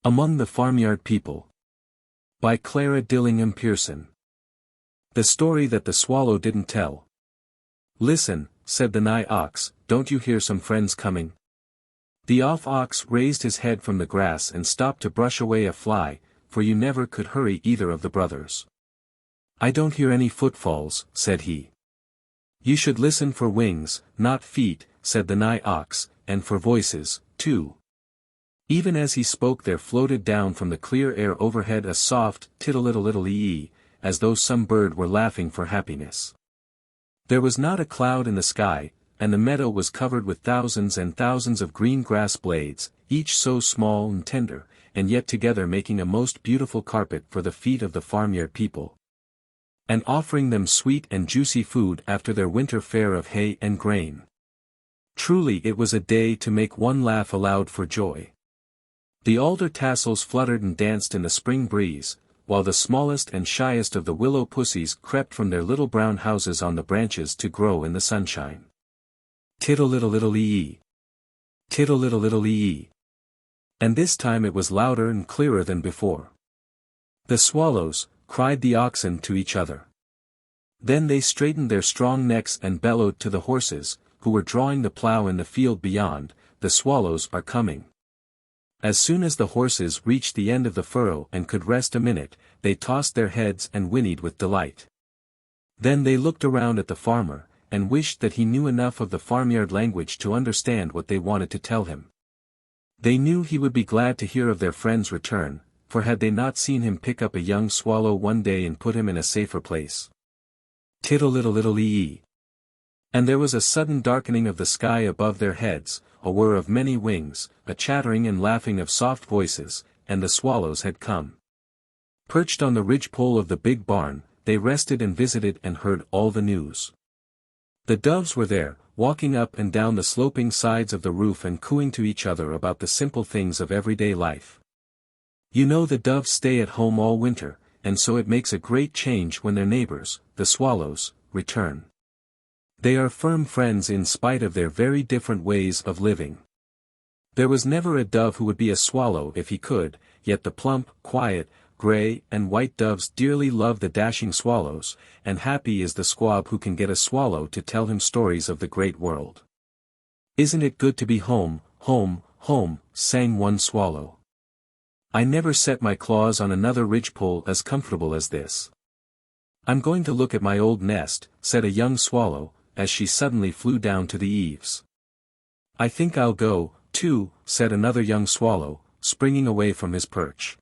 Among the Farmyard People. By Clara Dillingham Pierson. The story that the swallow didn't tell. Listen, said the nigh ox, don't you hear some friends coming? The off ox raised his head from the grass and stopped to brush away a fly, for you never could hurry either of the brothers. I don't hear any footfalls, said he. You should listen for wings, not feet, said the nigh ox, and for voices, too. Even as he spoke there floated down from the clear air overhead a soft tittle-little-little-ee, as though some bird were laughing for happiness. There was not a cloud in the sky, and the meadow was covered with thousands and thousands of green grass blades, each so small and tender, and yet together making a most beautiful carpet for the feet of the farmyard people, and offering them sweet and juicy food after their winter fare of hay and grain. Truly it was a day to make one laugh aloud for joy. The alder tassels fluttered and danced in the spring breeze, while the smallest and shyest of the willow pussies crept from their little brown houses on the branches to grow in the sunshine. Tittle-little-little-ee. Tittle-little-little-ee. And this time it was louder and clearer than before. The swallows, cried the oxen to each other. Then they straightened their strong necks and bellowed to the horses, who were drawing the plough in the field beyond, the swallows are coming. As soon as the horses reached the end of the furrow and could rest a minute, they tossed their heads and whinnied with delight. Then they looked around at the farmer, and wished that he knew enough of the farmyard language to understand what they wanted to tell him. They knew he would be glad to hear of their friend's return, for had they not seen him pick up a young swallow one day and put him in a safer place? Tittle-little-little-ee. And there was a sudden darkening of the sky above their heads, a whir of many wings, a chattering and laughing of soft voices, and the swallows had come. Perched on the ridge-pole of the big barn, they rested and visited and heard all the news. The doves were there, walking up and down the sloping sides of the roof and cooing to each other about the simple things of everyday life. You know the doves stay at home all winter, and so it makes a great change when their neighbors, the swallows, return. They are firm friends in spite of their very different ways of living. There was never a dove who would be a swallow if he could, yet the plump, quiet, gray and white doves dearly love the dashing swallows, and happy is the squab who can get a swallow to tell him stories of the great world. Isn't it good to be home, home, home, sang one swallow. I never set my claws on another ridgepole as comfortable as this. I'm going to look at my old nest, said a young swallow, as she suddenly flew down to the eaves. I think I'll go, too, said another young swallow, springing away from his perch.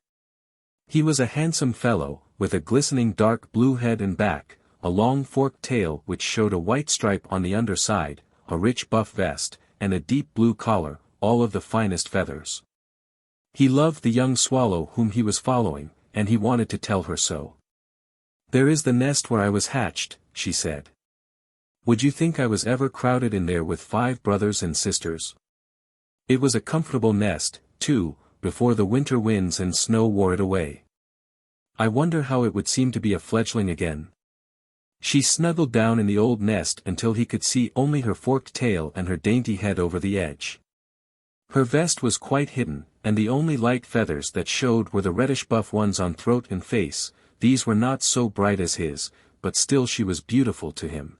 He was a handsome fellow, with a glistening dark blue head and back, a long forked tail which showed a white stripe on the underside, a rich buff vest, and a deep blue collar, all of the finest feathers. He loved the young swallow whom he was following, and he wanted to tell her so. There is the nest where I was hatched, she said. Would you think I was ever crowded in there with 5 brothers and sisters? It was a comfortable nest, too, before the winter winds and snow wore it away. I wonder how it would seem to be a fledgling again. She snuggled down in the old nest until he could see only her forked tail and her dainty head over the edge. Her vest was quite hidden, and the only light feathers that showed were the reddish-buff ones on throat and face. These were not so bright as his, but still she was beautiful to him.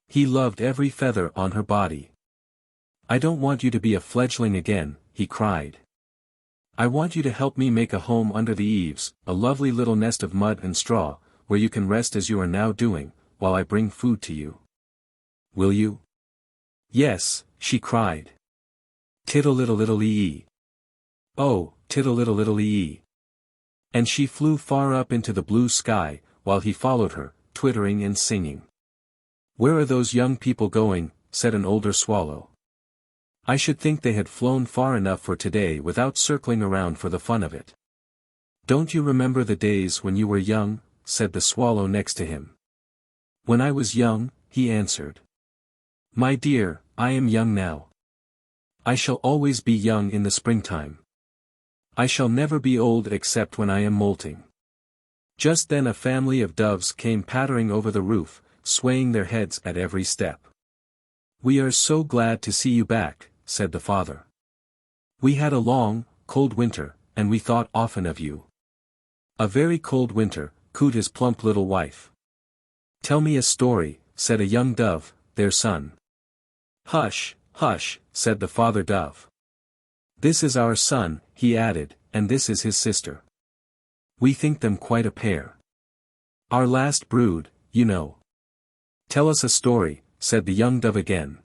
He loved every feather on her body. I don't want you to be a fledgling again, he cried. I want you to help me make a home under the eaves, a lovely little nest of mud and straw, where you can rest as you are now doing, while I bring food to you. Will you? Yes, she cried. Tittle-little-little-ee. Oh, tittle-little-little-ee. And she flew far up into the blue sky, while he followed her, twittering and singing. Where are those young people going? Said an older swallow. I should think they had flown far enough for today without circling around for the fun of it. Don't you remember the days when you were young? Said the swallow next to him. When I was young, he answered. My dear, I am young now. I shall always be young in the springtime. I shall never be old except when I am molting. Just then a family of doves came pattering over the roof, swaying their heads at every step. We are so glad to see you back, said the father. We had a long, cold winter, and we thought often of you. A very cold winter, cooed his plump little wife. Tell me a story, said a young dove, their son. Hush, hush, said the father dove. This is our son, he added, and this is his sister. We think them quite a pair. Our last brood, you know. Tell us a story, said the young dove again.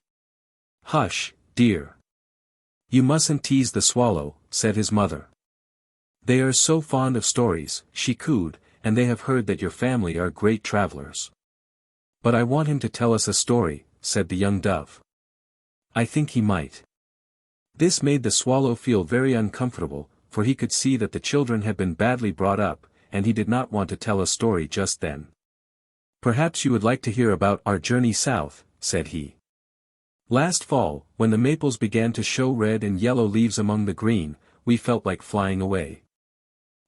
Hush, dear. You mustn't tease the swallow, said his mother. They are so fond of stories, she cooed, and they have heard that your family are great travelers. But I want him to tell us a story, said the young dove. I think he might. This made the swallow feel very uncomfortable, for he could see that the children had been badly brought up, and he did not want to tell a story just then. Perhaps you would like to hear about our journey south, said he. Last fall, when the maples began to show red and yellow leaves among the green, we felt like flying away.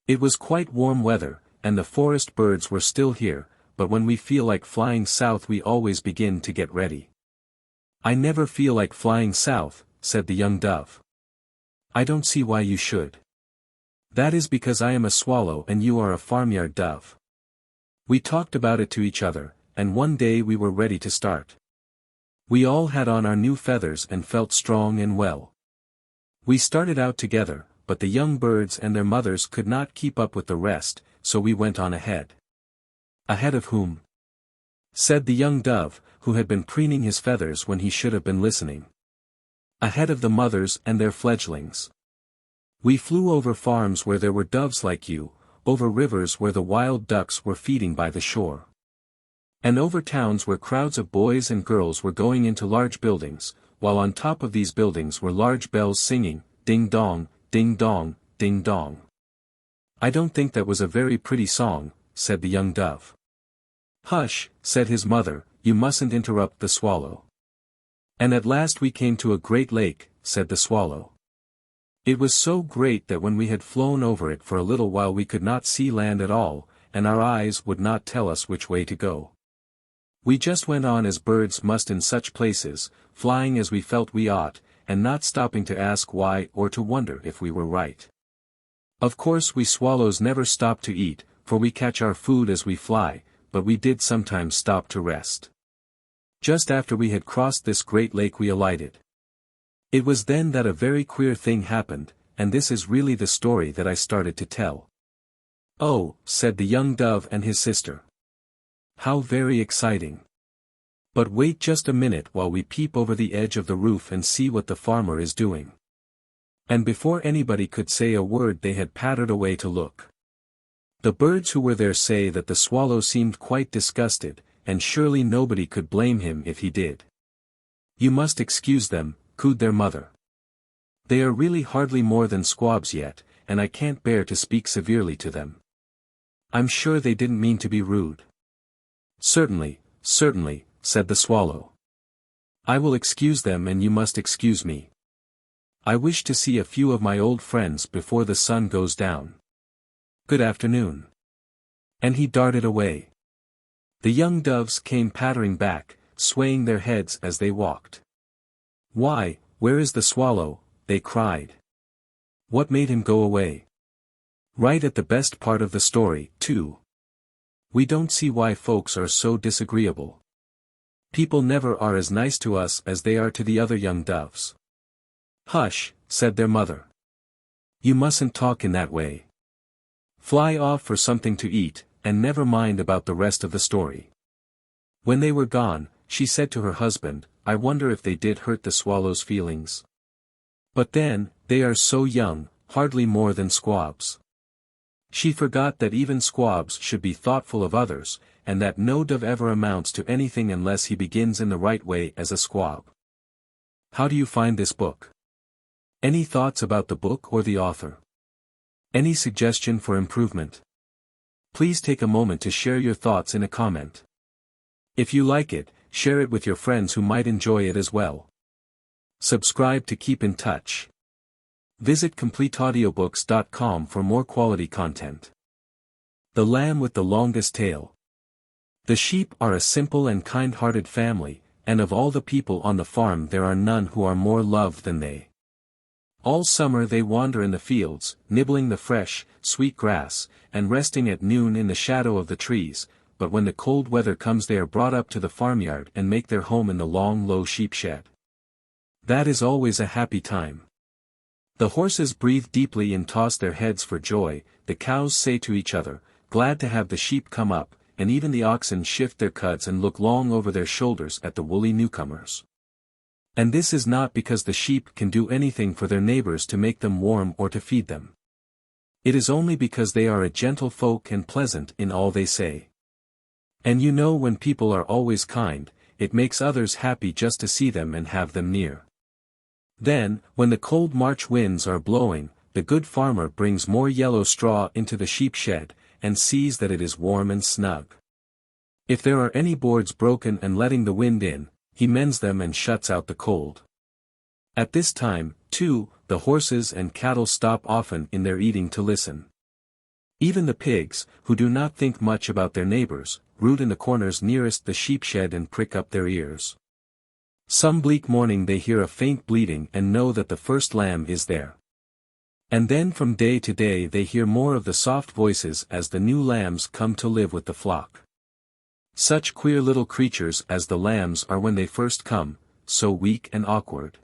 It was quite warm weather, and the forest birds were still here, but when we feel like flying south we always begin to get ready. I never feel like flying south, said the young dove. I don't see why you should. That is because I am a swallow and you are a farmyard dove. We talked about it to each other, and one day we were ready to start. We all had on our new feathers and felt strong and well. We started out together, but the young birds and their mothers could not keep up with the rest, so we went on ahead. Ahead of whom? Said the young dove, who had been preening his feathers when he should have been listening. Ahead of the mothers and their fledglings. We flew over farms where there were doves like you, over rivers where the wild ducks were feeding by the shore. And over towns where crowds of boys and girls were going into large buildings, while on top of these buildings were large bells singing, ding dong, ding dong, ding dong. I don't think that was a very pretty song, said the young dove. Hush, said his mother, you mustn't interrupt the swallow. And at last we came to a great lake, said the swallow. It was so great that when we had flown over it for a little while we could not see land at all, and our eyes would not tell us which way to go. We just went on as birds must in such places, flying as we felt we ought, and not stopping to ask why or to wonder if we were right. Of course we swallows never stop to eat, for we catch our food as we fly, but we did sometimes stop to rest. Just after we had crossed this great lake we alighted. It was then that a very queer thing happened, and this is really the story that I started to tell. Oh, said the young dove and his sister. How very exciting. But wait just a minute while we peep over the edge of the roof and see what the farmer is doing. And before anybody could say a word they had pattered away to look. The birds who were there say that the swallow seemed quite disgusted, and surely nobody could blame him if he did. You must excuse them, cooed their mother. They are really hardly more than squabs yet, and I can't bear to speak severely to them. I'm sure they didn't mean to be rude. Certainly, certainly, said the swallow. I will excuse them and you must excuse me. I wish to see a few of my old friends before the sun goes down. Good afternoon. And he darted away. The young doves came pattering back, swaying their heads as they walked. Why, where is the swallow? They cried. What made him go away? Right at the best part of the story, too. We don't see why folks are so disagreeable. People never are as nice to us as they are to the other young doves. Hush, said their mother. You mustn't talk in that way. Fly off for something to eat, and never mind about the rest of the story. When they were gone, she said to her husband, I wonder if they did hurt the swallow's feelings. But then, they are so young, hardly more than squabs. She forgot that even squabs should be thoughtful of others, and that no dove ever amounts to anything unless he begins in the right way as a squab. How do you find this book? Any thoughts about the book or the author? Any suggestion for improvement? Please take a moment to share your thoughts in a comment. If you like it, share it with your friends who might enjoy it as well. Subscribe to keep in touch. Visit CompleteAudiobooks.com for more quality content. The Lamb with the Longest Tail. The sheep are a simple and kind-hearted family, and of all the people on the farm there are none who are more loved than they. All summer they wander in the fields, nibbling the fresh, sweet grass, and resting at noon in the shadow of the trees, but when the cold weather comes they are brought up to the farmyard and make their home in the long low sheep shed. That is always a happy time. The horses breathe deeply and toss their heads for joy, the cows say to each other, glad to have the sheep come up, and even the oxen shift their cuds and look long over their shoulders at the woolly newcomers. And this is not because the sheep can do anything for their neighbors to make them warm or to feed them. It is only because they are a gentle folk and pleasant in all they say. And you know, when people are always kind, it makes others happy just to see them and have them near. Then, when the cold March winds are blowing, the good farmer brings more yellow straw into the sheep shed, and sees that it is warm and snug. If there are any boards broken and letting the wind in, he mends them and shuts out the cold. At this time, too, the horses and cattle stop often in their eating to listen. Even the pigs, who do not think much about their neighbors, root in the corners nearest the sheep shed and prick up their ears. Some bleak morning they hear a faint bleating and know that the first lamb is there. And then from day to day they hear more of the soft voices as the new lambs come to live with the flock. Such queer little creatures as the lambs are when they first come, so weak and awkward.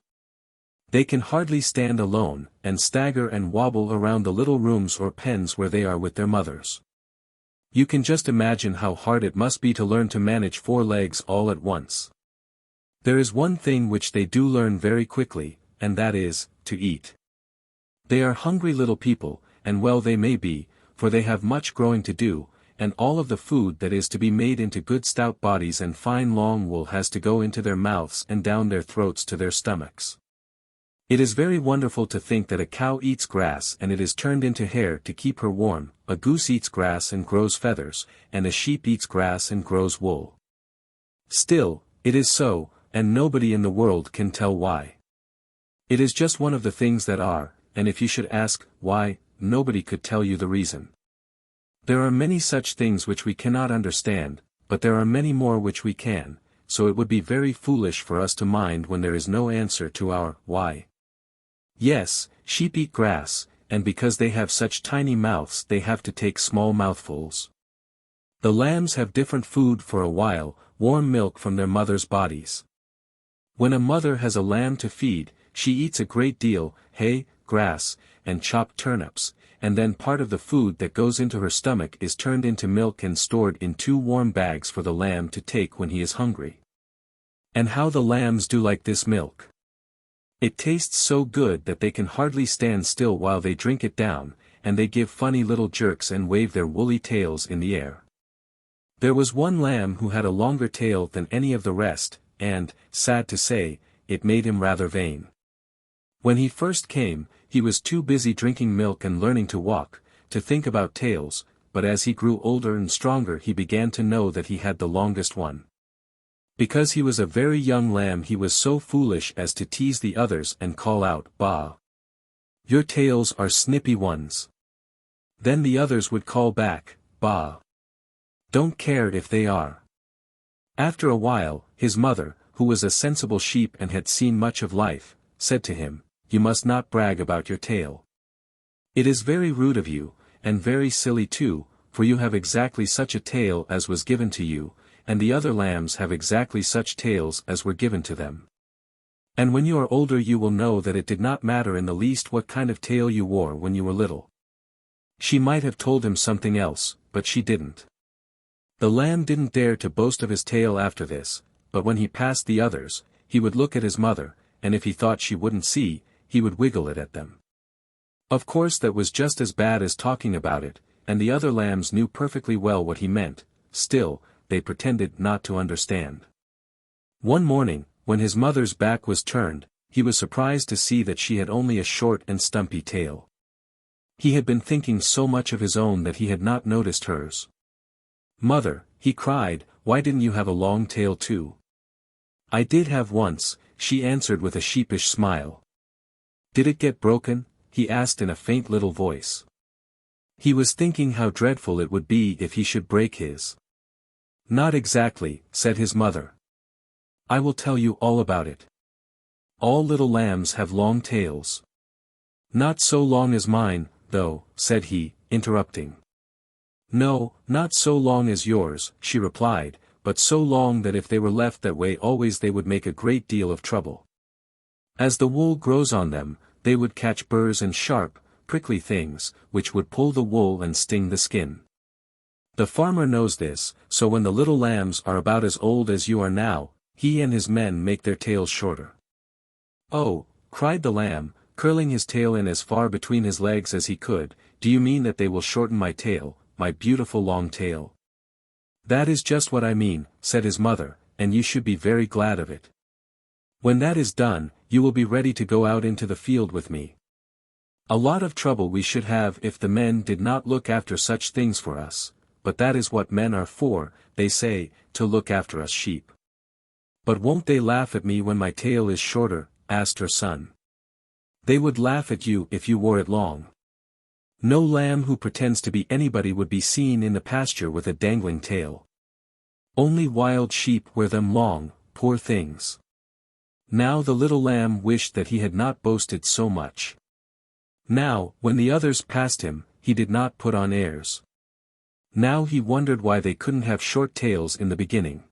They can hardly stand alone, and stagger and wobble around the little rooms or pens where they are with their mothers. You can just imagine how hard it must be to learn to manage 4 legs all at once. There is one thing which they do learn very quickly, and that is, to eat. They are hungry little people, and well they may be, for they have much growing to do, and all of the food that is to be made into good stout bodies and fine long wool has to go into their mouths and down their throats to their stomachs. It is very wonderful to think that a cow eats grass and it is turned into hair to keep her warm, a goose eats grass and grows feathers, and a sheep eats grass and grows wool. Still, it is so, and nobody in the world can tell why. It is just one of the things that are, and if you should ask, why, nobody could tell you the reason. There are many such things which we cannot understand, but there are many more which we can, so it would be very foolish for us to mind when there is no answer to our why. Yes, sheep eat grass, and because they have such tiny mouths they have to take small mouthfuls. The lambs have different food for a while, warm milk from their mothers' bodies. When a mother has a lamb to feed, she eats a great deal, hay, grass, and chopped turnips, and then part of the food that goes into her stomach is turned into milk and stored in 2 warm bags for the lamb to take when he is hungry. And how the lambs do like this milk! It tastes so good that they can hardly stand still while they drink it down, and they give funny little jerks and wave their woolly tails in the air. There was one lamb who had a longer tail than any of the rest, and, sad to say, it made him rather vain. When he first came, he was too busy drinking milk and learning to walk, to think about tails, but as he grew older and stronger he began to know that he had the longest one. Because he was a very young lamb he was so foolish as to tease the others and call out, "Bah! Your tails are snippy ones." Then the others would call back, "Bah! Don't care if they are." After a while, his mother, who was a sensible sheep and had seen much of life, said to him, "You must not brag about your tail. It is very rude of you, and very silly too, for you have exactly such a tail as was given to you, and the other lambs have exactly such tails as were given to them. And when you are older you will know that it did not matter in the least what kind of tail you wore when you were little." She might have told him something else, but she didn't. The lamb didn't dare to boast of his tail after this, but when he passed the others, he would look at his mother, and if he thought she wouldn't see, he would wiggle it at them. Of course that was just as bad as talking about it, and the other lambs knew perfectly well what he meant, still, they pretended not to understand. One morning, when his mother's back was turned, he was surprised to see that she had only a short and stumpy tail. He had been thinking so much of his own that he had not noticed hers. "Mother," he cried, "why didn't you have a long tail too?" "I did have once," she answered with a sheepish smile. "Did it get broken?" he asked in a faint little voice. He was thinking how dreadful it would be if he should break his. "Not exactly," said his mother. "I will tell you all about it. All little lambs have long tails. Not so long as mine, though, said he, interrupting. No, not so long as yours, she replied, but so long that if they were left that way always they would make a great deal of trouble. As the wool grows on them, they would catch burrs and sharp, prickly things, which would pull the wool and sting the skin. The farmer knows this, so when the little lambs are about as old as you are now, he and his men make their tails shorter. Oh, cried the lamb, curling his tail in as far between his legs as he could, do you mean that they will shorten my tail, my beautiful long tail? That is just what I mean, said his mother, and you should be very glad of it. When that is done, you will be ready to go out into the field with me. A lot of trouble we should have if the men did not look after such things for us, but that is what men are for, they say, to look after us sheep. But won't they laugh at me when my tail is shorter? Asked her son. They would laugh at you if you wore it long. No lamb who pretends to be anybody would be seen in the pasture with a dangling tail. Only wild sheep wear them long, poor things. Now the little lamb wished that he had not boasted so much. Now, when the others passed him, he did not put on airs. Now he wondered why they couldn't have short tails in the beginning.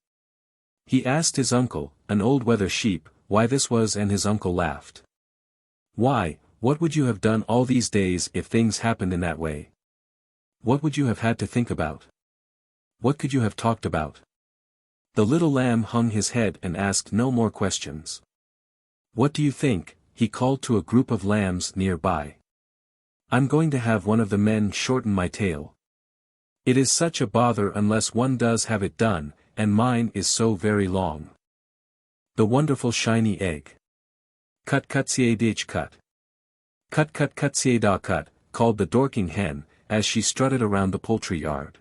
He asked his uncle, an old wether sheep, why this was, and his uncle laughed. Why, what would you have done all these days if things happened in that way? What would you have had to think about? What could you have talked about? The little lamb hung his head and asked no more questions. What do you think? He called to a group of lambs nearby. I'm going to have one of the men shorten my tail. It is such a bother unless one does have it done, and mine is so very long. The wonderful shiny egg. Cut ditch cut. Cut da cut, called the Dorking hen, as she strutted around the poultry yard.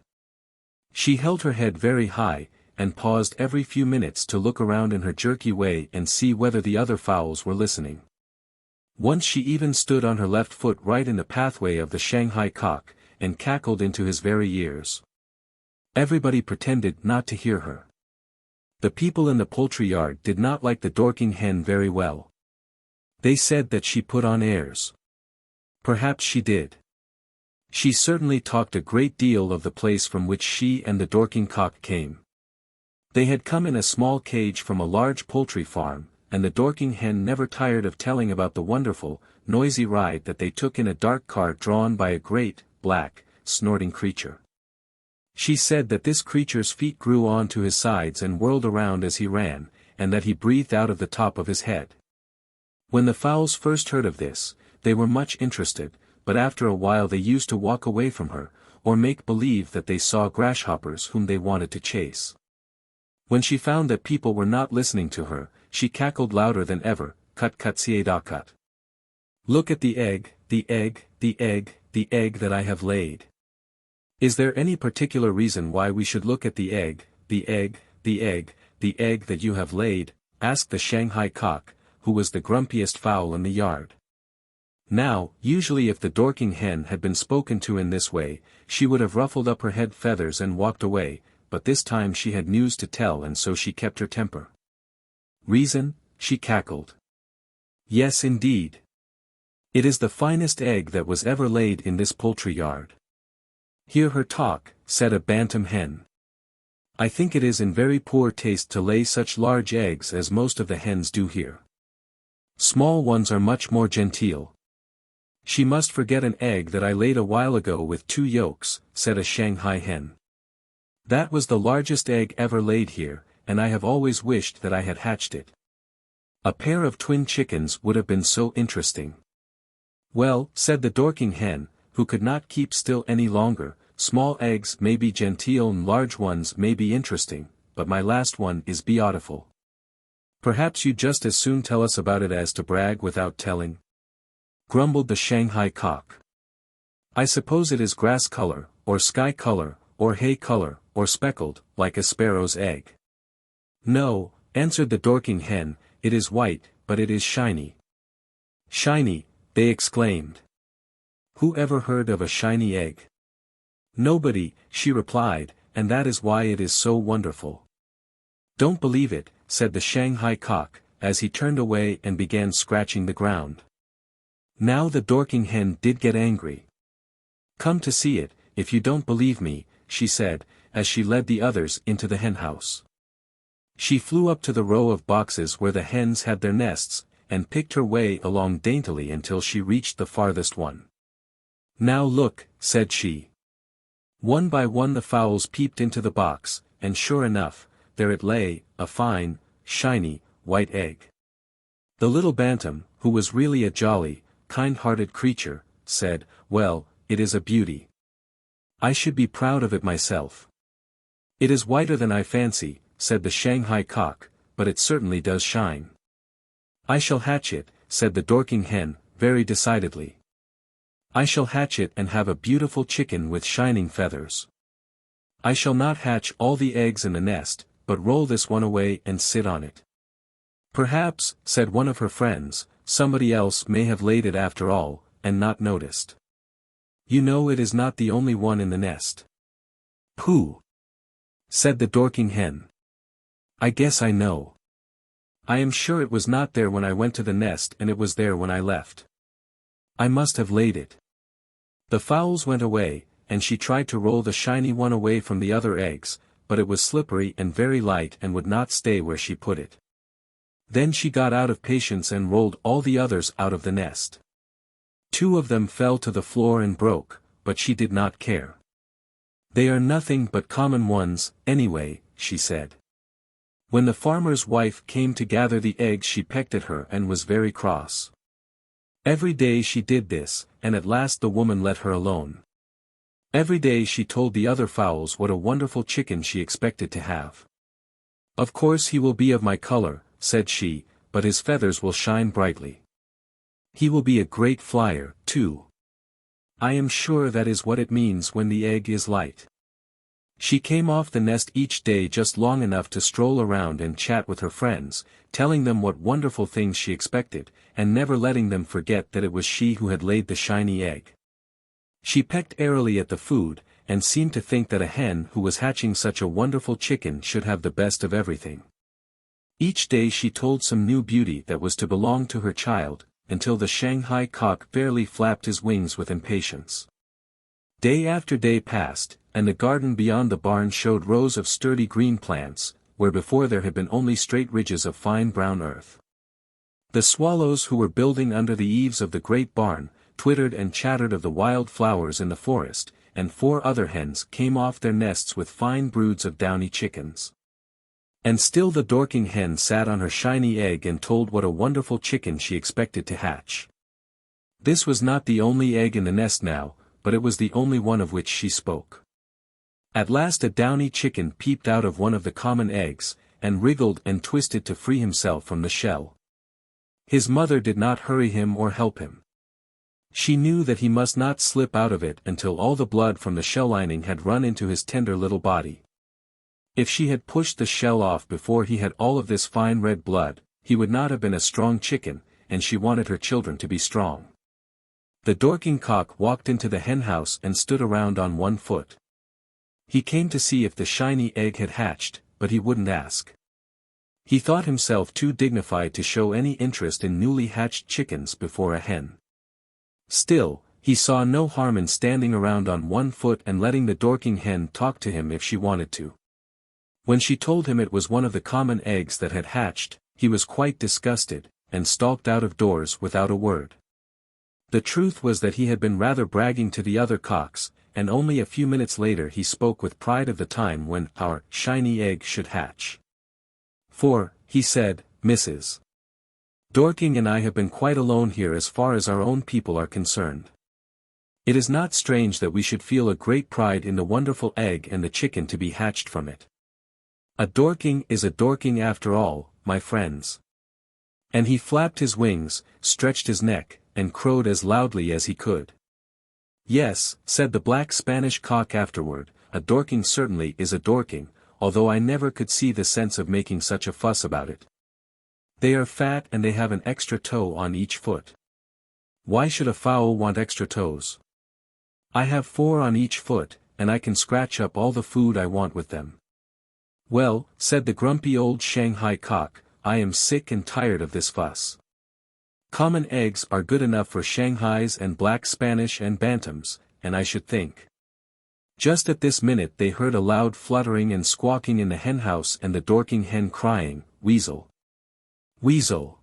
She held her head very high, and paused every few minutes to look around in her jerky way and see whether the other fowls were listening. Once she even stood on her left foot right in the pathway of the Shanghai cock, and cackled into his very ears. Everybody pretended not to hear her. The people in the poultry yard did not like the Dorking hen very well. They said that she put on airs. Perhaps she did. She certainly talked a great deal of the place from which she and the Dorking cock came. They had come in a small cage from a large poultry farm, and the Dorking hen never tired of telling about the wonderful, noisy ride that they took in a dark car drawn by a great, black, snorting creature. She said that this creature's feet grew on to his sides and whirled around as he ran, and that he breathed out of the top of his head. When the fowls first heard of this, they were much interested, but after a while they used to walk away from her, or make believe that they saw grasshoppers whom they wanted to chase. When she found that people were not listening to her, she cackled louder than ever, cut da cut. Look at the egg, the egg, the egg, the egg that I have laid. Is there any particular reason why we should look at the egg, the egg, the egg, the egg that you have laid? Asked the Shanghai cock, who was the grumpiest fowl in the yard. Now, usually if the Dorking hen had been spoken to in this way, she would have ruffled up her head feathers and walked away, but this time she had news to tell and so she kept her temper. Reason? She cackled. Yes indeed. It is the finest egg that was ever laid in this poultry yard. Hear her talk, said a bantam hen. I think it is in very poor taste to lay such large eggs as most of the hens do here. Small ones are much more genteel. She must forget an egg that I laid a while ago with 2 yolks, said a Shanghai hen. That was the largest egg ever laid here, and I have always wished that I had hatched it. A pair of twin chickens would have been so interesting. Well, said the Dorking hen, who could not keep still any longer, small eggs may be genteel and large ones may be interesting, but my last one is beautiful. Perhaps you'd just as soon tell us about it as to brag without telling, grumbled the Shanghai cock. I suppose it is grass color, or sky color, or hay color, or speckled, like a sparrow's egg. No, answered the Dorking hen, it is white, but it is shiny. Shiny, they exclaimed. Who ever heard of a shiny egg? Nobody, she replied, and that is why it is so wonderful. Don't believe it, said the Shanghai cock, as he turned away and began scratching the ground. Now the Dorking hen did get angry. "Come to see it, if you don't believe me," she said, as she led the others into the henhouse. She flew up to the row of boxes where the hens had their nests, and picked her way along daintily until she reached the farthest one. "Now look," said she. One by one the fowls peeped into the box, and sure enough, there it lay, a fine, shiny, white egg. The little bantam, who was really a jolly, kind-hearted creature, said, "Well, it is a beauty. I should be proud of it myself." "It is whiter than I fancy," said the Shanghai cock, "but it certainly does shine." "I shall hatch it," said the Dorking hen, very decidedly. "I shall hatch it and have a beautiful chicken with shining feathers. I shall not hatch all the eggs in the nest, but roll this one away and sit on it." "Perhaps," said one of her friends, "somebody else may have laid it after all, and not noticed. You know it is not the only one in the nest." "Pooh!" said the Dorking hen. "I guess I know. I am sure it was not there when I went to the nest and it was there when I left. I must have laid it." The fowls went away, and she tried to roll the shiny one away from the other eggs, but it was slippery and very light and would not stay where she put it. Then she got out of patience and rolled all the others out of the nest. 2 of them fell to the floor and broke, but she did not care. "They are nothing but common ones, anyway," she said. When the farmer's wife came to gather the eggs she pecked at her and was very cross. Every day she did this, and at last the woman let her alone. Every day she told the other fowls what a wonderful chicken she expected to have. "Of course he will be of my color," said she, "but his feathers will shine brightly. He will be a great flyer, too. I am sure that is what it means when the egg is light." She came off the nest each day just long enough to stroll around and chat with her friends, telling them what wonderful things she expected, and never letting them forget that it was she who had laid the shiny egg. She pecked airily at the food, and seemed to think that a hen who was hatching such a wonderful chicken should have the best of everything. Each day she told some new beauty that was to belong to her child, until the Shanghai cock fairly flapped his wings with impatience. Day after day passed, and the garden beyond the barn showed rows of sturdy green plants, where before there had been only straight ridges of fine brown earth. The swallows who were building under the eaves of the great barn, twittered and chattered of the wild flowers in the forest, and 4 other hens came off their nests with fine broods of downy chickens. And still the Dorking hen sat on her shiny egg and told what a wonderful chicken she expected to hatch. This was not the only egg in the nest now, but it was the only one of which she spoke. At last a downy chicken peeped out of one of the common eggs, and wriggled and twisted to free himself from the shell. His mother did not hurry him or help him. She knew that he must not slip out of it until all the blood from the shell lining had run into his tender little body. If she had pushed the shell off before he had all of this fine red blood, he would not have been a strong chicken, and she wanted her children to be strong. The Dorking cock walked into the henhouse and stood around on one foot. He came to see if the shiny egg had hatched, but he wouldn't ask. He thought himself too dignified to show any interest in newly hatched chickens before a hen. Still, he saw no harm in standing around on one foot and letting the Dorking hen talk to him if she wanted to. When she told him it was one of the common eggs that had hatched, he was quite disgusted, and stalked out of doors without a word. The truth was that he had been rather bragging to the other cocks, and only a few minutes later he spoke with pride of the time when our shiny egg should hatch. "For," he said, "Mrs. Dorking and I have been quite alone here as far as our own people are concerned. It is not strange that we should feel a great pride in the wonderful egg and the chicken to be hatched from it. A Dorking is a Dorking after all, my friends." And he flapped his wings, stretched his neck, and crowed as loudly as he could. "Yes," said the black Spanish cock afterward, "a Dorking certainly is a Dorking, although I never could see the sense of making such a fuss about it. They are fat and they have an extra toe on each foot. Why should a fowl want extra toes? I have 4 on each foot, and I can scratch up all the food I want with them." "Well," said the grumpy old Shanghai cock, "I am sick and tired of this fuss. Common eggs are good enough for Shanghais and Black Spanish and Bantams, and I should think. Just at this minute they heard a loud fluttering and squawking in the henhouse and the Dorking hen crying, "Weasel! Weasel!"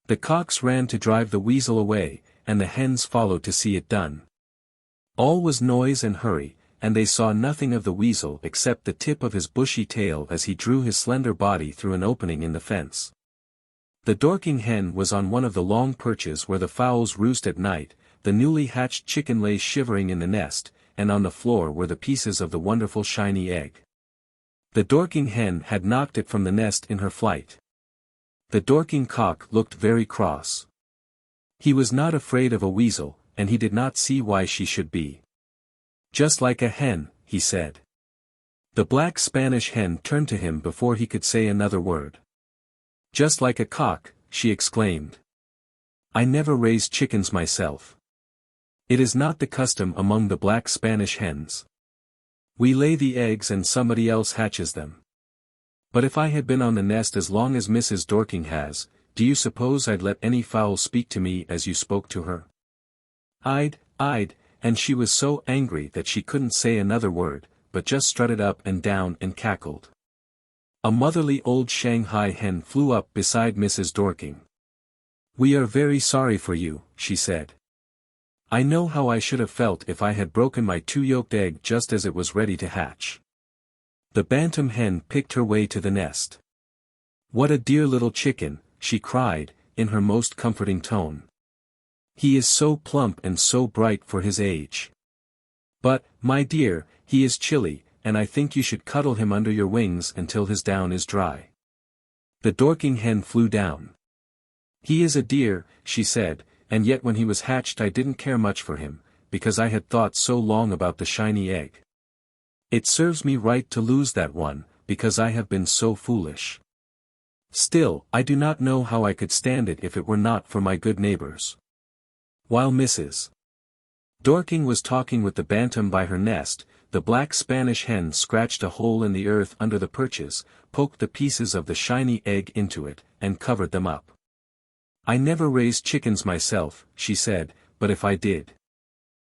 The cocks ran to drive the weasel away, and the hens followed to see it done. All was noise and hurry, and they saw nothing of the weasel except the tip of his bushy tail as he drew his slender body through an opening in the fence. The Dorking hen was on one of the long perches where the fowls roost at night, the newly hatched chicken lay shivering in the nest, and on the floor were the pieces of the wonderful shiny egg. The Dorking hen had knocked it from the nest in her flight. The Dorking cock looked very cross. He was not afraid of a weasel, and he did not see why she should be. "Just like a hen," he said. The Black Spanish hen turned to him before he could say another word. "Just like a cock," she exclaimed. "I never raised chickens myself. It is not the custom among the Black Spanish hens. We lay the eggs and somebody else hatches them. But if I had been on the nest as long as Mrs. Dorking has, do you suppose I'd let any fowl speak to me as you spoke to her?" I'd, and she was so angry that she couldn't say another word, but just strutted up and down and cackled. A motherly old Shanghai hen flew up beside Mrs. Dorking. "We are very sorry for you," she said. "I know how I should have felt if I had broken my two-yolked egg just as it was ready to hatch." The Bantam hen picked her way to the nest. "What a dear little chicken," she cried, in her most comforting tone. "He is so plump and so bright for his age. But, my dear, he is chilly, and I think you should cuddle him under your wings until his down is dry." The Dorking hen flew down. "He is a dear," she said, "and yet when he was hatched I didn't care much for him, because I had thought so long about the shiny egg. It serves me right to lose that one, because I have been so foolish. Still, I do not know how I could stand it if it were not for my good neighbors." While Mrs. Dorking was talking with the Bantam by her nest, the Black Spanish hen scratched a hole in the earth under the perches, poked the pieces of the shiny egg into it, and covered them up. "I never raised chickens myself," she said, "but if I did."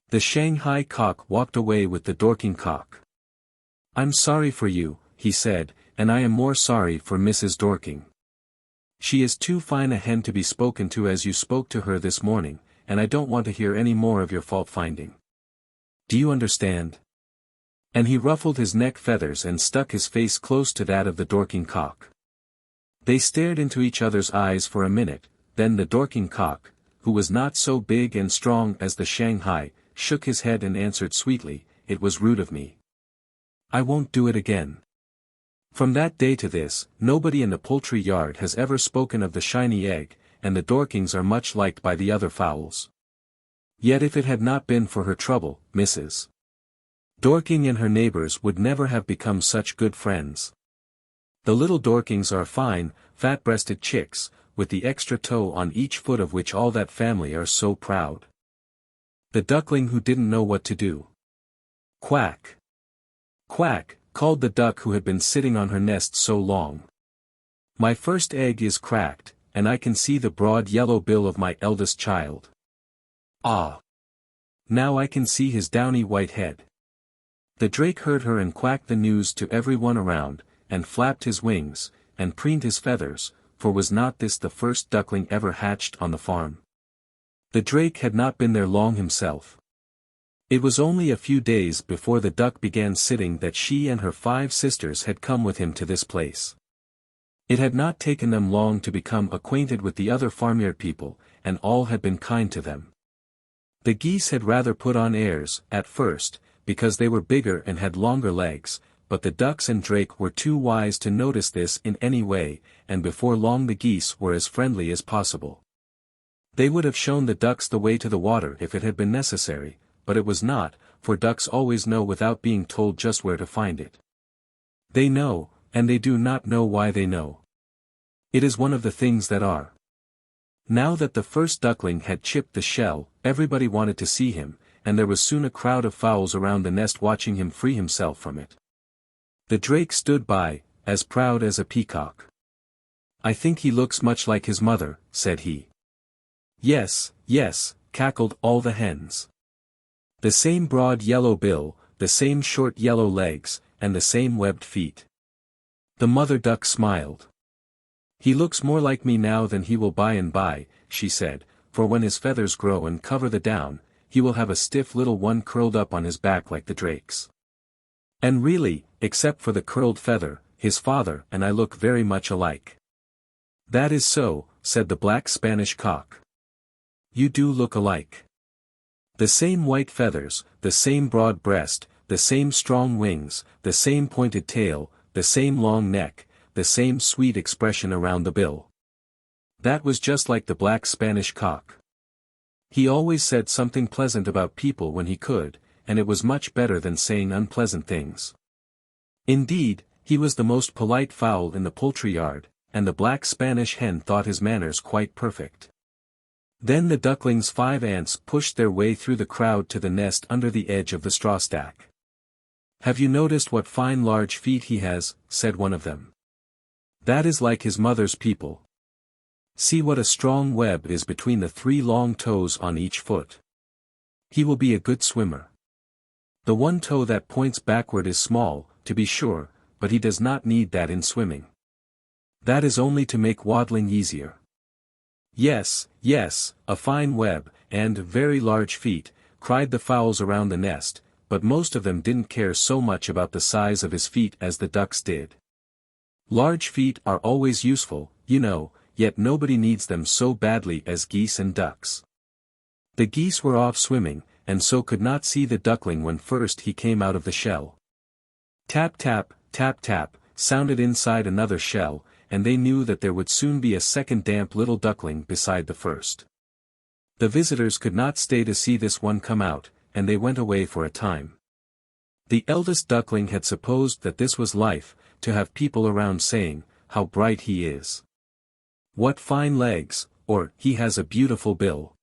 The Shanghai cock walked away with the Dorking cock. "I'm sorry for you," he said, "and I am more sorry for Mrs. Dorking. She is too fine a hen to be spoken to as you spoke to her this morning, and I don't want to hear any more of your fault-finding. Do you understand?" And he ruffled his neck feathers and stuck his face close to that of the Dorking cock. They stared into each other's eyes for a minute, then the Dorking cock, who was not so big and strong as the Shanghai, shook his head and answered sweetly, "It was rude of me. I won't do it again." From that day to this, nobody in the poultry yard has ever spoken of the shiny egg, and the Dorkings are much liked by the other fowls. Yet if it had not been for her trouble, Mrs. Dorking and her neighbors would never have become such good friends. The little Dorkings are fine, fat-breasted chicks, with the extra toe on each foot of which all that family are so proud. The Duckling who didn't know what to do. "Quack! Quack!" called the duck who had been sitting on her nest so long. "My first egg is cracked, and I can see the broad yellow bill of my eldest child. Ah! Now I can see his downy white head." The drake heard her and quacked the news to every one around, and flapped his wings, and preened his feathers, for was not this the first duckling ever hatched on the farm? The drake had not been there long himself. It was only a few days before the duck began sitting that she and her 5 sisters had come with him to this place. It had not taken them long to become acquainted with the other farmyard people, and all had been kind to them. The geese had rather put on airs, at first, because they were bigger and had longer legs, but the ducks and drake were too wise to notice this in any way, and before long the geese were as friendly as possible. They would have shown the ducks the way to the water if it had been necessary, but it was not, for ducks always know without being told just where to find it. They know, and they do not know why they know. It is one of the things that are. Now that the first duckling had chipped the shell, everybody wanted to see him, and there was soon a crowd of fowls around the nest watching him free himself from it. The drake stood by, as proud as a peacock. "I think he looks much like his mother," said he. Yes, yes, cackled all the hens. The same broad yellow bill, the same short yellow legs, and the same webbed feet. The mother duck smiled. He looks more like me now than he will by and by, she said, for when his feathers grow and cover the down, he will have a stiff little one curled up on his back like the drake's. And really, except for the curled feather, his father and I look very much alike. That is so, said the black Spanish cock. You do look alike. The same white feathers, the same broad breast, the same strong wings, the same pointed tail, the same long neck, the same sweet expression around the bill. That was just like the black Spanish cock. He always said something pleasant about people when he could, and it was much better than saying unpleasant things. Indeed, he was the most polite fowl in the poultry yard, and the black Spanish hen thought his manners quite perfect. Then the duckling's 5 aunts pushed their way through the crowd to the nest under the edge of the straw stack. Have you noticed what fine large feet he has? Said one of them. That is like his mother's people. See what a strong web is between the 3 long toes on each foot. He will be a good swimmer. The one toe that points backward is small, to be sure, but he does not need that in swimming. That is only to make waddling easier. Yes, yes, a fine web, and very large feet, cried the fowls around the nest, but most of them didn't care so much about the size of his feet as the ducks did. Large feet are always useful, you know, yet nobody needs them so badly as geese and ducks. The geese were off swimming, and so could not see the duckling when first he came out of the shell. Tap tap, tap tap, sounded inside another shell, and they knew that there would soon be a second damp little duckling beside the first. The visitors could not stay to see this one come out, and they went away for a time. The eldest duckling had supposed that this was life, to have people around saying, "How bright he is! What fine legs!" or "He has a beautiful bill."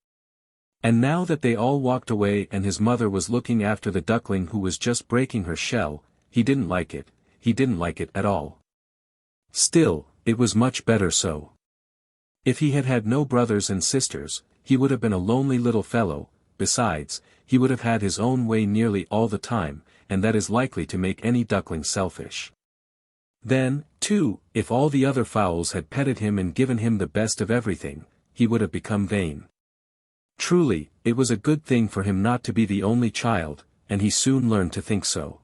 And now that they all walked away and his mother was looking after the duckling who was just breaking her shell, he didn't like it at all. Still, it was much better so. If he had had no brothers and sisters, he would have been a lonely little fellow. Besides, he would have had his own way nearly all the time, and that is likely to make any duckling selfish. Then, too, if all the other fowls had petted him and given him the best of everything, he would have become vain. Truly, it was a good thing for him not to be the only child, and he soon learned to think so.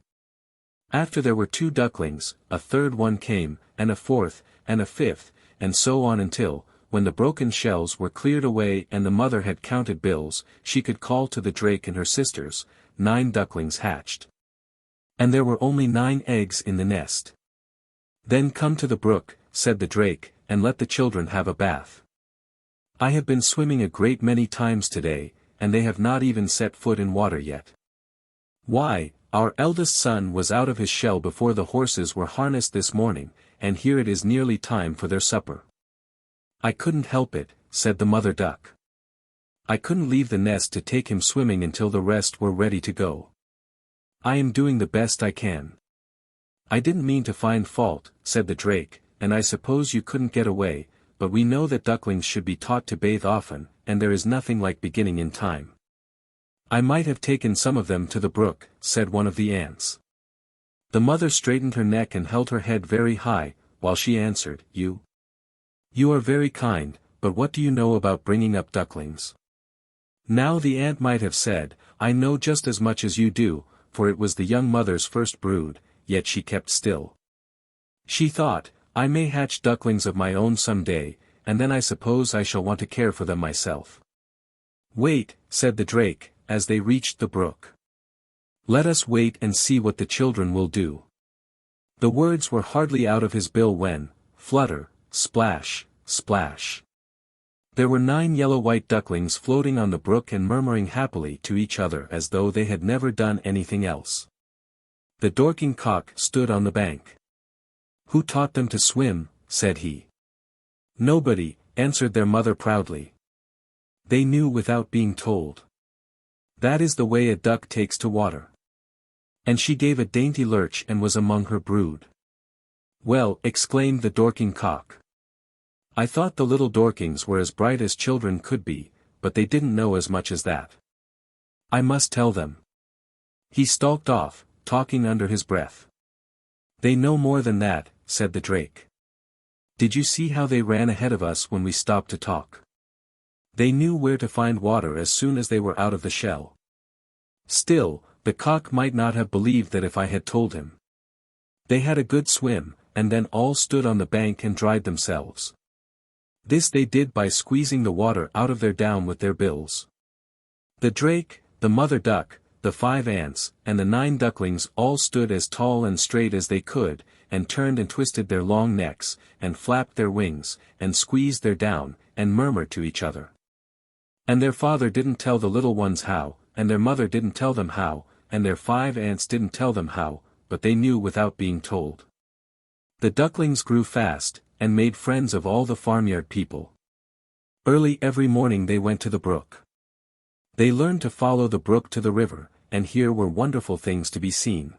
After there were 2 ducklings, a third one came, and a fourth, and a fifth, and so on until, when the broken shells were cleared away and the mother had counted bills, she could call to the drake and her sisters, 9 ducklings hatched. And there were only 9 eggs in the nest. Then come to the brook, said the drake, and let the children have a bath. I have been swimming a great many times today, and they have not even set foot in water yet. Why, our eldest son was out of his shell before the horses were harnessed this morning, and here it is nearly time for their supper. I couldn't help it, said the mother duck. I couldn't leave the nest to take him swimming until the rest were ready to go. I am doing the best I can. I didn't mean to find fault, said the drake, and I suppose you couldn't get away, but we know that ducklings should be taught to bathe often, and there is nothing like beginning in time. I might have taken some of them to the brook, said one of the ants. The mother straightened her neck and held her head very high, while she answered, You are very kind, but what do you know about bringing up ducklings? Now the ant might have said, I know just as much as you do, for it was the young mother's first brood, yet she kept still. She thought, I may hatch ducklings of my own some day, and then I suppose I shall want to care for them myself. Wait, said the drake, as they reached the brook. Let us wait and see what the children will do. The words were hardly out of his bill when, flutter, splash, splash. There were 9 yellow-white ducklings floating on the brook and murmuring happily to each other as though they had never done anything else. The Dorking cock stood on the bank. Who taught them to swim? Said he. Nobody, answered their mother proudly. They knew without being told. That is the way a duck takes to water. And she gave a dainty lurch and was among her brood. Well, exclaimed the Dorking cock. I thought the little Dorkings were as bright as children could be, but they didn't know as much as that. I must tell them. He stalked off, talking under his breath. They know more than that, said the drake. Did you see how they ran ahead of us when we stopped to talk? They knew where to find water as soon as they were out of the shell. Still, the cock might not have believed that if I had told him. They had a good swim, and then all stood on the bank and dried themselves. This they did by squeezing the water out of their down with their bills. The drake, the mother duck, the 5 ants, and the 9 ducklings all stood as tall and straight as they could, and turned and twisted their long necks, and flapped their wings, and squeezed their down, and murmured to each other. And their father didn't tell the little ones how, and their mother didn't tell them how, and their 5 ants didn't tell them how, but they knew without being told. The ducklings grew fast, and made friends of all the farmyard people. Early every morning they went to the brook. They learned to follow the brook to the river, and here were wonderful things to be seen.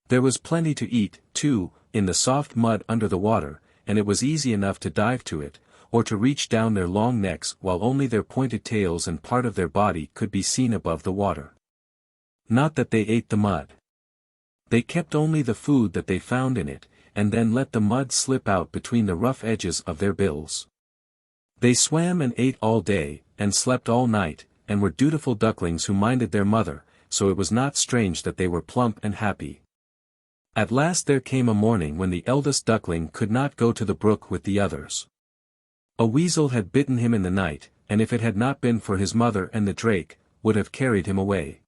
There was plenty to eat, too, in the soft mud under the water, and it was easy enough to dive to it, or to reach down their long necks while only their pointed tails and part of their body could be seen above the water. Not that they ate the mud. They kept only the food that they found in it, and then let the mud slip out between the rough edges of their bills. They swam and ate all day, and slept all night, and were dutiful ducklings who minded their mother, so it was not strange that they were plump and happy. At last there came a morning when the eldest duckling could not go to the brook with the others. A weasel had bitten him in the night, and if it had not been for his mother and the drake, would have carried him away.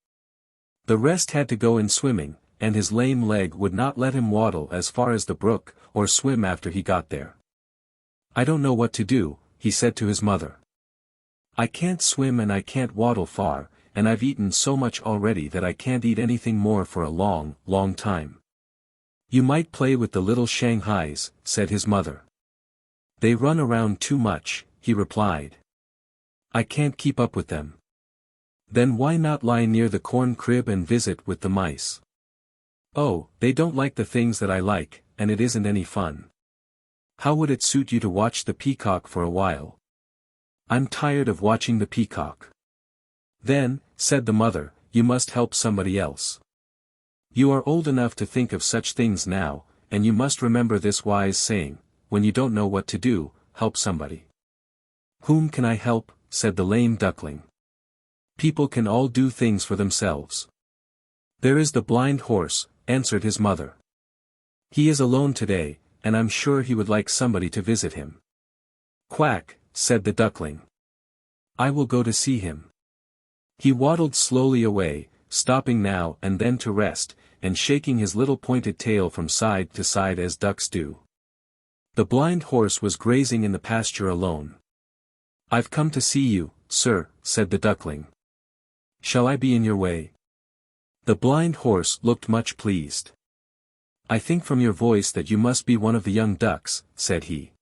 The rest had to go in swimming, and his lame leg would not let him waddle as far as the brook, or swim after he got there. I don't know what to do, he said to his mother. I can't swim and I can't waddle far, and I've eaten so much already that I can't eat anything more for a long, long time. You might play with the little Shanghais, said his mother. They run around too much, he replied. I can't keep up with them. Then why not lie near the corn crib and visit with the mice? Oh, they don't like the things that I like, and it isn't any fun. How would it suit you to watch the peacock for a while? I'm tired of watching the peacock. Then, said the mother, you must help somebody else. You are old enough to think of such things now, and you must remember this wise saying, when you don't know what to do, help somebody. Whom can I help? Said the lame duckling. People can all do things for themselves. There is the blind horse, answered his mother. He is alone today, and I'm sure he would like somebody to visit him. Quack, said the duckling. I will go to see him. He waddled slowly away, stopping now and then to rest, and shaking his little pointed tail from side to side as ducks do. The blind horse was grazing in the pasture alone. I've come to see you, sir, said the duckling. Shall I be in your way? The blind horse looked much pleased. I think from your voice that you must be one of the young ducks, said he.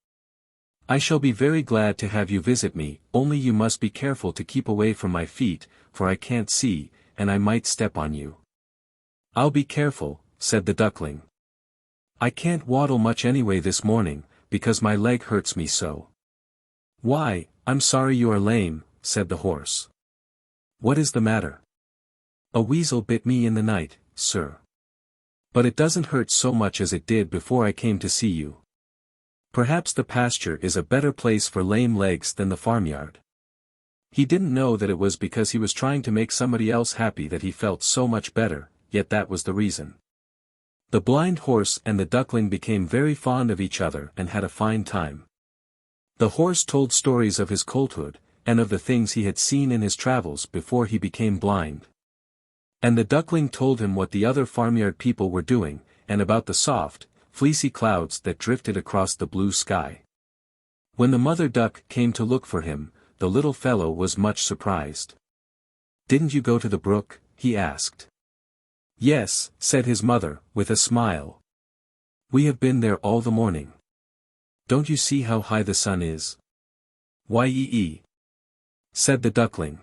I shall be very glad to have you visit me, only you must be careful to keep away from my feet, for I can't see, and I might step on you. I'll be careful, said the duckling. I can't waddle much anyway this morning, because my leg hurts me so. Why, I'm sorry you are lame, said the horse. What is the matter? A weasel bit me in the night, sir. But it doesn't hurt so much as it did before I came to see you. Perhaps the pasture is a better place for lame legs than the farmyard. He didn't know that it was because he was trying to make somebody else happy that he felt so much better, yet that was the reason. The blind horse and the duckling became very fond of each other and had a fine time. The horse told stories of his colthood, and of the things he had seen in his travels before he became blind. And the duckling told him what the other farmyard people were doing, and about the soft, fleecy clouds that drifted across the blue sky. When the mother duck came to look for him, the little fellow was much surprised. Didn't you go to the brook? He asked. Yes, said his mother, with a smile. We have been there all the morning. Don't you see how high the sun is? Yee, said the duckling.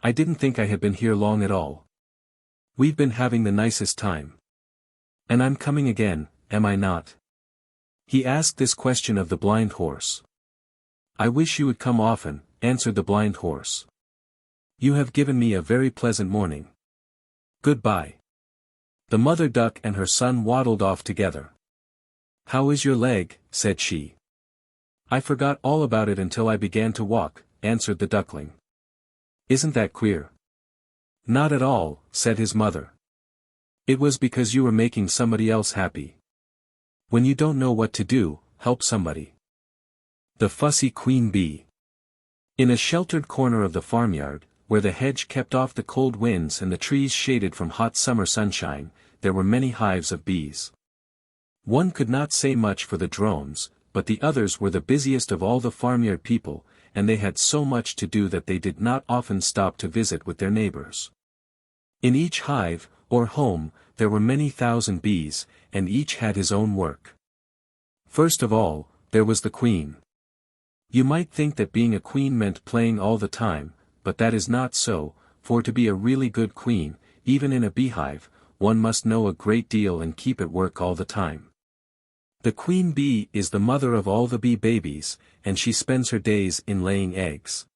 I didn't think I had been here long at all. We've been having the nicest time. And I'm coming again, am I not? He asked this question of the blind horse. I wish you would come often, answered the blind horse. "You have given me a very pleasant morning. Goodbye." The mother duck and her son waddled off together. "How is your leg?" said she. "I forgot all about it until I began to walk," answered the duckling. "Isn't that queer?" "Not at all," said his mother. "It was because you were making somebody else happy. When you don't know what to do, help somebody." The Fussy Queen Bee. In a sheltered corner of the farmyard, where the hedge kept off the cold winds and the trees shaded from hot summer sunshine, there were many hives of bees. One could not say much for the drones, but the others were the busiest of all the farmyard people, and they had so much to do that they did not often stop to visit with their neighbors. In each hive, or home, there were many thousand bees, and each had his own work. First of all, there was the queen. You might think that being a queen meant playing all the time, but that is not so, for to be a really good queen, even in a beehive, one must know a great deal and keep at work all the time. The queen bee is the mother of all the bee babies, and she spends her days in laying eggs.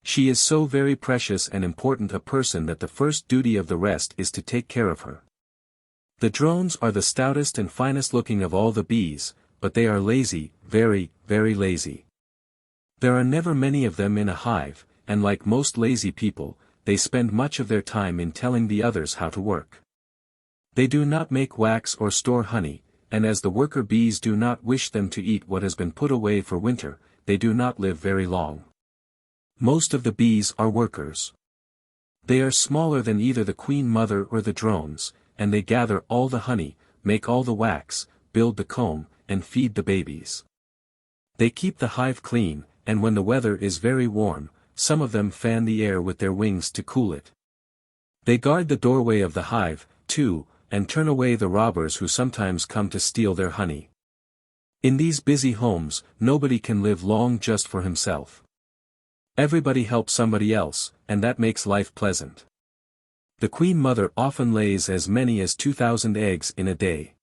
She is so very precious and important a person that the first duty of the rest is to take care of her. The drones are the stoutest and finest looking of all the bees, but they are lazy, very, very lazy. There are never many of them in a hive, and like most lazy people, they spend much of their time in telling the others how to work. They do not make wax or store honey, and as the worker bees do not wish them to eat what has been put away for winter, they do not live very long. Most of the bees are workers. They are smaller than either the queen mother or the drones, and they gather all the honey, make all the wax, build the comb, and feed the babies. They keep the hive clean, and when the weather is very warm, some of them fan the air with their wings to cool it. They guard the doorway of the hive, too, and turn away the robbers who sometimes come to steal their honey. In these busy homes, nobody can live long just for himself. Everybody helps somebody else, and that makes life pleasant. The queen mother often lays as many as 2,000 eggs in a day.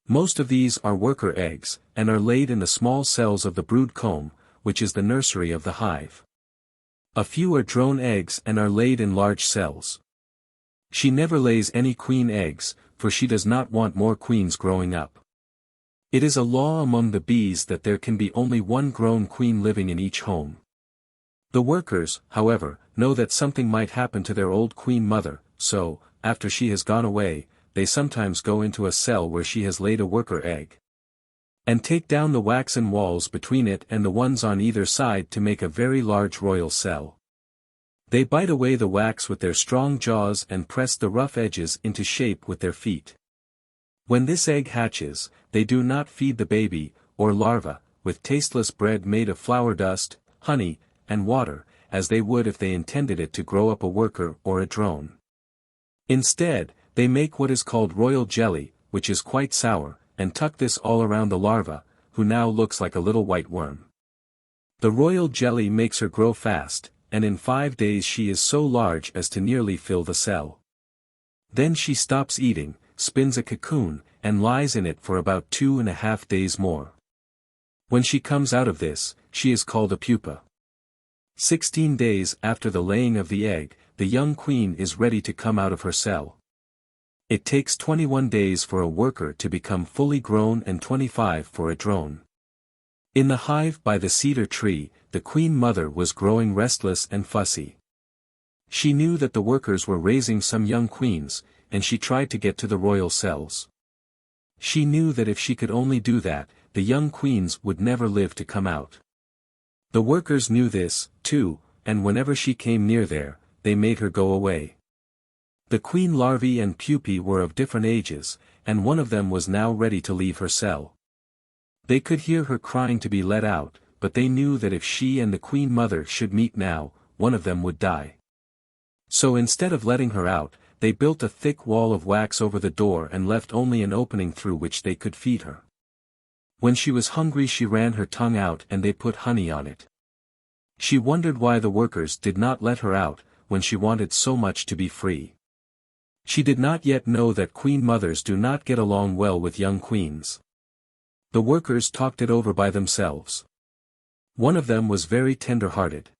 Most of these are worker eggs, and are laid in the small cells of the brood comb, which is the nursery of the hive. A few are drone eggs and are laid in large cells. She never lays any queen eggs, for she does not want more queens growing up. It is a law among the bees that there can be only one grown queen living in each home. The workers, however, know that something might happen to their old queen mother, so, after she has gone away, they sometimes go into a cell where she has laid a worker egg, and take down the waxen walls between it and the ones on either side to make a very large royal cell. They bite away the wax with their strong jaws and press the rough edges into shape with their feet. When this egg hatches, they do not feed the baby, or larva, with tasteless bread made of flour dust, honey, and water, as they would if they intended it to grow up a worker or a drone. Instead, they make what is called royal jelly, which is quite sour, and tuck this all around the larva, who now looks like a little white worm. The royal jelly makes her grow fast, and in 5 days she is so large as to nearly fill the cell. Then she stops eating, spins a cocoon, and lies in it for about 2.5 days more. When she comes out of this, she is called a pupa. 16 days after the laying of the egg, the young queen is ready to come out of her cell. It takes 21 days for a worker to become fully grown and 25 for a drone. In the hive by the cedar tree, the queen mother was growing restless and fussy. She knew that the workers were raising some young queens, and she tried to get to the royal cells. She knew that if she could only do that, the young queens would never live to come out. The workers knew this, too, and whenever she came near there, they made her go away. The queen larvae and pupae were of different ages, and one of them was now ready to leave her cell. They could hear her crying to be let out, but they knew that if she and the queen mother should meet now, one of them would die. So instead of letting her out, they built a thick wall of wax over the door and left only an opening through which they could feed her. When she was hungry she ran her tongue out and they put honey on it. She wondered why the workers did not let her out, when she wanted so much to be free. She did not yet know that queen mothers do not get along well with young queens. The workers talked it over by themselves. One of them was very tender-hearted.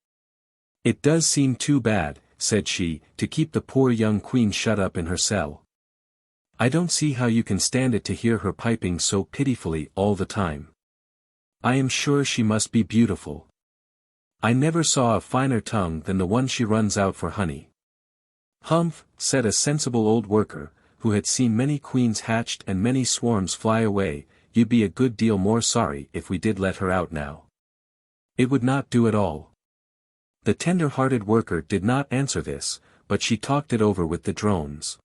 "It does seem too bad," said she, "to keep the poor young queen shut up in her cell. I don't see how you can stand it to hear her piping so pitifully all the time. I am sure she must be beautiful. I never saw a finer tongue than the one she runs out for honey." "Humph," said a sensible old worker, who had seen many queens hatched and many swarms fly away, "you'd be a good deal more sorry if we did let her out now. It would not do at all." The tender-hearted worker did not answer this, but she talked it over with the drones.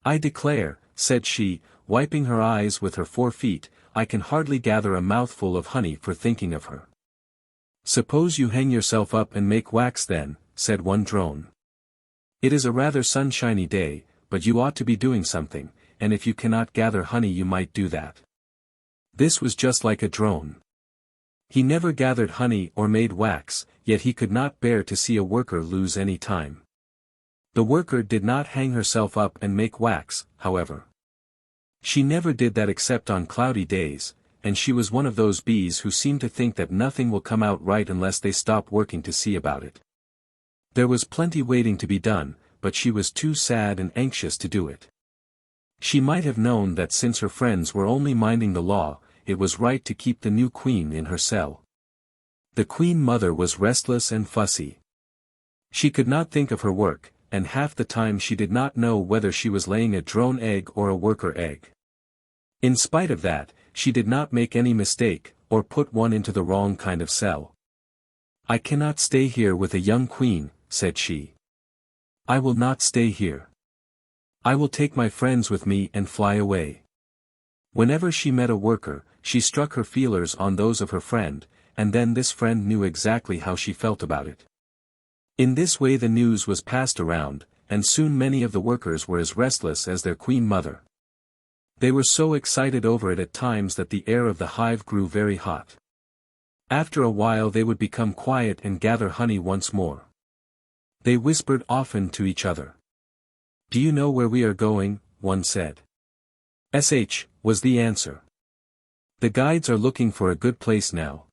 "I declare," said she, wiping her eyes with her 4 feet, "I can hardly gather a mouthful of honey for thinking of her." "Suppose you hang yourself up and make wax then," said one drone. "It is a rather sunshiny day, but you ought to be doing something, and if you cannot gather honey you might do that." This was just like a drone. He never gathered honey or made wax, yet he could not bear to see a worker lose any time. The worker did not hang herself up and make wax, however. She never did that except on cloudy days, and she was one of those bees who seem to think that nothing will come out right unless they stop working to see about it. There was plenty waiting to be done, but she was too sad and anxious to do it. She might have known that since her friends were only minding the law, it was right to keep the new queen in her cell. The queen mother was restless and fussy. She could not think of her work, and half the time she did not know whether she was laying a drone egg or a worker egg. In spite of that, she did not make any mistake, or put one into the wrong kind of cell. "I cannot stay here with a young queen," said she. "I will not stay here. I will take my friends with me and fly away." Whenever she met a worker, she struck her feelers on those of her friend, and then this friend knew exactly how she felt about it. In this way the news was passed around, and soon many of the workers were as restless as their queen mother. They were so excited over it at times that the air of the hive grew very hot. After a while they would become quiet and gather honey once more. They whispered often to each other. "Do you know where we are going?" one said. Was the answer. "The guides are looking for a good place now."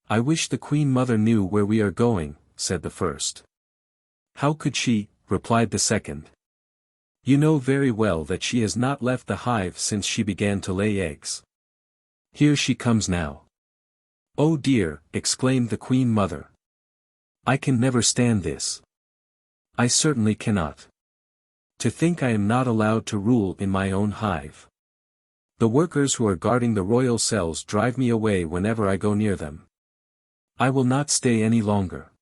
"I wish the queen mother knew where we are going," said the first. "How could she?" replied the second. "You know very well that she has not left the hive since she began to lay eggs. Here she comes now." "Oh dear," exclaimed the queen mother. "I can never stand this. I certainly cannot. To think I am not allowed to rule in my own hive. The workers who are guarding the royal cells drive me away whenever I go near them. I will not stay any longer."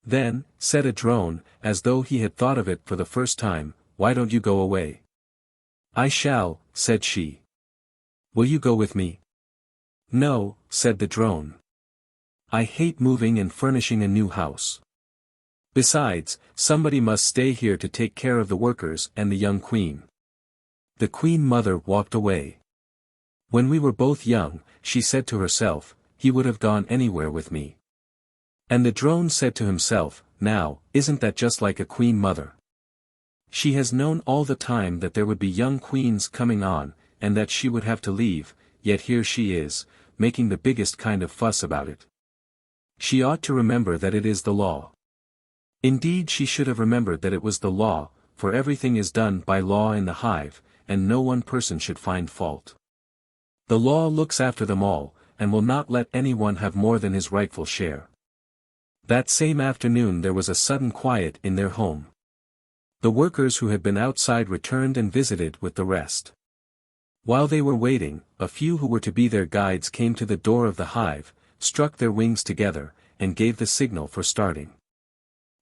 "Then," said a drone, as though he had thought of it for the first time, "why don't you go away?" "I shall," said she. "Will you go with me?" "No," said the drone. "I hate moving and furnishing a new house. Besides, somebody must stay here to take care of the workers and the young queen." The queen mother walked away. "When we were both young," she said to herself, "he would have gone anywhere with me." And the drone said to himself, "Now, isn't that just like a queen mother? She has known all the time that there would be young queens coming on, and that she would have to leave, yet here she is, making the biggest kind of fuss about it. She ought to remember that it is the law." Indeed she should have remembered that it was the law, for everything is done by law in the hive, and no one person should find fault. The law looks after them all, and will not let anyone have more than his rightful share. That same afternoon there was a sudden quiet in their home. The workers who had been outside returned and visited with the rest. While they were waiting, a few who were to be their guides came to the door of the hive, struck their wings together, and gave the signal for starting.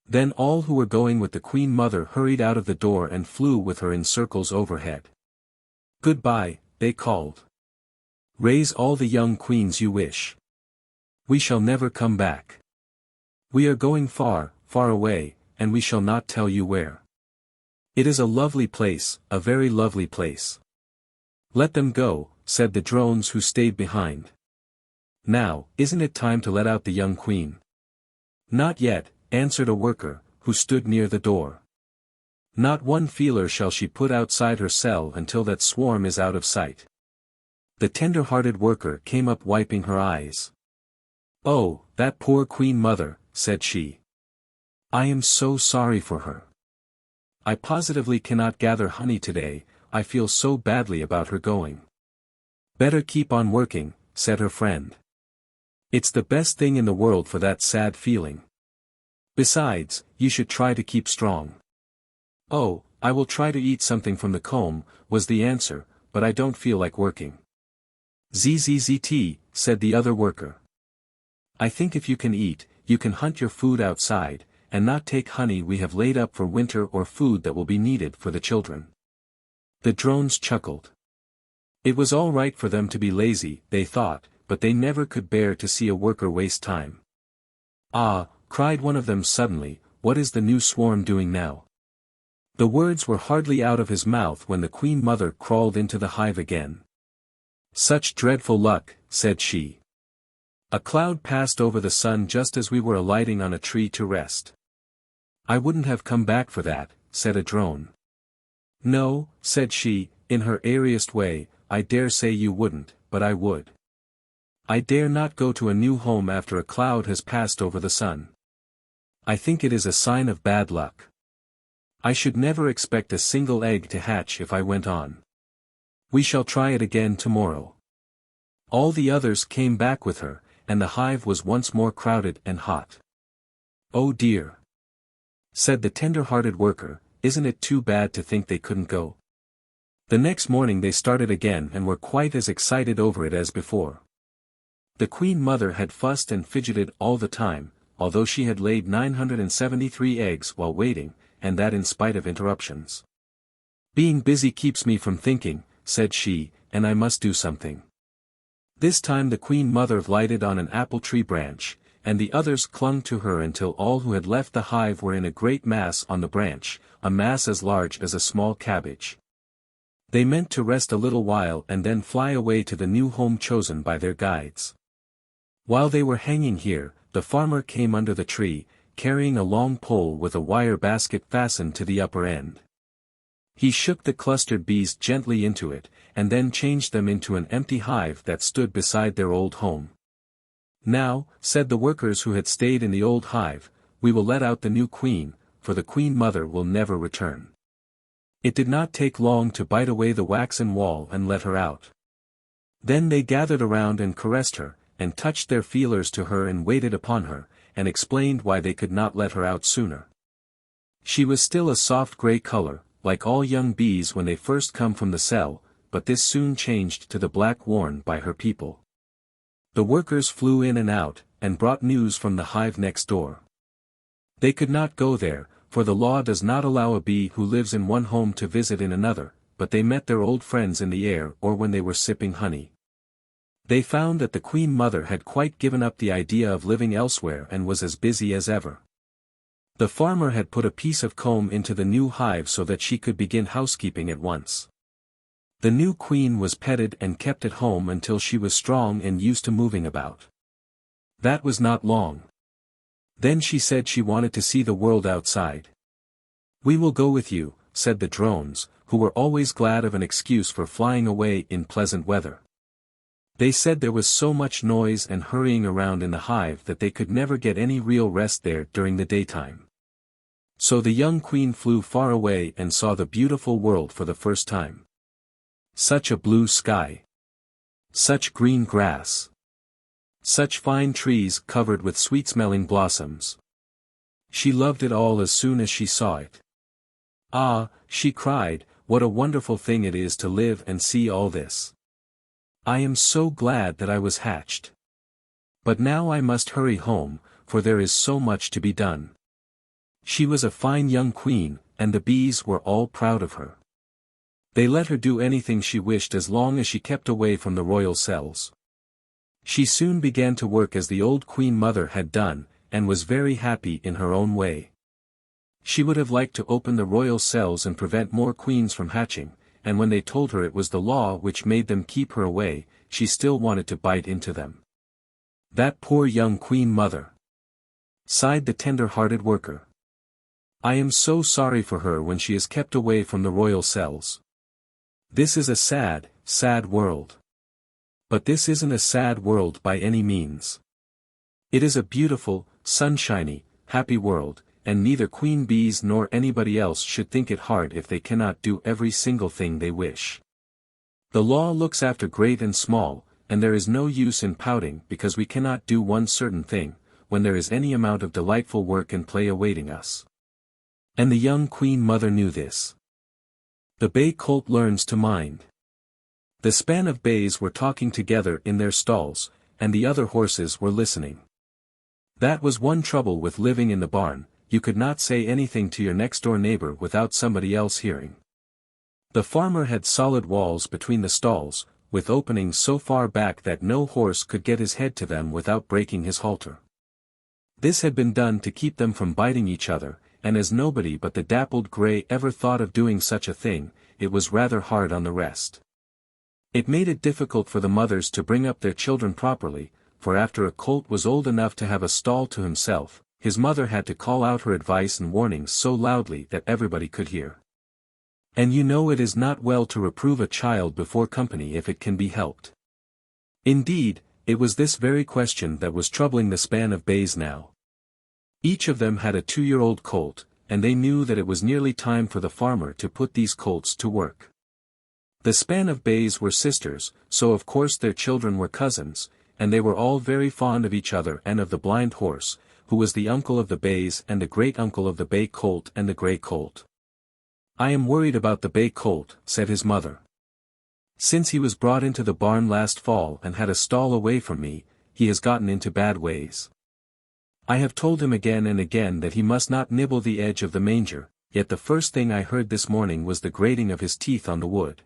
Then all who were going with the queen mother hurried out of the door and flew with her in circles overhead. "Goodbye," they called. "Raise all the young queens you wish. We shall never come back. We are going far, far away, and we shall not tell you where. It is a lovely place, a very lovely place." "Let them go," said the drones who stayed behind. "Now, isn't it time to let out the young queen?" "Not yet," answered a worker, who stood near the door. "Not one feeler shall she put outside her cell until that swarm is out of sight." The tender-hearted worker came up wiping her eyes. "Oh, that poor Queen Mother," said she. "I am so sorry for her. I positively cannot gather honey today, I feel so badly about her going." "Better keep on working," said her friend. "It's the best thing in the world for that sad feeling. Besides, you should try to keep strong." "Oh, I will try to eat something from the comb," was the answer, "but I don't feel like working." "Zzzt," said the other worker. "I think if you can eat, you can hunt your food outside, and not take honey we have laid up for winter or food that will be needed for the children." The drones chuckled. It was all right for them to be lazy, they thought, but they never could bear to see a worker waste time. "Ah," cried one of them suddenly, "what is the new swarm doing now?" The words were hardly out of his mouth when the Queen Mother crawled into the hive again. "Such dreadful luck," said she. "A cloud passed over the sun just as we were alighting on a tree to rest." "I wouldn't have come back for that," said a drone. "No," said she, in her airiest way, "I dare say you wouldn't, but I would. I dare not go to a new home after a cloud has passed over the sun. I think it is a sign of bad luck. I should never expect a single egg to hatch if I went on. We shall try it again tomorrow." All the others came back with her, and the hive was once more crowded and hot. "Oh dear," said the tender-hearted worker, "isn't it too bad to think they couldn't go?" The next morning they started again and were quite as excited over it as before. The Queen Mother had fussed and fidgeted all the time, although she had laid 973 eggs while waiting, and that in spite of interruptions. "Being busy keeps me from thinking," said she, "and I must do something." This time the Queen Mother lighted on an apple tree branch, and the others clung to her until all who had left the hive were in a great mass on the branch, a mass as large as a small cabbage. They meant to rest a little while and then fly away to the new home chosen by their guides. While they were hanging here, the farmer came under the tree, carrying a long pole with a wire basket fastened to the upper end. He shook the clustered bees gently into it, and then changed them into an empty hive that stood beside their old home. "Now," said the workers who had stayed in the old hive, "we will let out the new queen, for the Queen Mother will never return." It did not take long to bite away the waxen wall and let her out. Then they gathered around and caressed her, and touched their feelers to her and waited upon her, and explained why they could not let her out sooner. She was still a soft gray color, like all young bees when they first come from the cell, but this soon changed to the black worn by her people. The workers flew in and out, and brought news from the hive next door. They could not go there, for the law does not allow a bee who lives in one home to visit in another, but they met their old friends in the air or when they were sipping honey. They found that the Queen Mother had quite given up the idea of living elsewhere and was as busy as ever. The farmer had put a piece of comb into the new hive so that she could begin housekeeping at once. The new queen was petted and kept at home until she was strong and used to moving about. That was not long. Then she said she wanted to see the world outside. "We will go with you," said the drones, who were always glad of an excuse for flying away in pleasant weather. They said there was so much noise and hurrying around in the hive that they could never get any real rest there during the daytime. So the young queen flew far away and saw the beautiful world for the first time. Such a blue sky! Such green grass! Such fine trees covered with sweet-smelling blossoms! She loved it all as soon as she saw it. "Ah," she cried, "what a wonderful thing it is to live and see all this! I am so glad that I was hatched. But now I must hurry home, for there is so much to be done." She was a fine young queen, and the bees were all proud of her. They let her do anything she wished as long as she kept away from the royal cells. She soon began to work as the old Queen Mother had done, and was very happy in her own way. She would have liked to open the royal cells and prevent more queens from hatching, and when they told her it was the law which made them keep her away, she still wanted to bite into them. "That poor young Queen Mother!" sighed the tender-hearted worker. "I am so sorry for her when she is kept away from the royal cells. This is a sad, sad world. But this isn't a sad world by any means. It is a beautiful, sunshiny, happy world, and neither queen bees nor anybody else should think it hard if they cannot do every single thing they wish. The law looks after great and small, and there is no use in pouting because we cannot do one certain thing, when there is any amount of delightful work and play awaiting us. And the young queen mother knew this. The bay colt learns to mind. The span of bays were talking together in their stalls, and the other horses were listening. That was one trouble with living in the barn, you could not say anything to your next-door neighbor without somebody else hearing. The farmer had solid walls between the stalls, with openings so far back that no horse could get his head to them without breaking his halter. This had been done to keep them from biting each other, and as nobody but the dappled gray ever thought of doing such a thing, it was rather hard on the rest. It made it difficult for the mothers to bring up their children properly, for after a colt was old enough to have a stall to himself, his mother had to call out her advice and warnings so loudly that everybody could hear. And you know it is not well to reprove a child before company if it can be helped. Indeed, it was this very question that was troubling the span of bays now. Each of them had a 2-year-old colt, and they knew that it was nearly time for the farmer to put these colts to work. The span of bays were sisters, so of course their children were cousins, and they were all very fond of each other and of the blind horse, who was the uncle of the bays and the great-uncle of the bay colt and the gray colt. "I am worried about the bay colt," said his mother. "Since he was brought into the barn last fall and had a stall away from me, he has gotten into bad ways. I have told him again and again that he must not nibble the edge of the manger, yet the first thing I heard this morning was the grating of his teeth on the wood."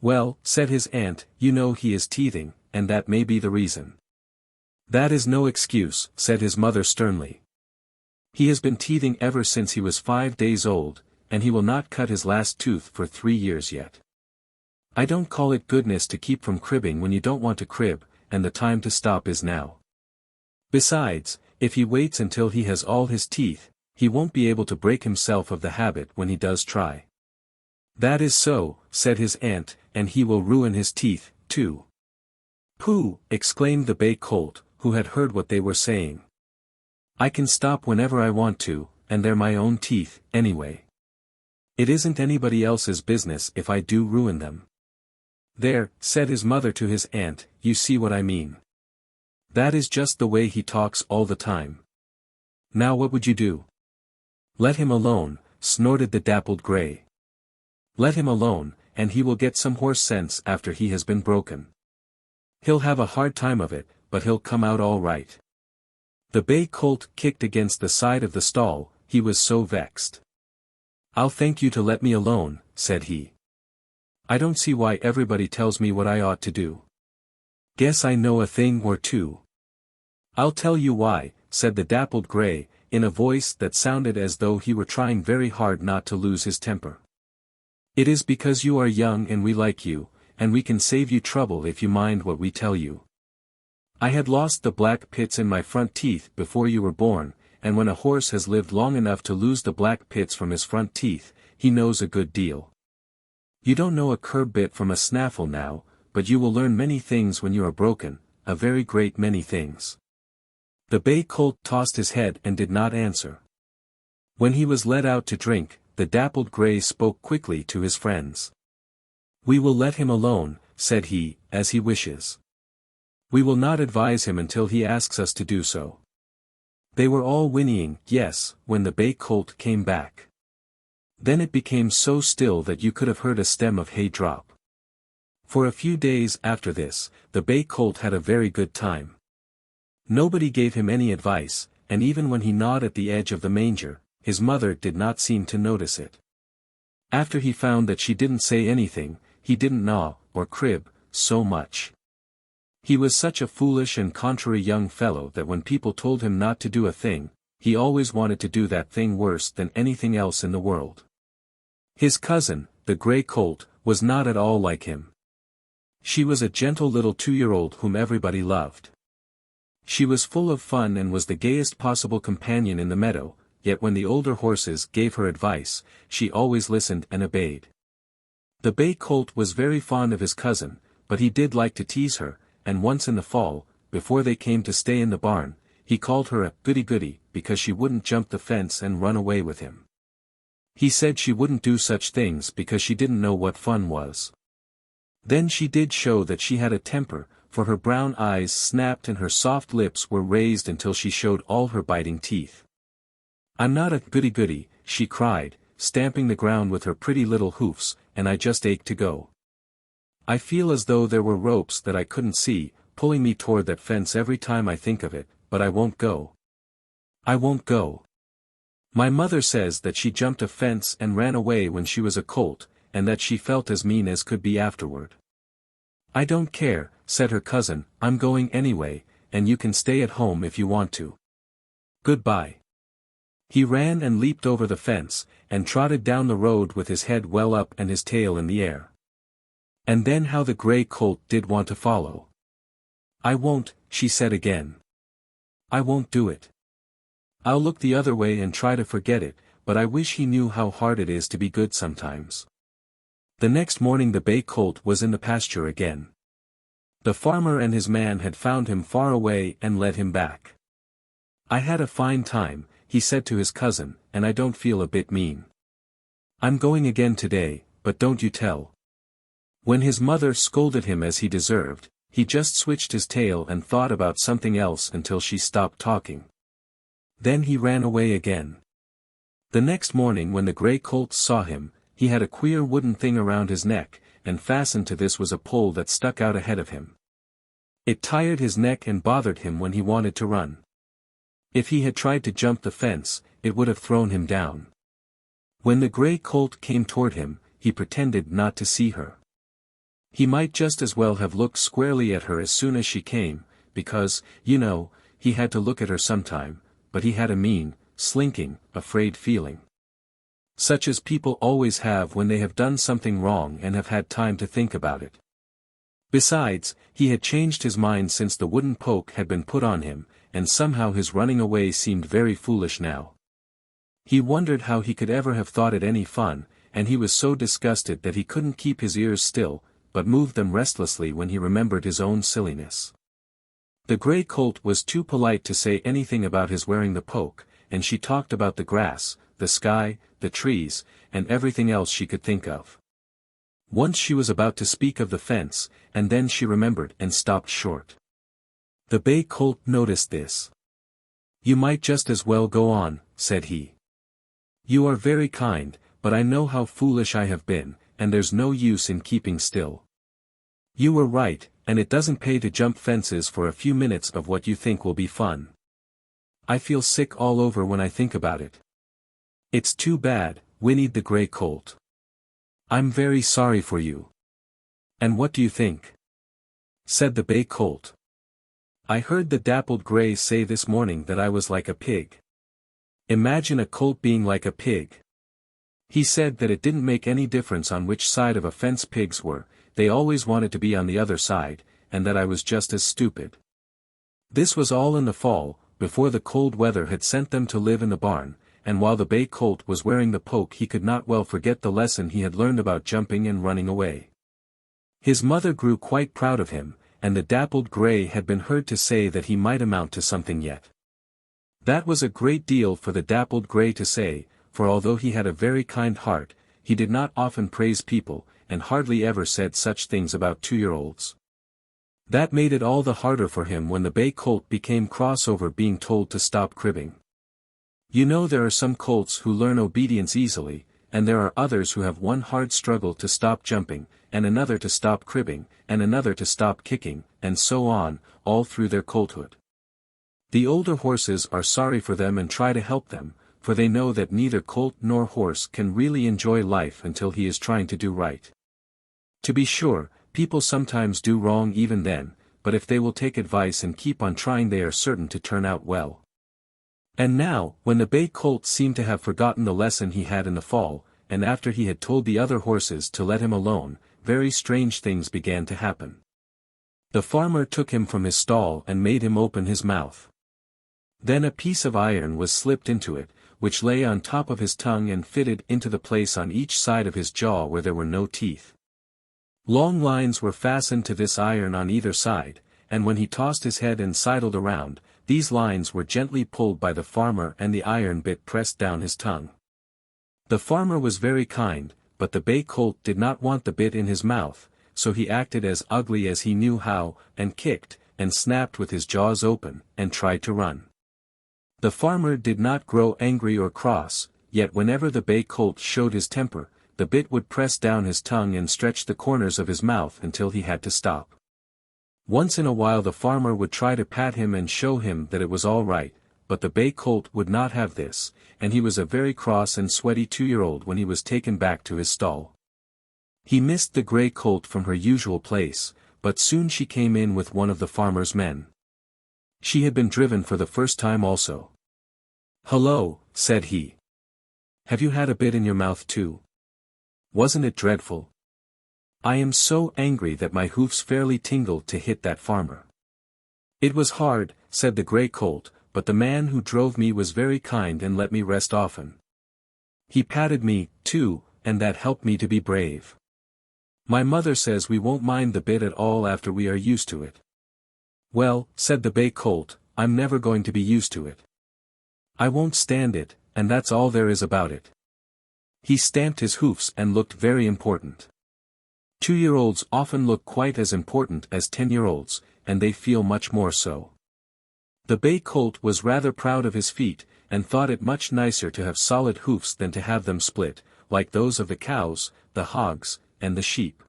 "Well," said his aunt, "you know he is teething, and that may be the reason." "That is no excuse," said his mother sternly. "He has been teething ever since he was 5 days old, and he will not cut his last tooth for 3 years yet. I don't call it goodness to keep from cribbing when you don't want to crib, and the time to stop is now. Besides, if he waits until he has all his teeth, he won't be able to break himself of the habit when he does try." "That is so," said his aunt, "and he will ruin his teeth, too." "Pooh!" exclaimed the bay colt, who had heard what they were saying. "I can stop whenever I want to, and they're my own teeth, anyway. It isn't anybody else's business if I do ruin them." "There," said his mother to his aunt, "you see what I mean. That is just the way he talks all the time. Now what would you do?" "Let him alone," snorted the dappled gray. "Let him alone, and he will get some horse sense after he has been broken. He'll have a hard time of it, but he'll come out all right." The bay colt kicked against the side of the stall, he was so vexed. "I'll thank you to let me alone," said he. "I don't see why everybody tells me what I ought to do. Guess I know a thing or two." "I'll tell you why," said the dappled gray, in a voice that sounded as though he were trying very hard not to lose his temper. "It is because you are young and we like you, and we can save you trouble if you mind what we tell you. I had lost the black pits in my front teeth before you were born, and when a horse has lived long enough to lose the black pits from his front teeth, he knows a good deal. You don't know a curb bit from a snaffle now, but you will learn many things when you are broken, a very great many things." The bay colt tossed his head and did not answer. When he was let out to drink, the dappled gray spoke quickly to his friends. "We will let him alone," said he, "as he wishes. We will not advise him until he asks us to do so." They were all whinnying "yes" when the bay colt came back. Then it became so still that you could have heard a stem of hay drop. For a few days after this, the bay colt had a very good time. Nobody gave him any advice, and even when he gnawed at the edge of the manger, his mother did not seem to notice it. After he found that she didn't say anything, he didn't gnaw, or crib, so much. He was such a foolish and contrary young fellow that when people told him not to do a thing, he always wanted to do that thing worse than anything else in the world. His cousin, the gray colt, was not at all like him. She was a gentle little 2-year-old whom everybody loved. She was full of fun and was the gayest possible companion in the meadow, yet when the older horses gave her advice, she always listened and obeyed. The bay colt was very fond of his cousin, but he did like to tease her, and once in the fall, before they came to stay in the barn, he called her a goody-goody because she wouldn't jump the fence and run away with him. He said she wouldn't do such things because she didn't know what fun was. Then she did show that she had a temper, for her brown eyes snapped and her soft lips were raised until she showed all her biting teeth. "I'm not a goody-goody," she cried, stamping the ground with her pretty little hoofs, "and I just ache to go. I feel as though there were ropes that I couldn't see, pulling me toward that fence every time I think of it, but I won't go. I won't go. My mother says that she jumped a fence and ran away when she was a colt, and that she felt as mean as could be afterward." "I don't care," said her cousin, "I'm going anyway, and you can stay at home if you want to. Goodbye." He ran and leaped over the fence, and trotted down the road with his head well up and his tail in the air. And then how the gray colt did want to follow. "I won't," she said again. "I won't do it. I'll look the other way and try to forget it, but I wish he knew how hard it is to be good sometimes." The next morning the bay colt was in the pasture again. The farmer and his man had found him far away and led him back. "I had a fine time," he said to his cousin, "and I don't feel a bit mean. I'm going again today, but don't you tell." When his mother scolded him as he deserved, he just switched his tail and thought about something else until she stopped talking. Then he ran away again. The next morning when the gray colt saw him, he had a queer wooden thing around his neck, and fastened to this was a pole that stuck out ahead of him. It tired his neck and bothered him when he wanted to run. If he had tried to jump the fence, it would have thrown him down. When the gray colt came toward him, he pretended not to see her. He might just as well have looked squarely at her as soon as she came, because, you know, he had to look at her sometime, but he had a mean, slinking, afraid feeling. Such as people always have when they have done something wrong and have had time to think about it. Besides, he had changed his mind since the wooden poke had been put on him, and somehow his running away seemed very foolish now. He wondered how he could ever have thought it any fun, and he was so disgusted that he couldn't keep his ears still, but moved them restlessly when he remembered his own silliness. The gray colt was too polite to say anything about his wearing the poke, and she talked about the grass, the sky, the trees, and everything else she could think of. Once she was about to speak of the fence, and then she remembered and stopped short. The bay colt noticed this. "You might just as well go on," said he. "You are very kind, but I know how foolish I have been, and there's no use in keeping still. You were right, and it doesn't pay to jump fences for a few minutes of what you think will be fun. I feel sick all over when I think about it." "It's too bad," whinnied the gray colt. "I'm very sorry for you." "And what do you think?" said the bay colt. "I heard the dappled gray say this morning that I was like a pig. Imagine a colt being like a pig. He said that it didn't make any difference on which side of a fence pigs were, they always wanted to be on the other side, and that I was just as stupid." This was all in the fall, before the cold weather had sent them to live in the barn, and while the bay colt was wearing the poke he could not well forget the lesson he had learned about jumping and running away. His mother grew quite proud of him, and the dappled gray had been heard to say that he might amount to something yet. That was a great deal for the dappled gray to say, for although he had a very kind heart, he did not often praise people, and hardly ever said such things about 2-year-olds. That made it all the harder for him when the bay colt became cross over being told to stop cribbing. You know there are some colts who learn obedience easily, and there are others who have one hard struggle to stop jumping, and another to stop cribbing, and another to stop kicking, and so on, all through their colthood. The older horses are sorry for them and try to help them, for they know that neither colt nor horse can really enjoy life until he is trying to do right. To be sure, people sometimes do wrong even then, but if they will take advice and keep on trying they are certain to turn out well. And now, when the bay colt seemed to have forgotten the lesson he had in the fall, and after he had told the other horses to let him alone, very strange things began to happen. The farmer took him from his stall and made him open his mouth. Then a piece of iron was slipped into it, which lay on top of his tongue and fitted into the place on each side of his jaw where there were no teeth. Long lines were fastened to this iron on either side, and when he tossed his head and sidled around, these lines were gently pulled by the farmer and the iron bit pressed down his tongue. The farmer was very kind, but the bay colt did not want the bit in his mouth, so he acted as ugly as he knew how, and kicked, and snapped with his jaws open, and tried to run. The farmer did not grow angry or cross, yet whenever the bay colt showed his temper, the bit would press down his tongue and stretch the corners of his mouth until he had to stop. Once in a while the farmer would try to pat him and show him that it was all right, but the bay colt would not have this, and he was a very cross and sweaty 2-year-old when he was taken back to his stall. He missed the gray colt from her usual place, but soon she came in with one of the farmer's men. She had been driven for the first time also. "Hello," said he. "Have you had a bit in your mouth too? Wasn't it dreadful? I am so angry that my hoofs fairly tingled to hit that farmer." "It was hard," said the gray colt, "but the man who drove me was very kind and let me rest often. He patted me, too, and that helped me to be brave. My mother says we won't mind the bit at all after we are used to it." "Well," said the bay colt, "I'm never going to be used to it. I won't stand it, and that's all there is about it." He stamped his hoofs and looked very important. 2-year-olds often look quite as important as 10-year-olds, and they feel much more so. The bay colt was rather proud of his feet, and thought it much nicer to have solid hoofs than to have them split, like those of the cows, the hogs, and the sheep.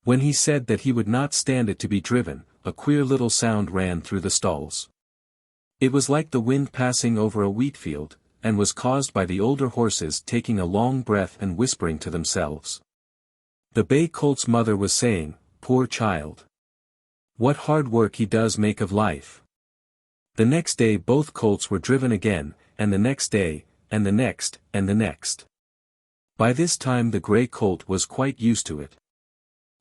When he said that he would not stand it to be driven, a queer little sound ran through the stalls. It was like the wind passing over a wheat field, and was caused by the older horses taking a long breath and whispering to themselves. The bay colt's mother was saying, "Poor child. What hard work he does make of life." The next day both colts were driven again, and the next day, and the next, and the next. By this time the gray colt was quite used to it.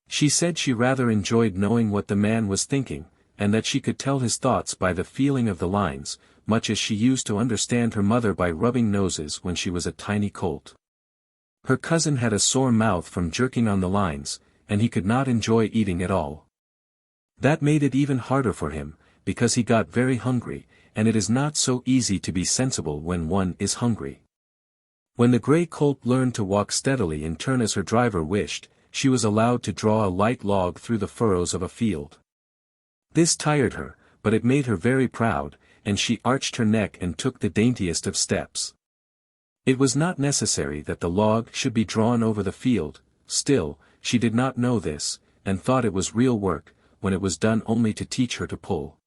She said she rather enjoyed knowing what the man was thinking, and that she could tell his thoughts by the feeling of the lines, much as she used to understand her mother by rubbing noses when she was a tiny colt. Her cousin had a sore mouth from jerking on the lines, and he could not enjoy eating at all. That made it even harder for him, because he got very hungry, and it is not so easy to be sensible when one is hungry. When the gray colt learned to walk steadily and turn as her driver wished, she was allowed to draw a light log through the furrows of a field. This tired her, but it made her very proud, and she arched her neck and took the daintiest of steps. It was not necessary that the log should be drawn over the field, still, she did not know this, and thought it was real work, when it was done only to teach her to pull.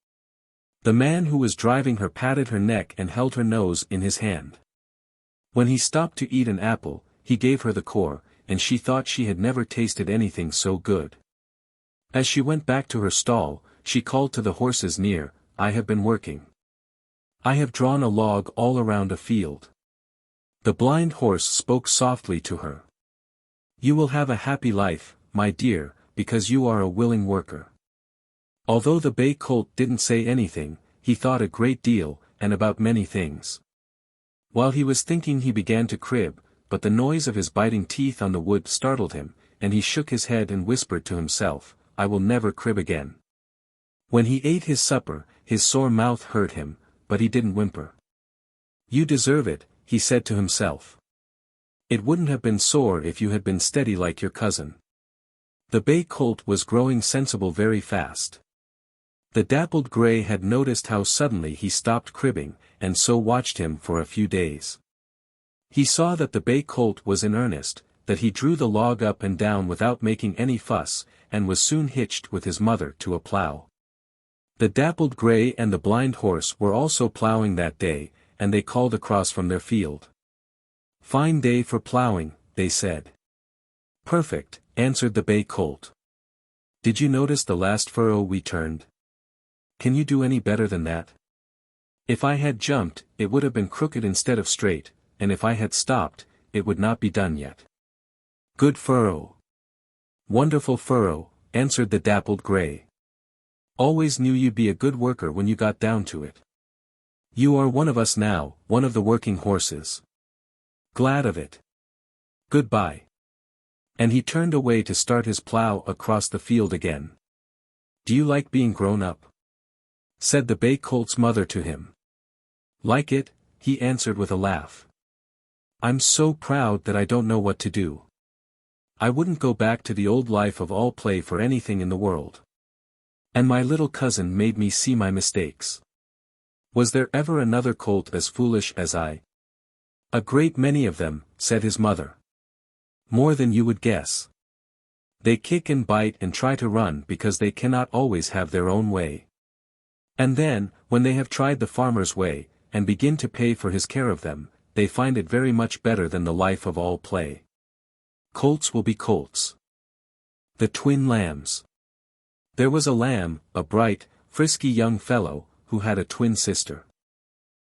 The man who was driving her patted her neck and held her nose in his hand. When he stopped to eat an apple, he gave her the core, and she thought she had never tasted anything so good. As she went back to her stall, she called to the horses near, "I have been working. I have drawn a log all around a field." The blind horse spoke softly to her. "You will have a happy life, my dear, because you are a willing worker." Although the bay colt didn't say anything, he thought a great deal, and about many things. While he was thinking he began to crib, but the noise of his biting teeth on the wood startled him, and he shook his head and whispered to himself, "I will never crib again." When he ate his supper, his sore mouth hurt him, but he didn't whimper. "You deserve it," he said to himself. "It wouldn't have been sore if you had been steady like your cousin." The bay colt was growing sensible very fast. The dappled gray had noticed how suddenly he stopped cribbing, and so watched him for a few days. He saw that the bay colt was in earnest, that he drew the log up and down without making any fuss, and was soon hitched with his mother to a plow. The dappled gray and the blind horse were also plowing that day, and they called across from their field. "Fine day for plowing," they said. "Perfect," answered the bay colt. "Did you notice the last furrow we turned? Can you do any better than that? If I had jumped, it would have been crooked instead of straight, and if I had stopped, it would not be done yet." "Good furrow." "Wonderful furrow," answered the dappled gray. "Always knew you'd be a good worker when you got down to it. You are one of us now, one of the working horses. Glad of it. Goodbye." And he turned away to start his plow across the field again. Do you like being grown up? said the bay colt's mother to him. Like it, he answered with a laugh. I'm so proud that I don't know what to do. I wouldn't go back to the old life of all play for anything in the world. And my little cousin made me see my mistakes. Was there ever another colt as foolish as I? A great many of them, said his mother. More than you would guess. They kick and bite and try to run because they cannot always have their own way. And then, when they have tried the farmer's way, and begin to pay for his care of them, they find it very much better than the life of all play. Colts will be colts. The twin lambs. There was a lamb, a bright, frisky young fellow, who had a twin sister.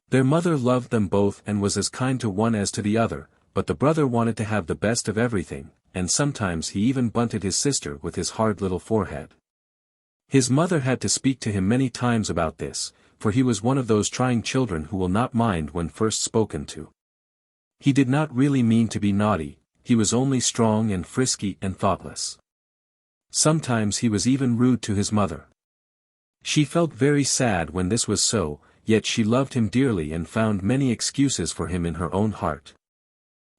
Their mother loved them both and was as kind to one as to the other, but the brother wanted to have the best of everything, and sometimes he even bunted his sister with his hard little forehead. His mother had to speak to him many times about this, for he was one of those trying children who will not mind when first spoken to. He did not really mean to be naughty, he was only strong and frisky and thoughtless. Sometimes he was even rude to his mother. She felt very sad when this was so, yet she loved him dearly and found many excuses for him in her own heart.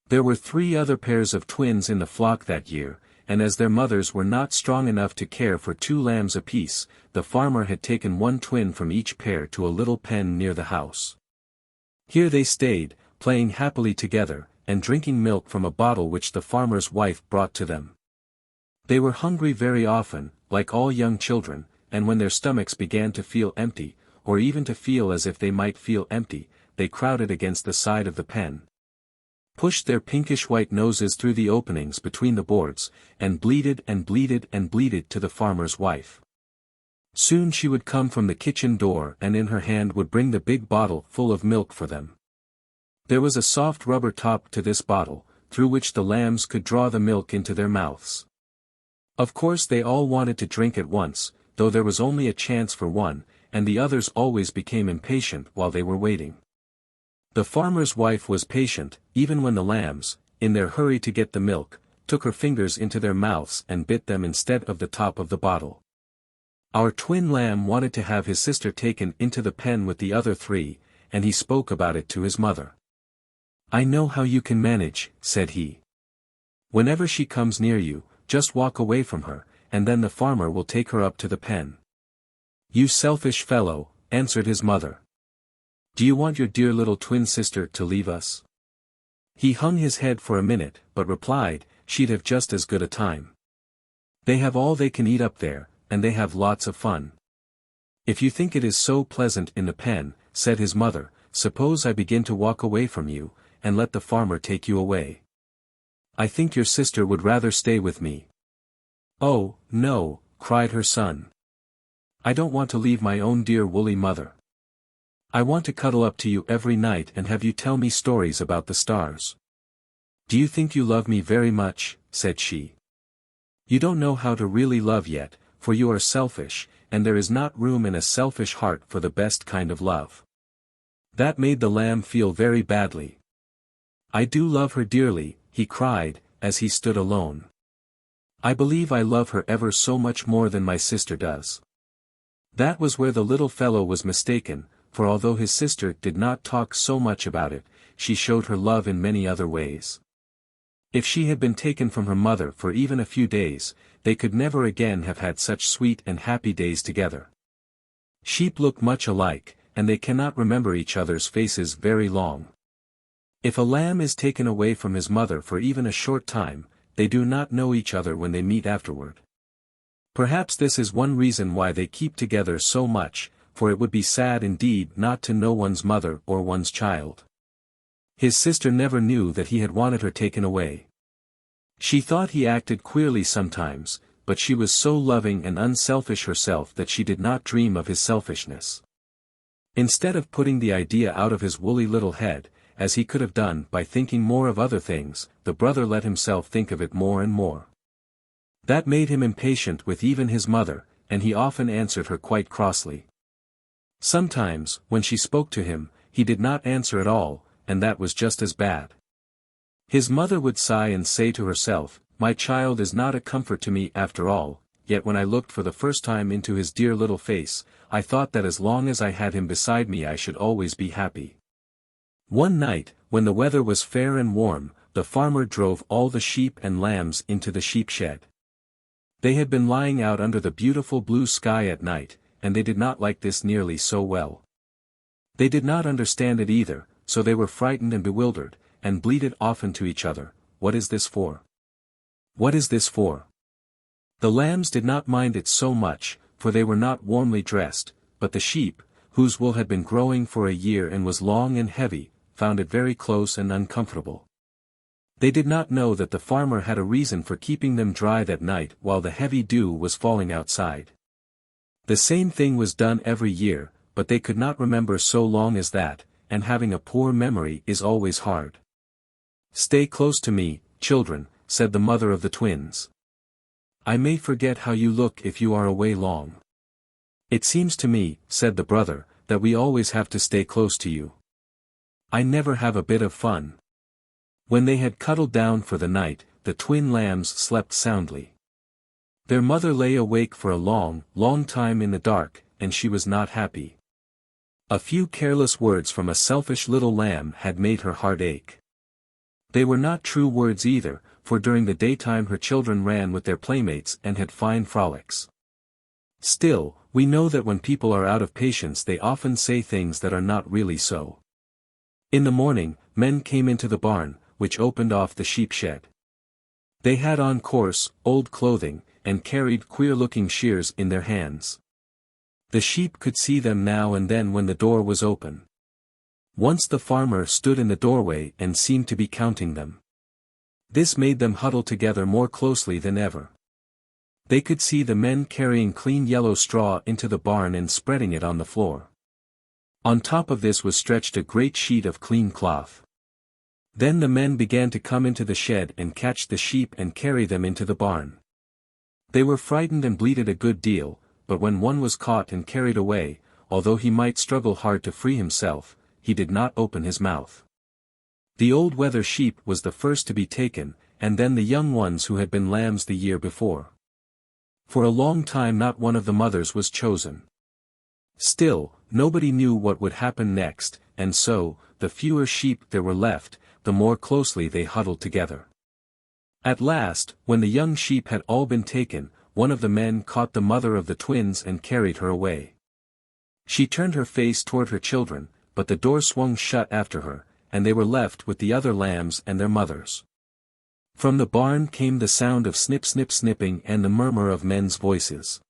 There were 3 other pairs of twins in the flock that year, and as their mothers were not strong enough to care for 2 lambs apiece, the farmer had taken 1 twin from each pair to a little pen near the house. Here they stayed, playing happily together, and drinking milk from a bottle which the farmer's wife brought to them. They were hungry very often, like all young children, and when their stomachs began to feel empty, or even to feel as if they might feel empty, they crowded against the side of the pen, pushed their pinkish-white noses through the openings between the boards, and bleated and bleated and bleated to the farmer's wife. Soon she would come from the kitchen door and in her hand would bring the big bottle full of milk for them. There was a soft rubber top to this bottle, through which the lambs could draw the milk into their mouths. Of course they all wanted to drink at once, though there was only a chance for one, and the others always became impatient while they were waiting. The farmer's wife was patient, even when the lambs, in their hurry to get the milk, took her fingers into their mouths and bit them instead of the top of the bottle. Our twin lamb wanted to have his sister taken into the pen with the other 3, and he spoke about it to his mother. I know how you can manage, said he. Whenever she comes near you, just walk away from her, and then the farmer will take her up to the pen. You selfish fellow, answered his mother. Do you want your dear little twin sister to leave us? He hung his head for a minute, but replied, she'd have just as good a time. They have all they can eat up there, and they have lots of fun. If you think it is so pleasant in the pen, said his mother, suppose I begin to walk away from you, and let the farmer take you away. I think your sister would rather stay with me. Oh, no, cried her son. I don't want to leave my own dear woolly mother. I want to cuddle up to you every night and have you tell me stories about the stars. Do you think you love me very much, said she. You don't know how to really love yet, for you are selfish, and there is not room in a selfish heart for the best kind of love. That made the lamb feel very badly. I do love her dearly, he cried, as he stood alone. I believe I love her ever so much more than my sister does. That was where the little fellow was mistaken, for although his sister did not talk so much about it, she showed her love in many other ways. If she had been taken from her mother for even a few days, they could never again have had such sweet and happy days together. Sheep look much alike, and they cannot remember each other's faces very long. If a lamb is taken away from his mother for even a short time, they do not know each other when they meet afterward. Perhaps this is one reason why they keep together so much, for it would be sad indeed not to know one's mother or one's child. His sister never knew that he had wanted her taken away. She thought he acted queerly sometimes, but she was so loving and unselfish herself that she did not dream of his selfishness. Instead of putting the idea out of his woolly little head, as he could have done by thinking more of other things, the brother let himself think of it more and more. That made him impatient with even his mother, and he often answered her quite crossly. Sometimes, when she spoke to him, he did not answer at all, and that was just as bad. His mother would sigh and say to herself, my child is not a comfort to me after all, yet when I looked for the first time into his dear little face, I thought that as long as I had him beside me I should always be happy. One night, when the weather was fair and warm, the farmer drove all the sheep and lambs into the sheep shed. They had been lying out under the beautiful blue sky at night, and they did not like this nearly so well. They did not understand it either, so they were frightened and bewildered, and bleated often to each other, "What is this for? What is this for?" The lambs did not mind it so much, for they were not warmly dressed, but the sheep, whose wool had been growing for a year and was long and heavy, found it very close and uncomfortable. They did not know that the farmer had a reason for keeping them dry that night while the heavy dew was falling outside. The same thing was done every year, but they could not remember so long as that, and having a poor memory is always hard. "Stay close to me, children," said the mother of the twins. "I may forget how you look if you are away long." "It seems to me," said the brother, "that we always have to stay close to you. I never have a bit of fun." When they had cuddled down for the night, the twin lambs slept soundly. Their mother lay awake for a long, long time in the dark, and she was not happy. A few careless words from a selfish little lamb had made her heart ache. They were not true words either, for during the daytime her children ran with their playmates and had fine frolics. Still, we know that when people are out of patience they often say things that are not really so. In the morning, men came into the barn, which opened off the sheep shed. They had on coarse, old clothing, and carried queer-looking shears in their hands. The sheep could see them now and then when the door was open. Once the farmer stood in the doorway and seemed to be counting them. This made them huddle together more closely than ever. They could see the men carrying clean yellow straw into the barn and spreading it on the floor. On top of this was stretched a great sheet of clean cloth. Then the men began to come into the shed and catch the sheep and carry them into the barn. They were frightened and bleated a good deal, but when one was caught and carried away, although he might struggle hard to free himself, he did not open his mouth. The old wether sheep was the first to be taken, and then the young ones who had been lambs the year before. For a long time not one of the mothers was chosen. Still, nobody knew what would happen next, and so, the fewer sheep there were left, the more closely they huddled together. At last, when the young sheep had all been taken, one of the men caught the mother of the twins and carried her away. She turned her face toward her children, but the door swung shut after her, and they were left with the other lambs and their mothers. From the barn came the sound of snip-snip-snipping and the murmur of men's voices.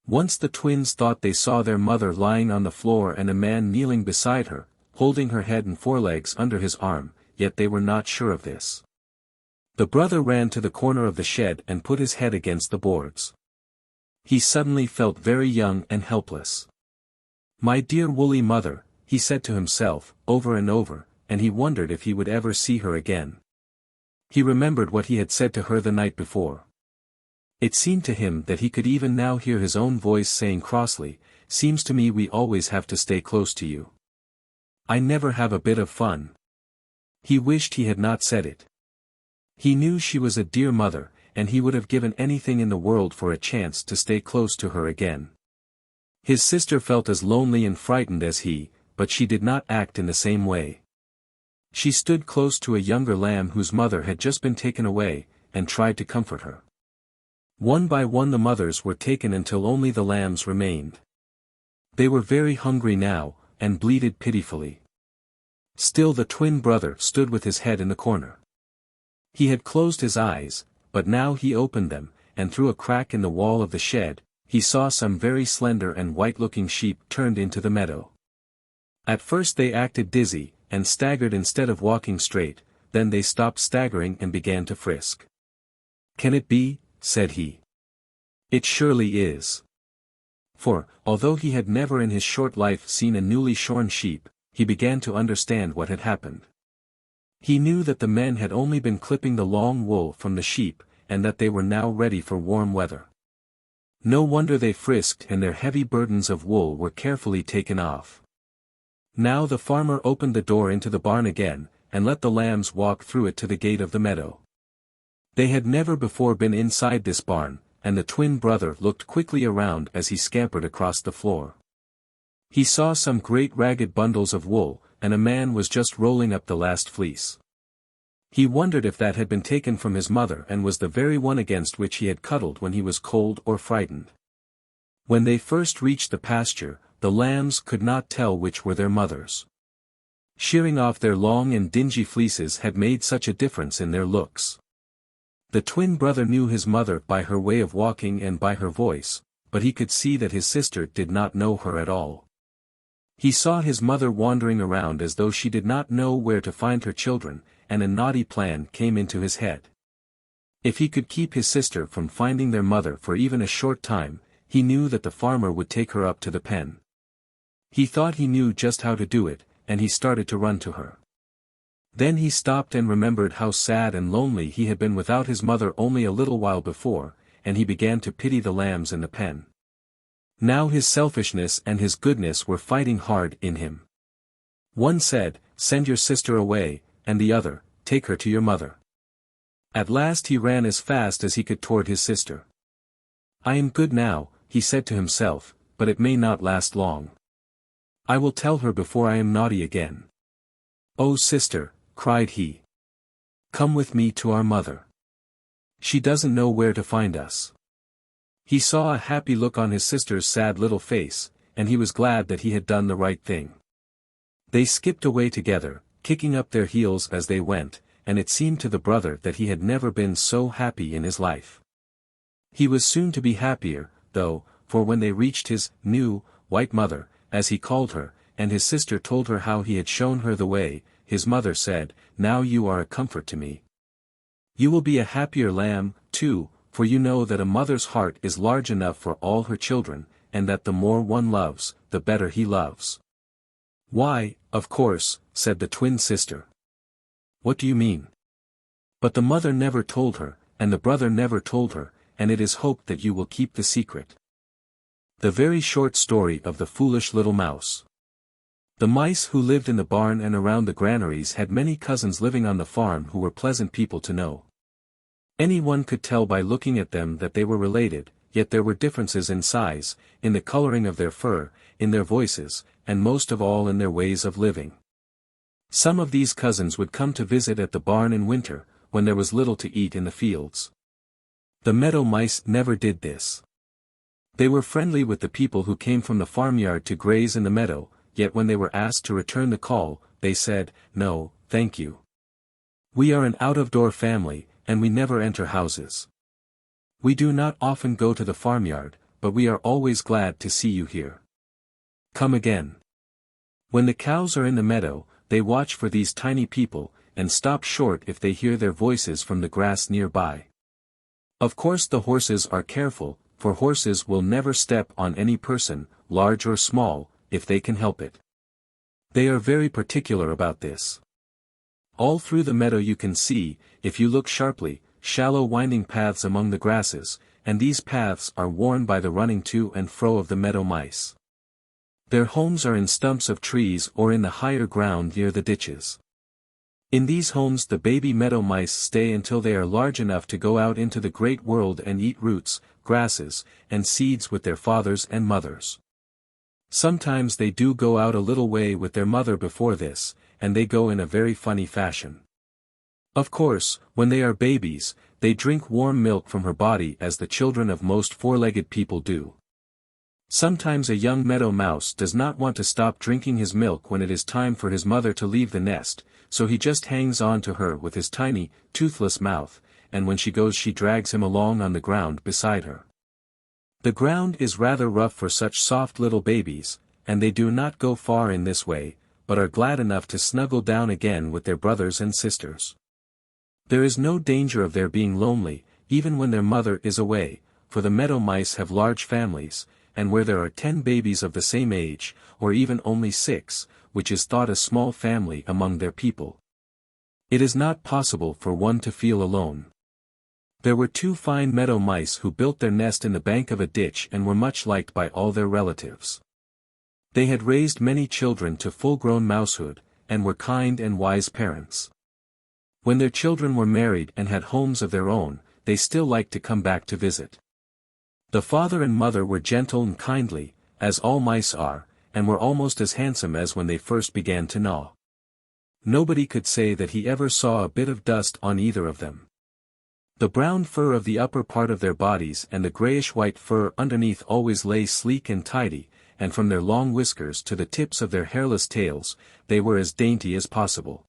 Once the twins thought they saw their mother lying on the floor and a man kneeling beside her, holding her head and forelegs under his arm, yet they were not sure of this. The brother ran to the corner of the shed and put his head against the boards. He suddenly felt very young and helpless. "My dear woolly mother," he said to himself, over and over, and he wondered if he would ever see her again. He remembered what he had said to her the night before. It seemed to him that he could even now hear his own voice saying crossly, "Seems to me we always have to stay close to you. I never have a bit of fun." He wished he had not said it. He knew she was a dear mother, and he would have given anything in the world for a chance to stay close to her again. His sister felt as lonely and frightened as he, but she did not act in the same way. She stood close to a younger lamb whose mother had just been taken away, and tried to comfort her. One by one the mothers were taken until only the lambs remained. They were very hungry now, and bleated pitifully. Still the twin brother stood with his head in the corner. He had closed his eyes, but now he opened them, and through a crack in the wall of the shed, he saw some very slender and white-looking sheep turned into the meadow. At first they acted dizzy, and staggered instead of walking straight, then they stopped staggering and began to frisk. "Can it be?" said he. "It surely is." For, although he had never in his short life seen a newly shorn sheep, he began to understand what had happened. He knew that the men had only been clipping the long wool from the sheep, and that they were now ready for warm weather. No wonder they frisked and their heavy burdens of wool were carefully taken off. Now the farmer opened the door into the barn again, and let the lambs walk through it to the gate of the meadow. They had never before been inside this barn, and the twin brother looked quickly around as he scampered across the floor. He saw some great ragged bundles of wool, and a man was just rolling up the last fleece. He wondered if that had been taken from his mother and was the very one against which he had cuddled when he was cold or frightened. When they first reached the pasture, the lambs could not tell which were their mothers. Shearing off their long and dingy fleeces had made such a difference in their looks. The twin brother knew his mother by her way of walking and by her voice, but he could see that his sister did not know her at all. He saw his mother wandering around as though she did not know where to find her children, and a naughty plan came into his head. If he could keep his sister from finding their mother for even a short time, he knew that the farmer would take her up to the pen. He thought he knew just how to do it, and he started to run to her. Then he stopped and remembered how sad and lonely he had been without his mother only a little while before, and he began to pity the lambs in the pen. Now his selfishness and his goodness were fighting hard in him. One said, "Send your sister away," and the other, "Take her to your mother." At last he ran as fast as he could toward his sister. "I am good now," he said to himself, "but it may not last long. I will tell her before I am naughty again." "Oh sister," cried he. "Come with me to our mother. She doesn't know where to find us." He saw a happy look on his sister's sad little face, and he was glad that he had done the right thing. They skipped away together, kicking up their heels as they went, and it seemed to the brother that he had never been so happy in his life. He was soon to be happier, though, for when they reached his new, white mother, as he called her, and his sister told her how he had shown her the way, his mother said, "Now you are a comfort to me. You will be a happier lamb, too, for you know that a mother's heart is large enough for all her children, and that the more one loves, the better he loves." "Why, of course," said the twin sister. "What do you mean?" But the mother never told her, and the brother never told her, and it is hoped that you will keep the secret. The very short story of the foolish little mouse. The mice who lived in the barn and around the granaries had many cousins living on the farm who were pleasant people to know. Anyone could tell by looking at them that they were related, yet there were differences in size, in the coloring of their fur, in their voices, and most of all in their ways of living. Some of these cousins would come to visit at the barn in winter, when there was little to eat in the fields. The meadow mice never did this. They were friendly with the people who came from the farmyard to graze in the meadow, yet when they were asked to return the call, they said, "No, thank you. We are an out-of-door family, and we never enter houses. We do not often go to the farmyard, but we are always glad to see you here. Come again." When the cows are in the meadow, they watch for these tiny people, and stop short if they hear their voices from the grass nearby. Of course the horses are careful, for horses will never step on any person, large or small, if they can help it. They are very particular about this. All through the meadow you can see, if you look sharply, shallow winding paths among the grasses, and these paths are worn by the running to and fro of the meadow mice. Their homes are in stumps of trees or in the higher ground near the ditches. In these homes the baby meadow mice stay until they are large enough to go out into the great world and eat roots, grasses, and seeds with their fathers and mothers. Sometimes they do go out a little way with their mother before this, and they go in a very funny fashion. Of course, when they are babies, they drink warm milk from her body as the children of most four-legged people do. Sometimes a young meadow mouse does not want to stop drinking his milk when it is time for his mother to leave the nest, so he just hangs on to her with his tiny, toothless mouth, and when she goes she drags him along on the ground beside her. The ground is rather rough for such soft little babies, and they do not go far in this way, but are glad enough to snuggle down again with their brothers and sisters. There is no danger of their being lonely, even when their mother is away, for the meadow mice have large families, and where there are 10 babies of the same age, or even only 6, which is thought a small family among their people, it is not possible for one to feel alone. There were 2 fine meadow mice who built their nest in the bank of a ditch and were much liked by all their relatives. They had raised many children to full-grown mousehood, and were kind and wise parents. When their children were married and had homes of their own, they still liked to come back to visit. The father and mother were gentle and kindly, as all mice are, and were almost as handsome as when they first began to gnaw. Nobody could say that he ever saw a bit of dust on either of them. The brown fur of the upper part of their bodies and the grayish-white fur underneath always lay sleek and tidy, and from their long whiskers to the tips of their hairless tails, they were as dainty as possible.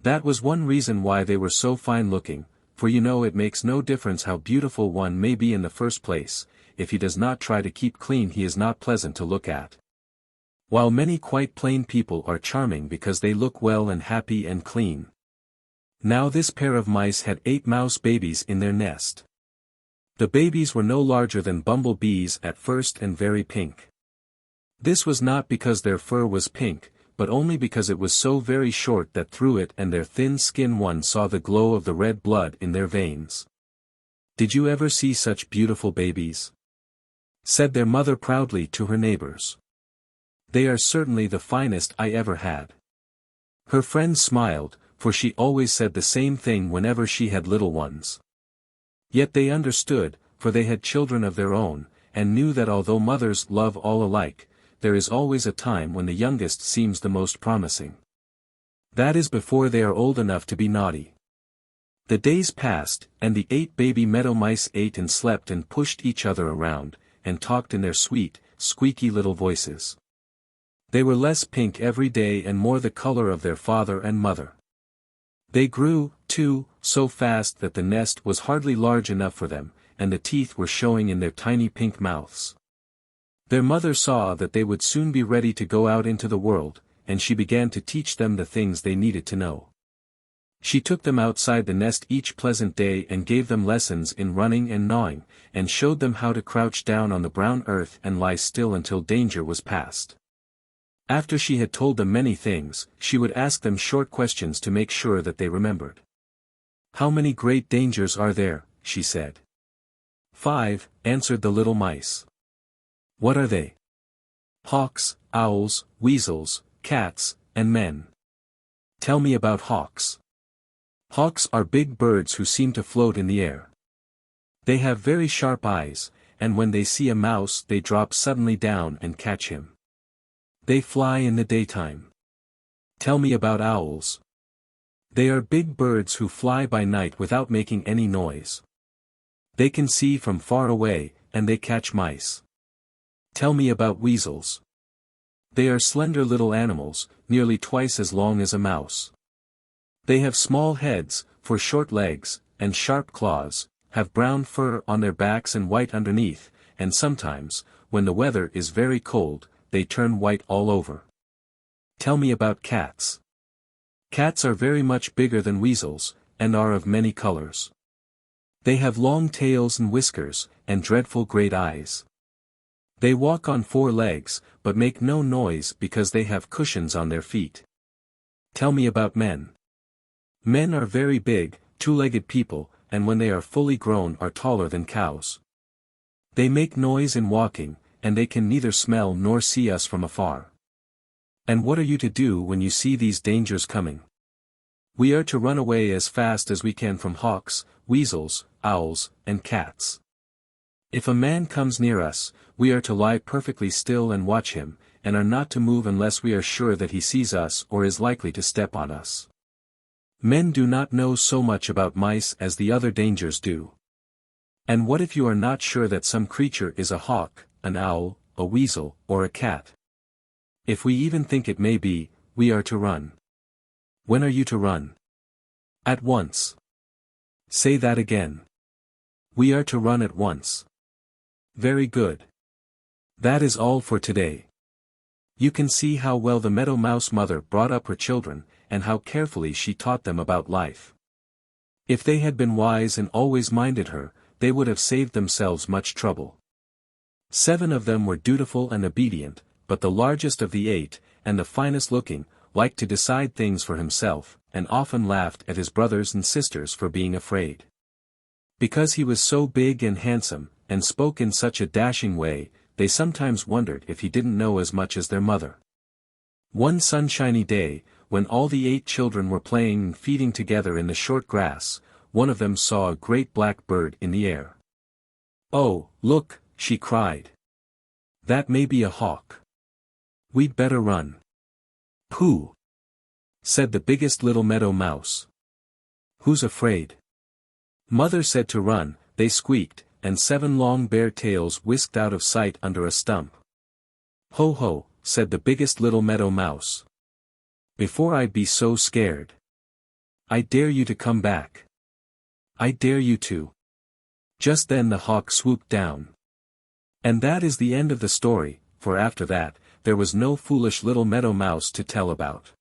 That was one reason why they were so fine-looking, for you know it makes no difference how beautiful one may be in the first place, if he does not try to keep clean he is not pleasant to look at. While many quite plain people are charming because they look well and happy and clean. Now this pair of mice had 8 mouse babies in their nest. The babies were no larger than bumblebees at first and very pink. This was not because their fur was pink, but only because it was so very short that through it and their thin skin one saw the glow of the red blood in their veins. "Did you ever see such beautiful babies?" said their mother proudly to her neighbors. "They are certainly the finest I ever had." Her friends smiled, for she always said the same thing whenever she had little ones. Yet they understood, for they had children of their own, and knew that although mothers love all alike, there is always a time when the youngest seems the most promising. That is before they are old enough to be naughty. The days passed, and the 8 baby meadow mice ate and slept and pushed each other around, and talked in their sweet, squeaky little voices. They were less pink every day and more the color of their father and mother. They grew, too, so fast that the nest was hardly large enough for them, and the teeth were showing in their tiny pink mouths. Their mother saw that they would soon be ready to go out into the world, and she began to teach them the things they needed to know. She took them outside the nest each pleasant day and gave them lessons in running and gnawing, and showed them how to crouch down on the brown earth and lie still until danger was past. After she had told them many things, she would ask them short questions to make sure that they remembered. "How many great dangers are there?" she said. "5, answered the little mice. "What are they?" "Hawks, owls, weasels, cats, and men." "Tell me about hawks." "Hawks are big birds who seem to float in the air. They have very sharp eyes, and when they see a mouse they drop suddenly down and catch him. They fly in the daytime." "Tell me about owls." "They are big birds who fly by night without making any noise. They can see from far away, and they catch mice." "Tell me about weasels." "They are slender little animals, nearly twice as long as a mouse. They have small heads, for short legs, and sharp claws, have brown fur on their backs and white underneath, and sometimes, when the weather is very cold, they turn white all over." "Tell me about cats." "Cats are very much bigger than weasels, and are of many colors. They have long tails and whiskers, and dreadful great eyes. They walk on 4 legs, but make no noise because they have cushions on their feet." "Tell me about men." "Men are very big, 2-legged people, and when they are fully grown are taller than cows. They make noise in walking, and they can neither smell nor see us from afar." "And what are you to do when you see these dangers coming?" "We are to run away as fast as we can from hawks, weasels, owls, and cats. If a man comes near us, we are to lie perfectly still and watch him, and are not to move unless we are sure that he sees us or is likely to step on us. Men do not know so much about mice as the other dangers do. And what if you are not sure that some creature is a hawk, an owl, a weasel, or a cat? If we even think it may be, we are to run." "When are you to run?" "At once." "Say that again." "We are to run at once." "Very good. That is all for today." You can see how well the meadow mouse mother brought up her children, and how carefully she taught them about life. If they had been wise and always minded her, they would have saved themselves much trouble. 7 of them were dutiful and obedient, but the largest of the 8, and the finest looking, liked to decide things for himself, and often laughed at his brothers and sisters for being afraid. Because he was so big and handsome, and spoke in such a dashing way, they sometimes wondered if he didn't know as much as their mother. One sunshiny day, when all the 8 children were playing and feeding together in the short grass, one of them saw a great black bird in the air. "Oh, look," she cried. "That may be a hawk. We'd better run." "Pooh!" said the biggest little meadow mouse. "Who's afraid?" Mother said to run. They squeaked, and 7 long bare tails whisked out of sight under a stump. "Ho ho," said the biggest little meadow mouse. "Before I'd be so scared. I dare you to come back. I dare you to." Just then the hawk swooped down. And that is the end of the story, for after that, there was no foolish little meadow mouse to tell about.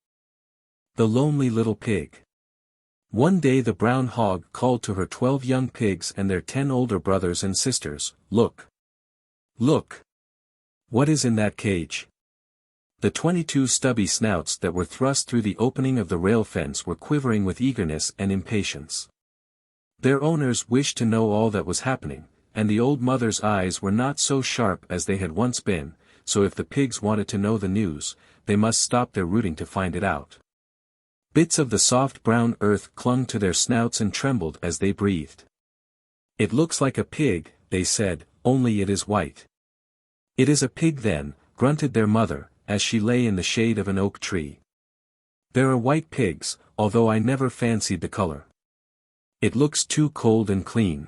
The lonely little pig. One day the brown hog called to her 12 young pigs and their 10 older brothers and sisters, "Look! Look! What is in that cage?" The 22 stubby snouts that were thrust through the opening of the rail fence were quivering with eagerness and impatience. Their owners wished to know all that was happening, and the old mother's eyes were not so sharp as they had once been, so if the pigs wanted to know the news, they must stop their rooting to find it out. Bits of the soft brown earth clung to their snouts and trembled as they breathed. "It looks like a pig," they said, "only it is white." "It is a pig then," grunted their mother, as she lay in the shade of an oak tree. "There are white pigs, although I never fancied the color. It looks too cold and clean.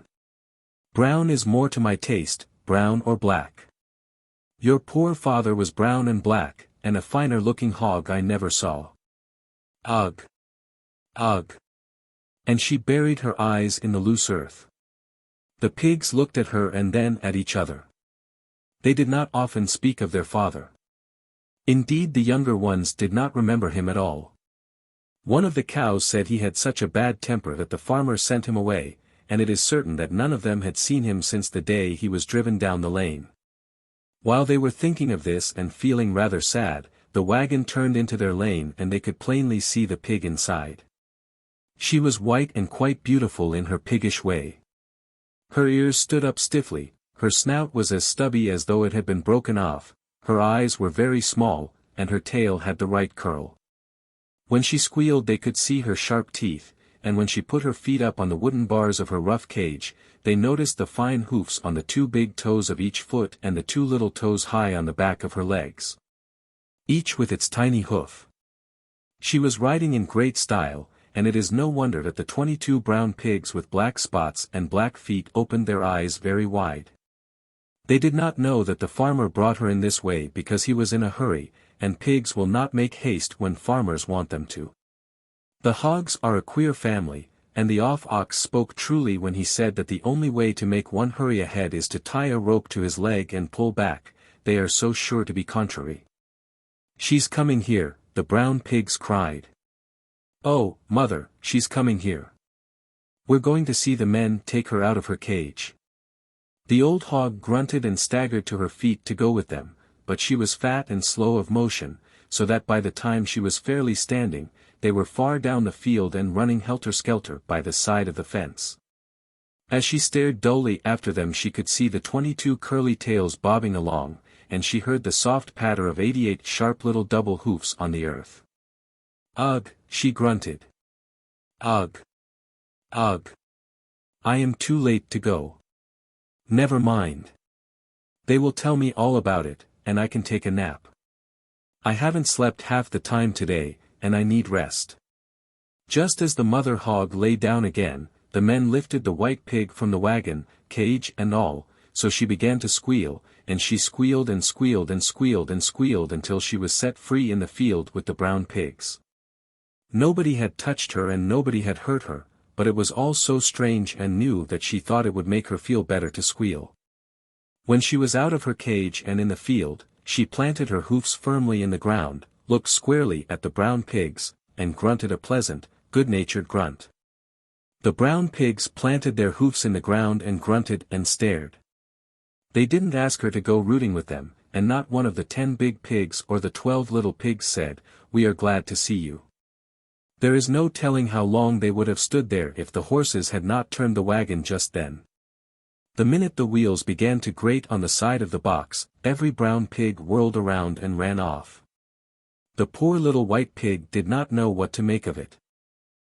Brown is more to my taste, brown or black. Your poor father was brown and black, and a finer looking hog I never saw. Ugh! Ugh!" And she buried her eyes in the loose earth. The pigs looked at her and then at each other. They did not often speak of their father. Indeed, the younger ones did not remember him at all. One of the cows said he had such a bad temper that the farmer sent him away, and it is certain that none of them had seen him since the day he was driven down the lane. While they were thinking of this and feeling rather sad, the wagon turned into their lane and they could plainly see the pig inside. She was white and quite beautiful in her piggish way. Her ears stood up stiffly, her snout was as stubby as though it had been broken off, her eyes were very small, and her tail had the right curl. When she squealed they could see her sharp teeth, and when she put her feet up on the wooden bars of her rough cage, they noticed the fine hoofs on the 2 big toes of each foot and the 2 little toes high on the back of her legs. Each with its tiny hoof. She was riding in great style, and it is no wonder that the 22 brown pigs with black spots and black feet opened their eyes very wide. They did not know that the farmer brought her in this way because he was in a hurry, and pigs will not make haste when farmers want them to. The hogs are a queer family, and the ox spoke truly when he said that the only way to make one hurry ahead is to tie a rope to his leg and pull back, they are so sure to be contrary. "She's coming here," the brown pigs cried. "Oh, mother, she's coming here. We're going to see the men take her out of her cage." The old hog grunted and staggered to her feet to go with them, but she was fat and slow of motion, so that by the time she was fairly standing, they were far down the field and running helter-skelter by the side of the fence. As she stared dully after them she could see the 22 curly tails bobbing along, and she heard the soft patter of 88 sharp little double hoofs on the earth. "Ugh," she grunted. "Ugh! Ugh! I am too late to go. Never mind. They will tell me all about it, and I can take a nap. I haven't slept half the time today, and I need rest." Just as the mother hog lay down again, the men lifted the white pig from the wagon, cage and all, so she began to squeal, and she squealed and squealed and squealed and squealed until she was set free in the field with the brown pigs. Nobody had touched her and nobody had hurt her, but it was all so strange and new that she thought it would make her feel better to squeal. When she was out of her cage and in the field, she planted her hoofs firmly in the ground, looked squarely at the brown pigs, and grunted a pleasant, good-natured grunt. The brown pigs planted their hoofs in the ground and grunted and stared. They didn't ask her to go rooting with them, and not one of the 10 big pigs or the 12 little pigs said, "We are glad to see you." There is no telling how long they would have stood there if the horses had not turned the wagon just then. The minute the wheels began to grate on the side of the box, every brown pig whirled around and ran off. The poor little white pig did not know what to make of it.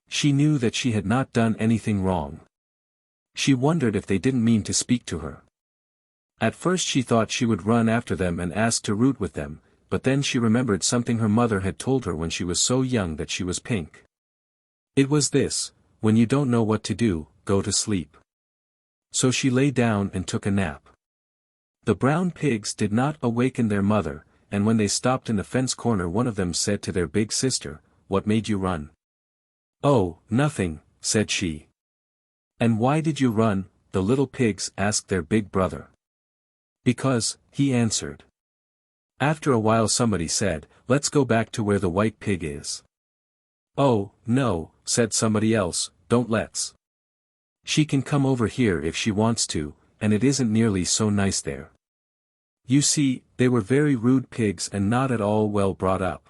She knew that she had not done anything wrong. She wondered if they didn't mean to speak to her. At first she thought she would run after them and ask to root with them, but then she remembered something her mother had told her when she was so young that she was pink. It was this: when you don't know what to do, go to sleep. So she lay down and took a nap. The brown pigs did not awaken their mother, and when they stopped in the fence corner one of them said to their big sister, "What made you run?" "Oh, nothing," said she. "And why did you run?" the little pigs asked their big brother. "Because," he answered. After a while somebody said, "Let's go back to where the white pig is." "Oh, no," said somebody else, "don't let's. She can come over here if she wants to, and it isn't nearly so nice there." You see, they were very rude pigs and not at all well brought up.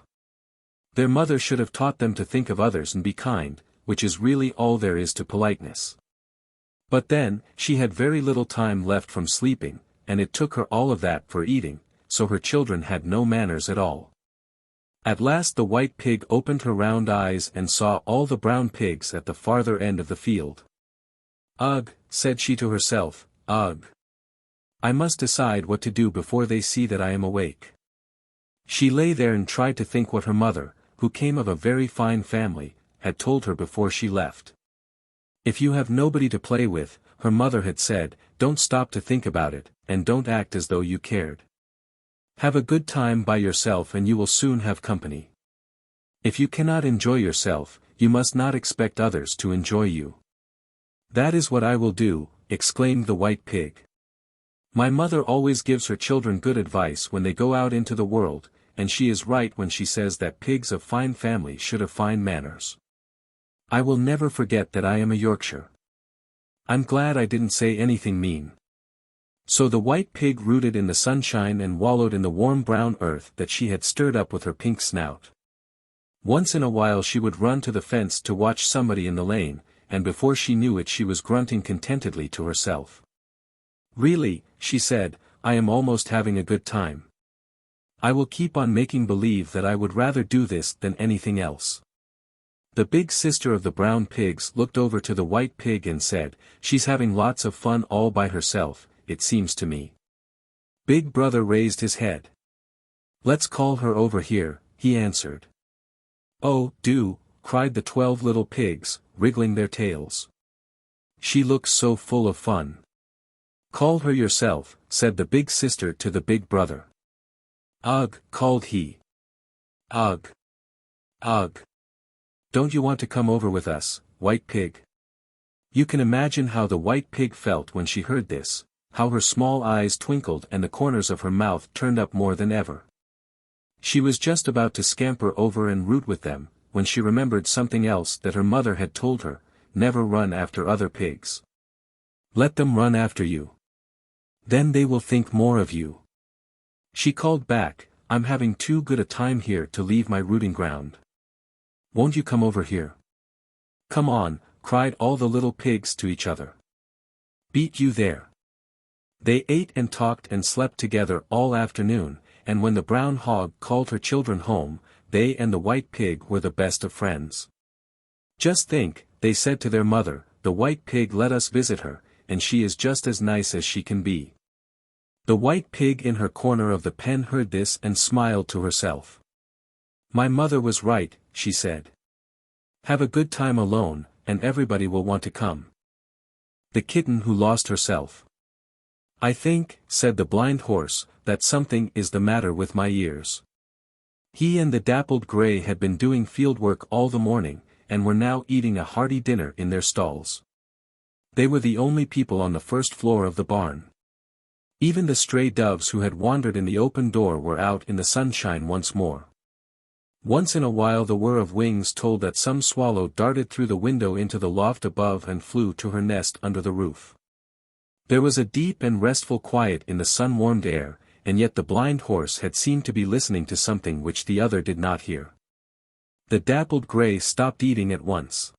Their mother should have taught them to think of others and be kind, which is really all there is to politeness. But then, she had very little time left from sleeping, and it took her all of that for eating, so her children had no manners at all. At last the white pig opened her round eyes and saw all the brown pigs at the farther end of the field. "Ugh," said she to herself, "ugh. I must decide what to do before they see that I am awake." She lay there and tried to think what her mother, who came of a very fine family, had told her before she left. If you have nobody to play with, her mother had said, don't stop to think about it, and don't act as though you cared. Have a good time by yourself and you will soon have company. If you cannot enjoy yourself, you must not expect others to enjoy you. "That is what I will do," exclaimed the white pig. "My mother always gives her children good advice when they go out into the world, and she is right when she says that pigs of fine family should have fine manners. I will never forget that I am a Yorkshire. I'm glad I didn't say anything mean." So the white pig rooted in the sunshine and wallowed in the warm brown earth that she had stirred up with her pink snout. Once in a while she would run to the fence to watch somebody in the lane, and before she knew it she was grunting contentedly to herself. "Really," she said, "I am almost having a good time. I will keep on making believe that I would rather do this than anything else." The big sister of the brown pigs looked over to the white pig and said, "She's having lots of fun all by herself, it seems to me." Big brother raised his head. "Let's call her over here," he answered. "Oh, do," cried the 12 little pigs, wriggling their tails. "She looks so full of fun." "Call her yourself," said the big sister to the big brother. "Ugh," called he. "Ugh. Ugh. Don't you want to come over with us, white pig?" You can imagine how the white pig felt when she heard this, how her small eyes twinkled and the corners of her mouth turned up more than ever. She was just about to scamper over and root with them, when she remembered something else that her mother had told her: never run after other pigs. Let them run after you. Then they will think more of you. She called back, "I'm having too good a time here to leave my rooting ground. Won't you come over here?" "Come on," cried all the little pigs to each other. "Beat you there." They ate and talked and slept together all afternoon, and when the brown hog called her children home, they and the white pig were the best of friends. "Just think," they said to their mother, "the white pig let us visit her, and she is just as nice as she can be." The white pig in her corner of the pen heard this and smiled to herself. "My mother was right," she said. "Have a good time alone, and everybody will want to come." The kitten who lost herself. "I think," said the blind horse, "that something is the matter with my ears." He and the dappled gray had been doing field work all the morning, and were now eating a hearty dinner in their stalls. They were the only people on the first floor of the barn. Even the stray doves who had wandered in the open door were out in the sunshine once more. Once in a while the whir of wings told that some swallow darted through the window into the loft above and flew to her nest under the roof. There was a deep and restful quiet in the sun-warmed air, and yet the blind horse had seemed to be listening to something which the other did not hear. The dappled gray stopped eating at once.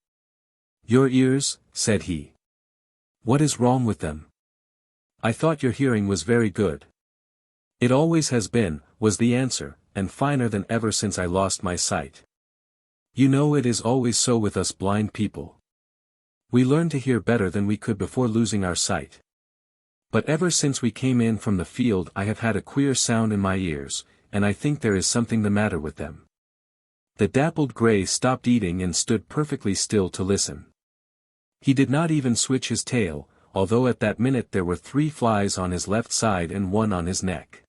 "Your ears," said he. "What is wrong with them? I thought your hearing was very good." "It always has been," was the answer, "and finer than ever since I lost my sight. You know it is always so with us blind people. We learn to hear better than we could before losing our sight. But ever since we came in from the field I have had a queer sound in my ears, and I think there is something the matter with them." The dappled gray stopped eating and stood perfectly still to listen. He did not even switch his tail, although at that minute there were 3 flies on his left side and 1 on his neck.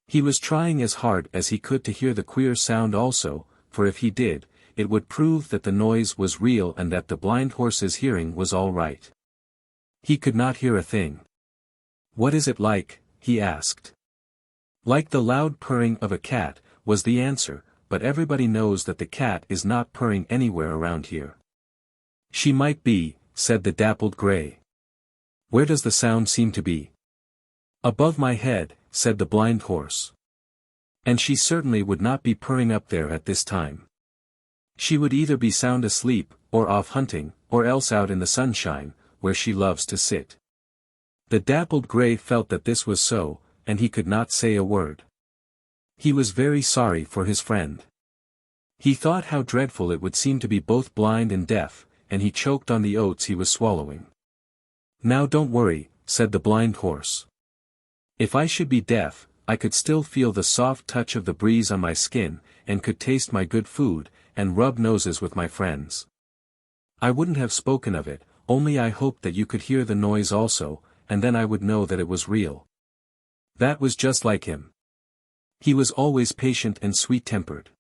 He was trying as hard as he could to hear the queer sound also, for if he did, it would prove that the noise was real and that the blind horse's hearing was all right. He could not hear a thing. "What is it like?" he asked. "Like the loud purring of a cat," was the answer, "but everybody knows that the cat is not purring anywhere around here." "She might be," said the dappled gray. "Where does the sound seem to be?" "Above my head," said the blind horse. "And she certainly would not be purring up there at this time. She would either be sound asleep, or off hunting, or else out in the sunshine, where she loves to sit." The dappled gray felt that this was so, and he could not say a word. He was very sorry for his friend. He thought how dreadful it would seem to be both blind and deaf, and he choked on the oats he was swallowing. "Now don't worry," said the blind horse. "If I should be deaf, I could still feel the soft touch of the breeze on my skin, and could taste my good food, and rub noses with my friends. I wouldn't have spoken of it, only I hoped that you could hear the noise also, and then I would know that it was real." That was just like him. He was always patient and sweet-tempered.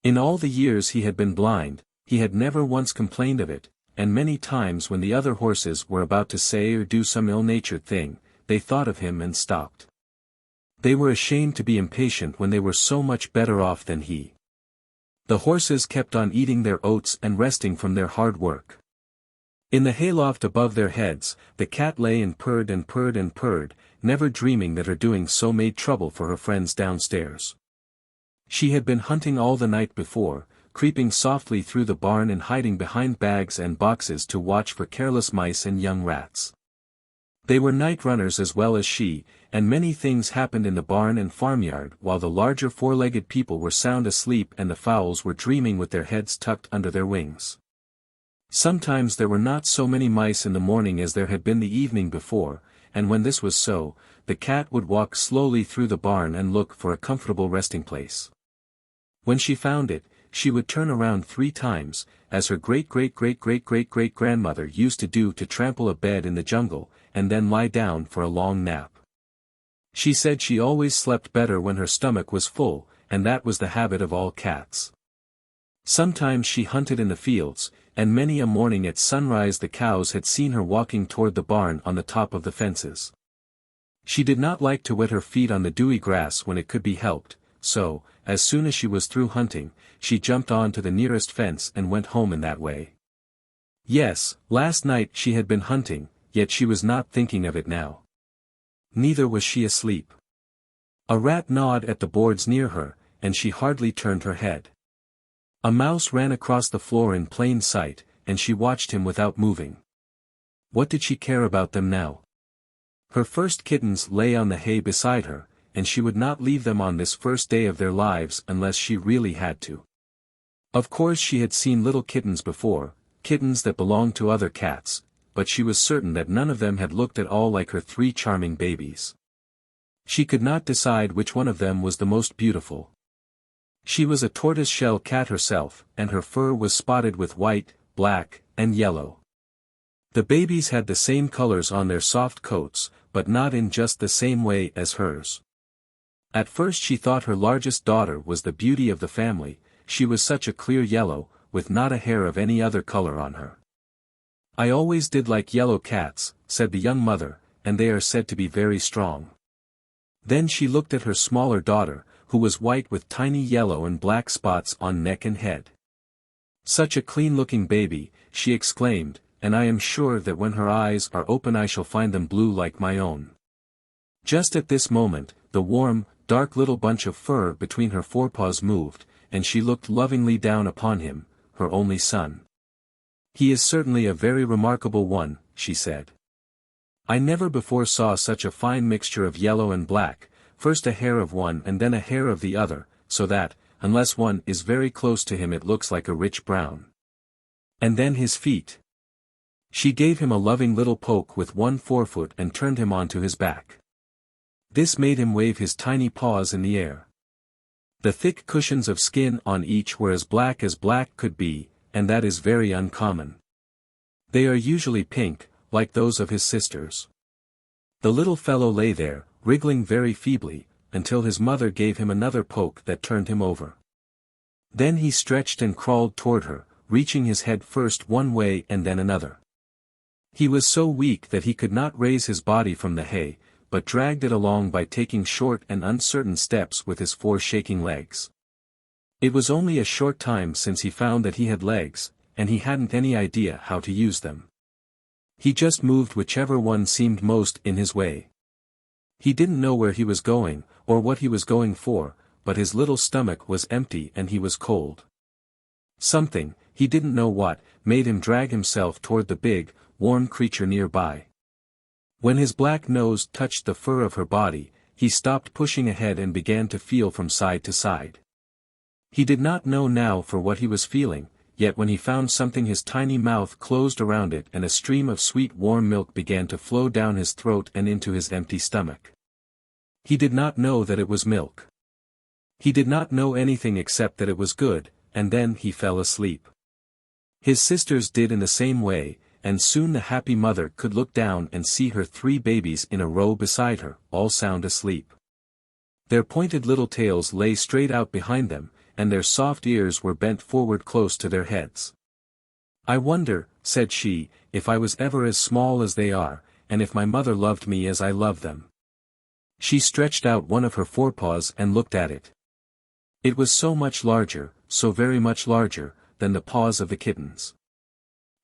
In all the years he had been blind, he had never once complained of it, and many times when the other horses were about to say or do some ill-natured thing, they thought of him and stopped. They were ashamed to be impatient when they were so much better off than he. The horses kept on eating their oats and resting from their hard work. In the hayloft above their heads, the cat lay and purred and purred and purred, never dreaming that her doing so made trouble for her friends downstairs. She had been hunting all the night before, creeping softly through the barn and hiding behind bags and boxes to watch for careless mice and young rats. They were night runners as well as she, and many things happened in the barn and farmyard while the larger 4-legged people were sound asleep and the fowls were dreaming with their heads tucked under their wings. Sometimes there were not so many mice in the morning as there had been the evening before, and when this was so, the cat would walk slowly through the barn and look for a comfortable resting place. When she found it, she would turn around 3 times, as her great-great-great-great-great-great-grandmother used to do to trample a bed in the jungle, and then lie down for a long nap. She said she always slept better when her stomach was full, and that was the habit of all cats. Sometimes she hunted in the fields, and many a morning at sunrise the cows had seen her walking toward the barn on the top of the fences. She did not like to wet her feet on the dewy grass when it could be helped, so, as soon as she was through hunting, she jumped on to the nearest fence and went home in that way. Yes, last night she had been hunting, yet she was not thinking of it now. Neither was she asleep. A rat gnawed at the boards near her, and she hardly turned her head. A mouse ran across the floor in plain sight, and she watched him without moving. What did she care about them now? Her first kittens lay on the hay beside her, and she would not leave them on this first day of their lives unless she really had to. Of course she had seen little kittens before, kittens that belonged to other cats, but she was certain that none of them had looked at all like her 3 charming babies. She could not decide which one of them was the most beautiful. She was a tortoise-shell cat herself, and her fur was spotted with white, black, and yellow. The babies had the same colors on their soft coats, but not in just the same way as hers. At first she thought her largest daughter was the beauty of the family, she was such a clear yellow, with not a hair of any other color on her. "I always did like yellow cats," said the young mother, "and they are said to be very strong." Then she looked at her smaller daughter, who was white with tiny yellow and black spots on neck and head. "Such a clean-looking baby," she exclaimed, "and I am sure that when her eyes are open I shall find them blue like my own." Just at this moment, the warm, dark little bunch of fur between her forepaws moved, and she looked lovingly down upon him, her only son. "He is certainly a very remarkable one," she said. "I never before saw such a fine mixture of yellow and black, first a hair of one and then a hair of the other, so that, unless one is very close to him it looks like a rich brown. And then his feet. She gave him a loving little poke with one forefoot and turned him onto his back. This made him wave his tiny paws in the air. The thick cushions of skin on each were as black could be, and that is very uncommon. They are usually pink, like those of his sisters. The little fellow lay there, wriggling very feebly, until his mother gave him another poke that turned him over. Then he stretched and crawled toward her, reaching his head first one way and then another. He was so weak that he could not raise his body from the hay, but dragged it along by taking short and uncertain steps with his 4 shaking legs. It was only a short time since he found that he had legs, and he hadn't any idea how to use them. He just moved whichever one seemed most in his way. He didn't know where he was going, or what he was going for, but his little stomach was empty and he was cold. Something, he didn't know what, made him drag himself toward the big, warm creature nearby. When his black nose touched the fur of her body, he stopped pushing ahead and began to feel from side to side. He did not know now for what he was feeling, yet when he found something his tiny mouth closed around it and a stream of sweet warm milk began to flow down his throat and into his empty stomach. He did not know that it was milk. He did not know anything except that it was good, and then he fell asleep. His sisters did in the same way, and soon the happy mother could look down and see her 3 babies in a row beside her, all sound asleep. Their pointed little tails lay straight out behind them, and their soft ears were bent forward close to their heads. "I wonder," said she, "if I was ever as small as they are, and if my mother loved me as I love them." She stretched out one of her forepaws and looked at it. It was so much larger, so very much larger, than the paws of the kittens.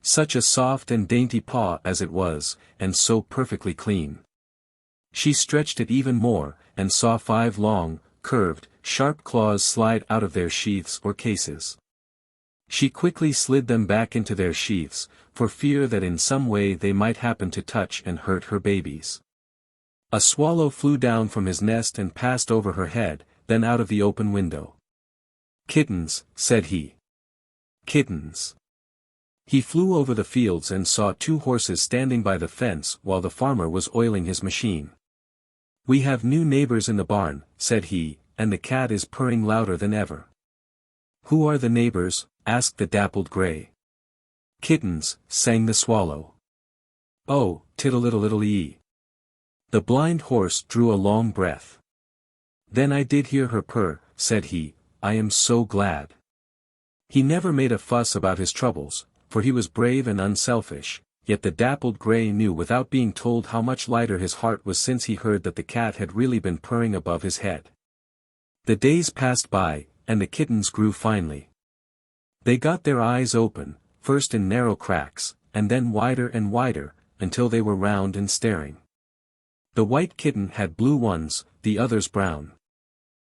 Such a soft and dainty paw as it was, and so perfectly clean. She stretched it even more, and saw 5 long, curved, sharp claws slide out of their sheaths or cases. She quickly slid them back into their sheaths, for fear that in some way they might happen to touch and hurt her babies. A swallow flew down from his nest and passed over her head, then out of the open window. "Kittens," said he. "Kittens." He flew over the fields and saw 2 horses standing by the fence while the farmer was oiling his machine. "We have new neighbors in the barn," said he, "and the cat is purring louder than ever." "Who are the neighbors?" asked the dappled gray. "Kittens," sang the swallow. "Oh, tittle-little-little-ee." The blind horse drew a long breath. "Then I did hear her purr," said he, "I am so glad." He never made a fuss about his troubles, for he was brave and unselfish, yet the dappled gray knew without being told how much lighter his heart was since he heard that the cat had really been purring above his head. The days passed by, and the kittens grew finely. They got their eyes open, first in narrow cracks, and then wider and wider, until they were round and staring. The white kitten had blue ones, the others brown.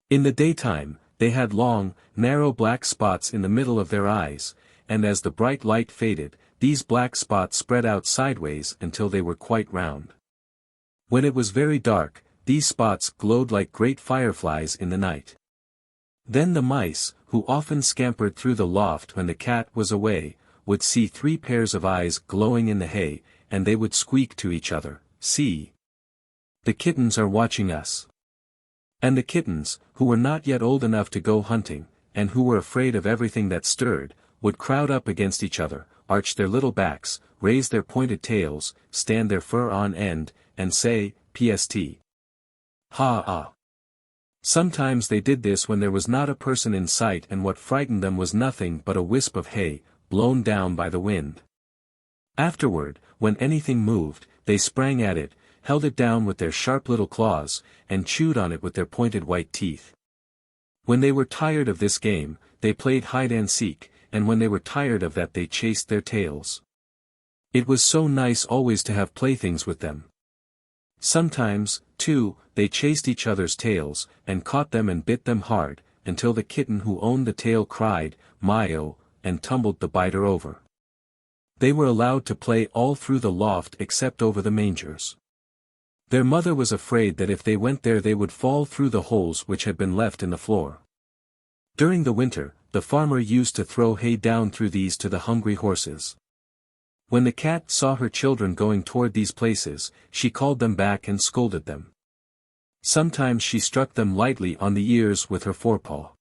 In the daytime, they had long, narrow black spots in the middle of their eyes, and as the bright light faded, these black spots spread out sideways until they were quite round. When it was very dark, these spots glowed like great fireflies in the night. Then the mice, who often scampered through the loft when the cat was away, would see 3 pairs of eyes glowing in the hay, and they would squeak to each other, "See! The kittens are watching us." And the kittens, who were not yet old enough to go hunting, and who were afraid of everything that stirred, would crowd up against each other, arch their little backs, raise their pointed tails, stand their fur on end, and say, "Pst. Ha ah." Sometimes they did this when there was not a person in sight and what frightened them was nothing but a wisp of hay, blown down by the wind. Afterward, when anything moved, they sprang at it, held it down with their sharp little claws, and chewed on it with their pointed white teeth. When they were tired of this game, they played hide-and-seek, and when they were tired of that they chased their tails. It was so nice always to have playthings with them. Sometimes, too, they chased each other's tails, and caught them and bit them hard, until the kitten who owned the tail cried, "My-oh," and tumbled the biter over. They were allowed to play all through the loft except over the mangers. Their mother was afraid that if they went there they would fall through the holes which had been left in the floor. During the winter, the farmer used to throw hay down through these to the hungry horses. When the cat saw her children going toward these places, she called them back and scolded them. Sometimes she struck them lightly on the ears with her forepaw.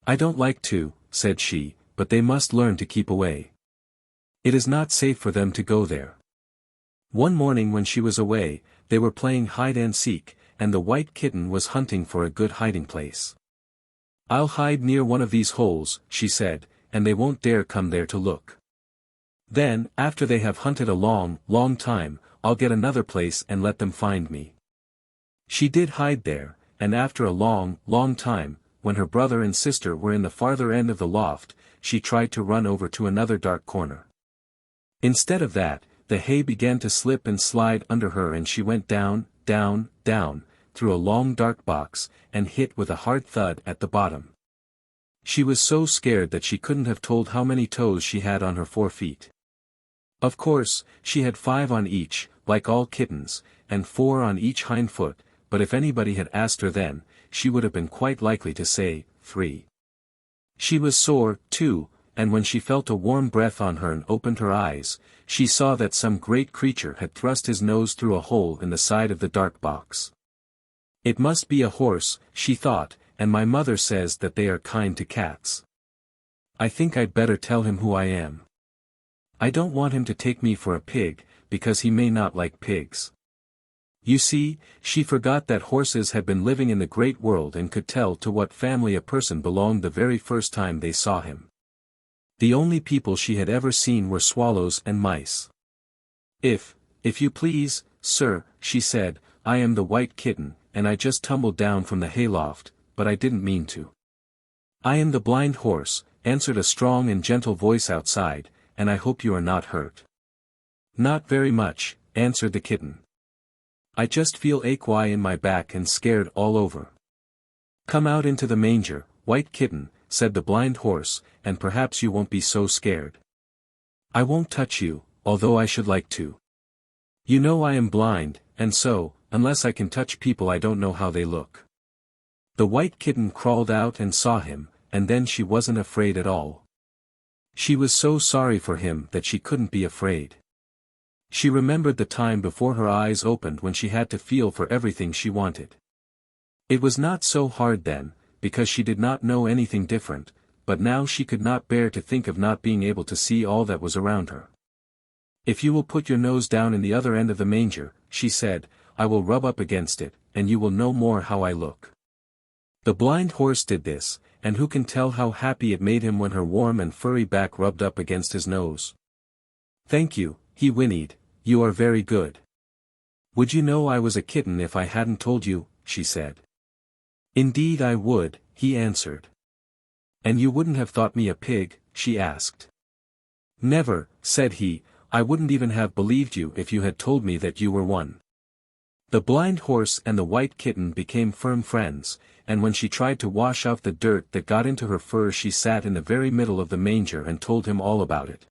"I don't like to," said she, "but they must learn to keep away. It is not safe for them to go there." One morning when she was away, they were playing hide and seek, and the white kitten was hunting for a good hiding place. "I'll hide near one of these holes," she said, "and they won't dare come there to look. Then, after they have hunted a long, long time, I'll get another place and let them find me." She did hide there, and after a long, long time, when her brother and sister were in the farther end of the loft, she tried to run over to another dark corner. Instead of that, the hay began to slip and slide under her and she went down, down, down, through a long dark box, and hit with a hard thud at the bottom. She was so scared that she couldn't have told how many toes she had on her 4 feet. Of course, she had 5 on each, like all kittens, and 4 on each hind foot, but if anybody had asked her then, she would have been quite likely to say, 3. She was sore, too, and when she felt a warm breath on her and opened her eyes, she saw that some great creature had thrust his nose through a hole in the side of the dark box. "It must be a horse," she thought, "and my mother says that they are kind to cats. I think I'd better tell him who I am. I don't want him to take me for a pig, because he may not like pigs." You see, she forgot that horses had been living in the great world and could tell to what family a person belonged the very first time they saw him. The only people she had ever seen were swallows and mice. If you please, sir," she said, "I am the white kitten, and I just tumbled down from the hayloft, but I didn't mean to." "I am the blind horse," answered a strong and gentle voice outside, "and I hope you are not hurt." "Not very much," answered the kitten. "I just feel ache in my back and scared all over." "Come out into the manger, white kitten," said the blind horse, "and perhaps you won't be so scared. I won't touch you, although I should like to. You know I am blind, and so, unless I can touch people I don't know how they look." The white kitten crawled out and saw him, and then she wasn't afraid at all. She was so sorry for him that she couldn't be afraid. She remembered the time before her eyes opened when she had to feel for everything she wanted. It was not so hard then, because she did not know anything different, but now she could not bear to think of not being able to see all that was around her. "If you will put your nose down in the other end of the manger," she said, "I will rub up against it, and you will know more how I look." The blind horse did this, and who can tell how happy it made him when her warm and furry back rubbed up against his nose. "Thank you," he whinnied, "you are very good." "Would you know I was a kitten if I hadn't told you?" she said. "Indeed I would," he answered. "And you wouldn't have thought me a pig?" she asked. "Never," said he, "I wouldn't even have believed you if you had told me that you were one." The blind horse and the white kitten became firm friends, and when she tried to wash off the dirt that got into her fur she sat in the very middle of the manger and told him all about it.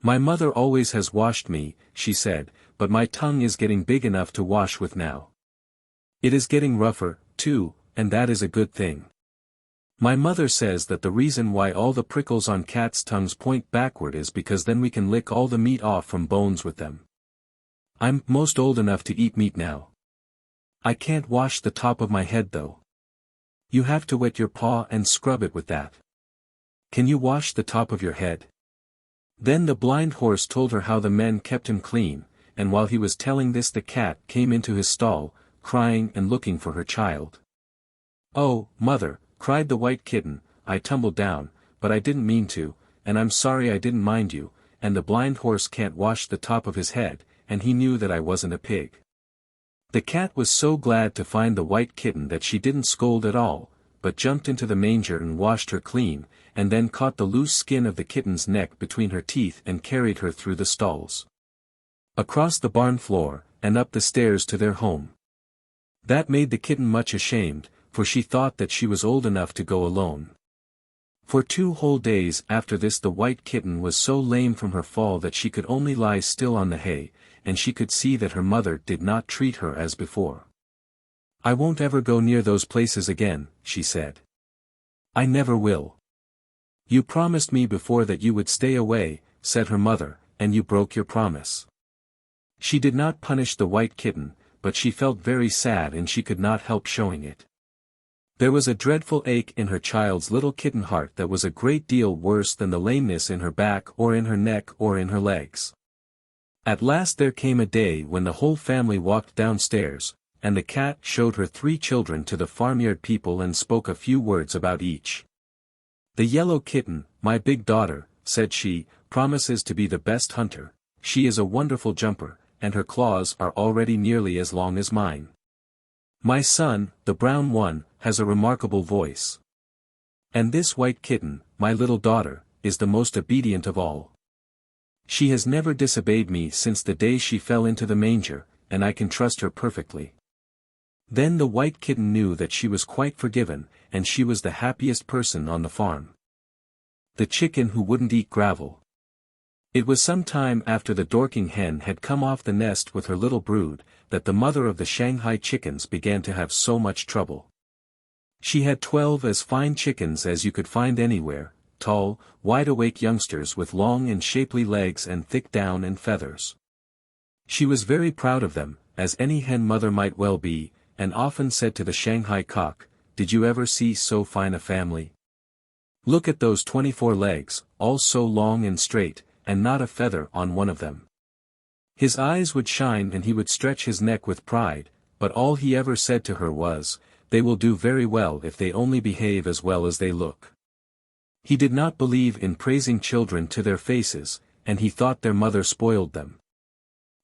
"My mother always has washed me," she said, "but my tongue is getting big enough to wash with now. It is getting rougher, too, and that is a good thing. My mother says that the reason why all the prickles on cats' tongues point backward is because then we can lick all the meat off from bones with them. I'm most old enough to eat meat now. I can't wash the top of my head though. You have to wet your paw and scrub it with that. Can you wash the top of your head?" Then the blind horse told her how the men kept him clean, and while he was telling this the cat came into his stall, crying and looking for her child. "Oh, mother," cried the white kitten, "I tumbled down, but I didn't mean to, and I'm sorry I didn't mind you, and the blind horse can't wash the top of his head, and he knew that I wasn't a pig." The cat was so glad to find the white kitten that she didn't scold at all, but jumped into the manger and washed her clean, and then caught the loose skin of the kitten's neck between her teeth and carried her through the stalls, across the barn floor, and up the stairs to their home. That made the kitten much ashamed, for she thought that she was old enough to go alone. For 2 whole days after this the white kitten was so lame from her fall that she could only lie still on the hay, and she could see that her mother did not treat her as before. "I won't ever go near those places again," she said. "I never will." "You promised me before that you would stay away," said her mother, and you broke your promise. She did not punish the white kitten, but she felt very sad and she could not help showing it. There was a dreadful ache in her child's little kitten heart that was a great deal worse than the lameness in her back or in her neck or in her legs. At last there came a day when the whole family walked downstairs, and the cat showed her 3 children to the farmyard people and spoke a few words about each. "The yellow kitten, my big daughter," said she, "promises to be the best hunter. She is a wonderful jumper, and her claws are already nearly as long as mine. My son, the brown one, has a remarkable voice. And this white kitten, my little daughter, is the most obedient of all. She has never disobeyed me since the day she fell into the manger, and I can trust her perfectly." Then the white kitten knew that she was quite forgiven, and she was the happiest person on the farm. The chicken who wouldn't eat gravel. It was some time after the Dorking hen had come off the nest with her little brood, that the mother of the Shanghai chickens began to have so much trouble. She had 12 as fine chickens as you could find anywhere, tall, wide-awake youngsters with long and shapely legs and thick down and feathers. She was very proud of them, as any hen mother might well be, and often said to the Shanghai cock, "Did you ever see so fine a family? Look at those 24 legs, all so long and straight, and not a feather on one of them." His eyes would shine and he would stretch his neck with pride, but all he ever said to her was, "They will do very well if they only behave as well as they look." He did not believe in praising children to their faces, and he thought their mother spoiled them.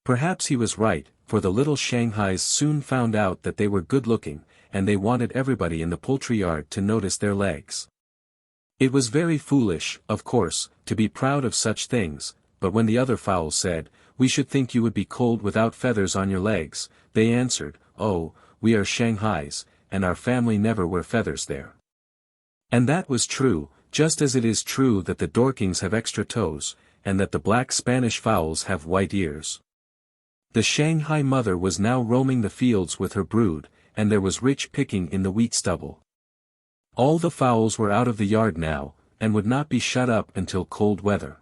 Perhaps he was right, for the little Shanghais soon found out that they were good-looking, and they wanted everybody in the poultry yard to notice their legs. It was very foolish, of course, to be proud of such things, but when the other fowls said, "We should think you would be cold without feathers on your legs," they answered, "Oh, we are Shanghais, and our family never wear feathers there." And that was true, just as it is true that the Dorkings have extra toes, and that the black Spanish fowls have white ears. The Shanghai mother was now roaming the fields with her brood, and there was rich picking in the wheat stubble. All the fowls were out of the yard now, and would not be shut up until cold weather.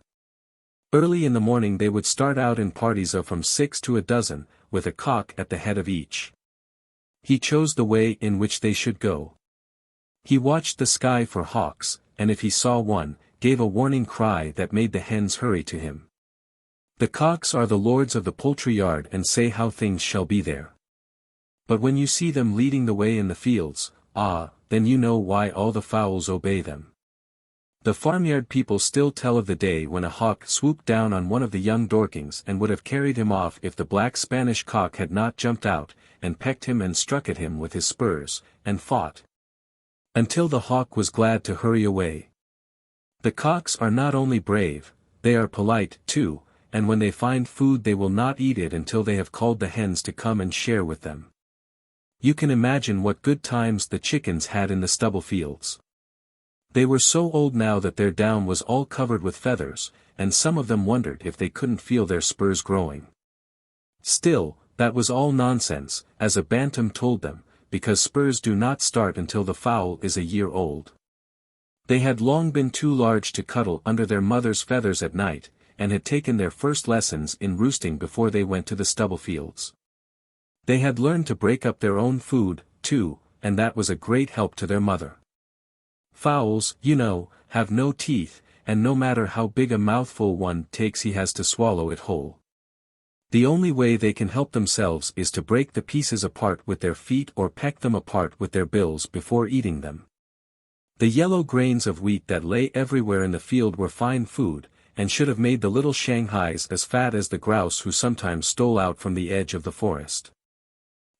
Early in the morning they would start out in parties of from 6 to a dozen, with a cock at the head of each. He chose the way in which they should go. He watched the sky for hawks, and if he saw one, gave a warning cry that made the hens hurry to him. The cocks are the lords of the poultry yard and say how things shall be there. But when you see them leading the way in the fields, then you know why all the fowls obey them. The farmyard people still tell of the day when a hawk swooped down on one of the young Dorkings and would have carried him off if the black Spanish cock had not jumped out, and pecked him and struck at him with his spurs, and fought until the hawk was glad to hurry away. The cocks are not only brave, they are polite, too, and when they find food they will not eat it until they have called the hens to come and share with them. You can imagine what good times the chickens had in the stubble fields. They were so old now that their down was all covered with feathers, and some of them wondered if they couldn't feel their spurs growing. Still, that was all nonsense, as a bantam told them, because spurs do not start until the fowl is a year old. They had long been too large to cuddle under their mother's feathers at night, and had taken their first lessons in roosting before they went to the stubble fields. They had learned to break up their own food, too, and that was a great help to their mother. Fowls, you know, have no teeth, and no matter how big a mouthful one takes he has to swallow it whole. The only way they can help themselves is to break the pieces apart with their feet or peck them apart with their bills before eating them. The yellow grains of wheat that lay everywhere in the field were fine food, and should have made the little Shanghais as fat as the grouse who sometimes stole out from the edge of the forest.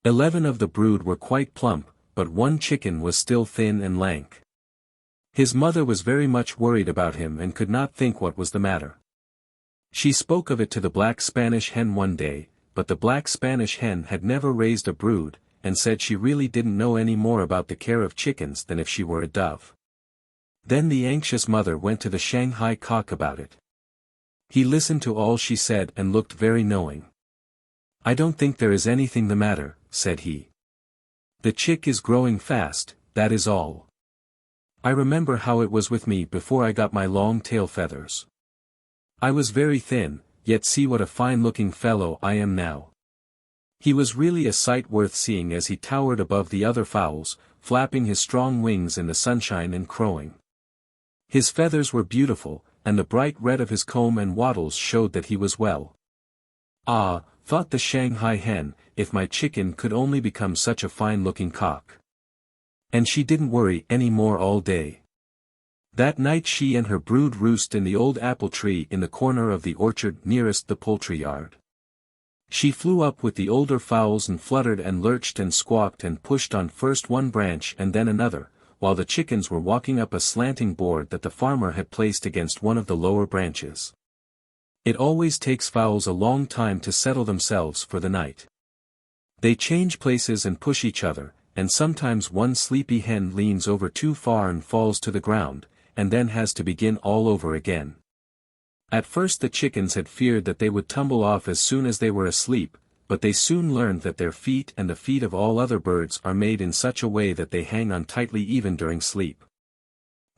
11 of the brood were quite plump, but one chicken was still thin and lank. His mother was very much worried about him and could not think what was the matter. She spoke of it to the black Spanish hen one day, but the black Spanish hen had never raised a brood, and said she really didn't know any more about the care of chickens than if she were a dove. Then the anxious mother went to the Shanghai cock about it. He listened to all she said and looked very knowing. "I don't think there is anything the matter," said he. "The chick is growing fast, that is all. I remember how it was with me before I got my long tail feathers. I was very thin, yet see what a fine-looking fellow I am now." He was really a sight worth seeing as he towered above the other fowls, flapping his strong wings in the sunshine and crowing. His feathers were beautiful, and the bright red of his comb and wattles showed that he was well. "Ah," thought the Shanghai hen, "if my chicken could only become such a fine-looking cock." And she didn't worry any more all day. That night she and her brood roost in the old apple tree in the corner of the orchard nearest the poultry yard. She flew up with the older fowls and fluttered and lurched and squawked and pushed on first one branch and then another, while the chickens were walking up a slanting board that the farmer had placed against one of the lower branches. It always takes fowls a long time to settle themselves for the night. They change places and push each other, and sometimes one sleepy hen leans over too far and falls to the ground, and then has to begin all over again. At first the chickens had feared that they would tumble off as soon as they were asleep, but they soon learned that their feet and the feet of all other birds are made in such a way that they hang on tightly even during sleep.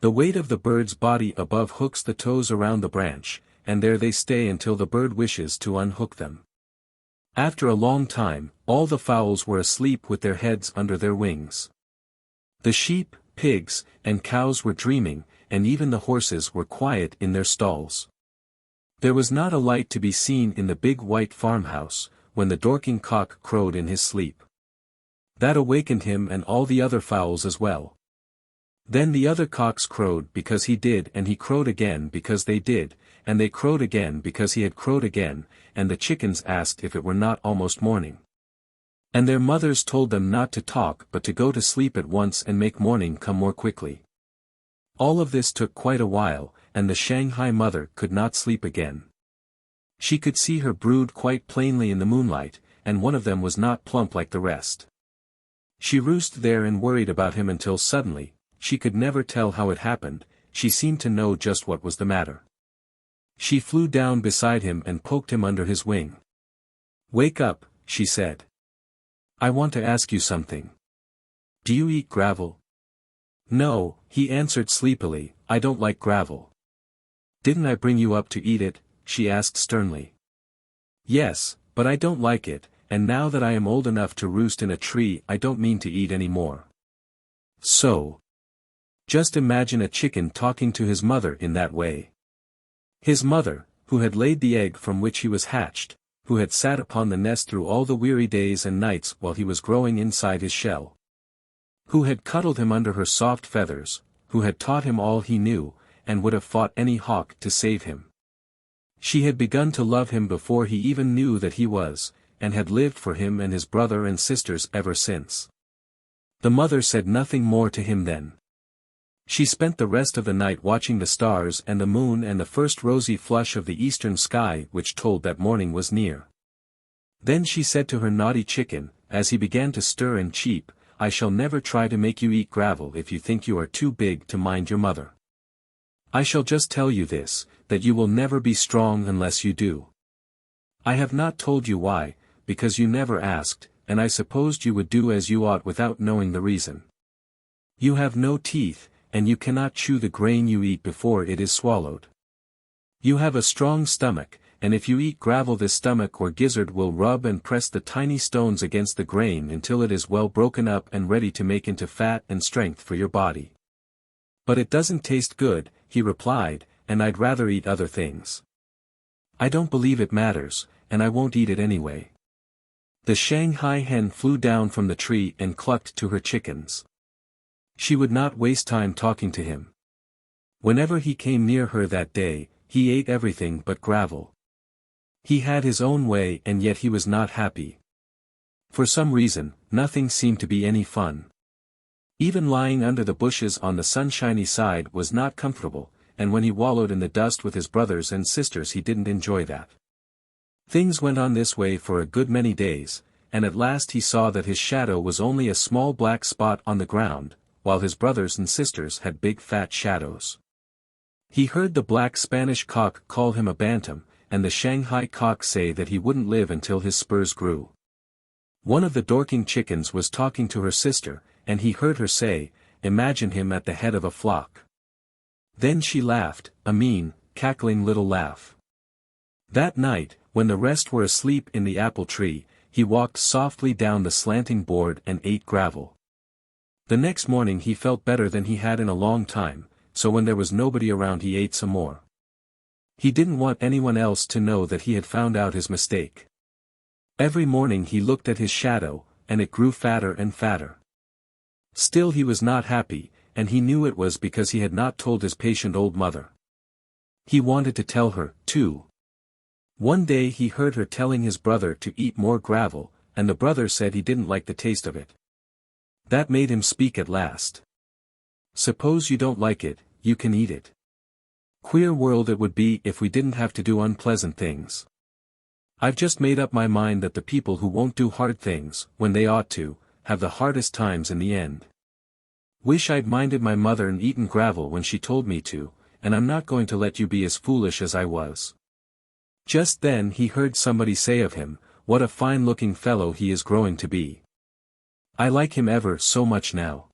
The weight of the bird's body above hooks the toes around the branch, and there they stay until the bird wishes to unhook them. After a long time, all the fowls were asleep with their heads under their wings. The sheep, pigs, and cows were dreaming, and even the horses were quiet in their stalls. There was not a light to be seen in the big white farmhouse, when the Dorking cock crowed in his sleep. That awakened him and all the other fowls as well. Then the other cocks crowed because he did, and he crowed again because they did, and they crowed again because he had crowed again, and the chickens asked if it were not almost morning. And their mothers told them not to talk but to go to sleep at once and make morning come more quickly. All of this took quite a while, and the Shanghai mother could not sleep again. She could see her brood quite plainly in the moonlight, and one of them was not plump like the rest. She roosted there and worried about him until suddenly, she could never tell how it happened, she seemed to know just what was the matter. She flew down beside him and poked him under his wing. "Wake up," she said. "I want to ask you something. Do you eat gravel?" "No," he answered sleepily, "I don't like gravel." "Didn't I bring you up to eat it?" she asked sternly. "Yes, but I don't like it, and now that I am old enough to roost in a tree I don't mean to eat any more." So. Just imagine a chicken talking to his mother in that way. His mother, who had laid the egg from which he was hatched, who had sat upon the nest through all the weary days and nights while he was growing inside his shell. Who had cuddled him under her soft feathers, who had taught him all he knew, and would have fought any hawk to save him. She had begun to love him before he even knew that he was, and had lived for him and his brother and sisters ever since. The mother said nothing more to him then. She spent the rest of the night watching the stars and the moon and the first rosy flush of the eastern sky which told that morning was near. Then she said to her naughty chicken, as he began to stir and cheep, "I shall never try to make you eat gravel if you think you are too big to mind your mother. I shall just tell you this, that you will never be strong unless you do. I have not told you why, because you never asked, and I supposed you would do as you ought without knowing the reason. You have no teeth, and you cannot chew the grain you eat before it is swallowed. You have a strong stomach, and if you eat gravel this stomach or gizzard will rub and press the tiny stones against the grain until it is well broken up and ready to make into fat and strength for your body. But it doesn't taste good," he replied, "and I'd rather eat other things. I don't believe it matters, and I won't eat it anyway." The Shanghai hen flew down from the tree and clucked to her chickens. She would not waste time talking to him. Whenever he came near her that day, he ate everything but gravel. He had his own way and yet he was not happy. For some reason, nothing seemed to be any fun. Even lying under the bushes on the sunshiny side was not comfortable, and when he wallowed in the dust with his brothers and sisters he didn't enjoy that. Things went on this way for a good many days, and at last he saw that his shadow was only a small black spot on the ground, while his brothers and sisters had big fat shadows. He heard the black Spanish cock call him a bantam, and the Shanghai cock say that he wouldn't live until his spurs grew. One of the Dorking chickens was talking to her sister, and he heard her say, "Imagine him at the head of a flock." Then she laughed, a mean, cackling little laugh. That night, when the rest were asleep in the apple tree, he walked softly down the slanting board and ate gravel. The next morning he felt better than he had in a long time, so when there was nobody around he ate some more. He didn't want anyone else to know that he had found out his mistake. Every morning he looked at his shadow, and it grew fatter and fatter. Still he was not happy, and he knew it was because he had not told his patient old mother. He wanted to tell her, too. One day he heard her telling his brother to eat more gravel, and the brother said he didn't like the taste of it. That made him speak at last. "Suppose you don't like it, you can eat it. Queer world it would be if we didn't have to do unpleasant things. I've just made up my mind that the people who won't do hard things, when they ought to, have the hardest times in the end. Wish I'd minded my mother and eaten gravel when she told me to, and I'm not going to let you be as foolish as I was." Just then he heard somebody say of him, "What a fine-looking fellow he is growing to be. I like him ever so much now."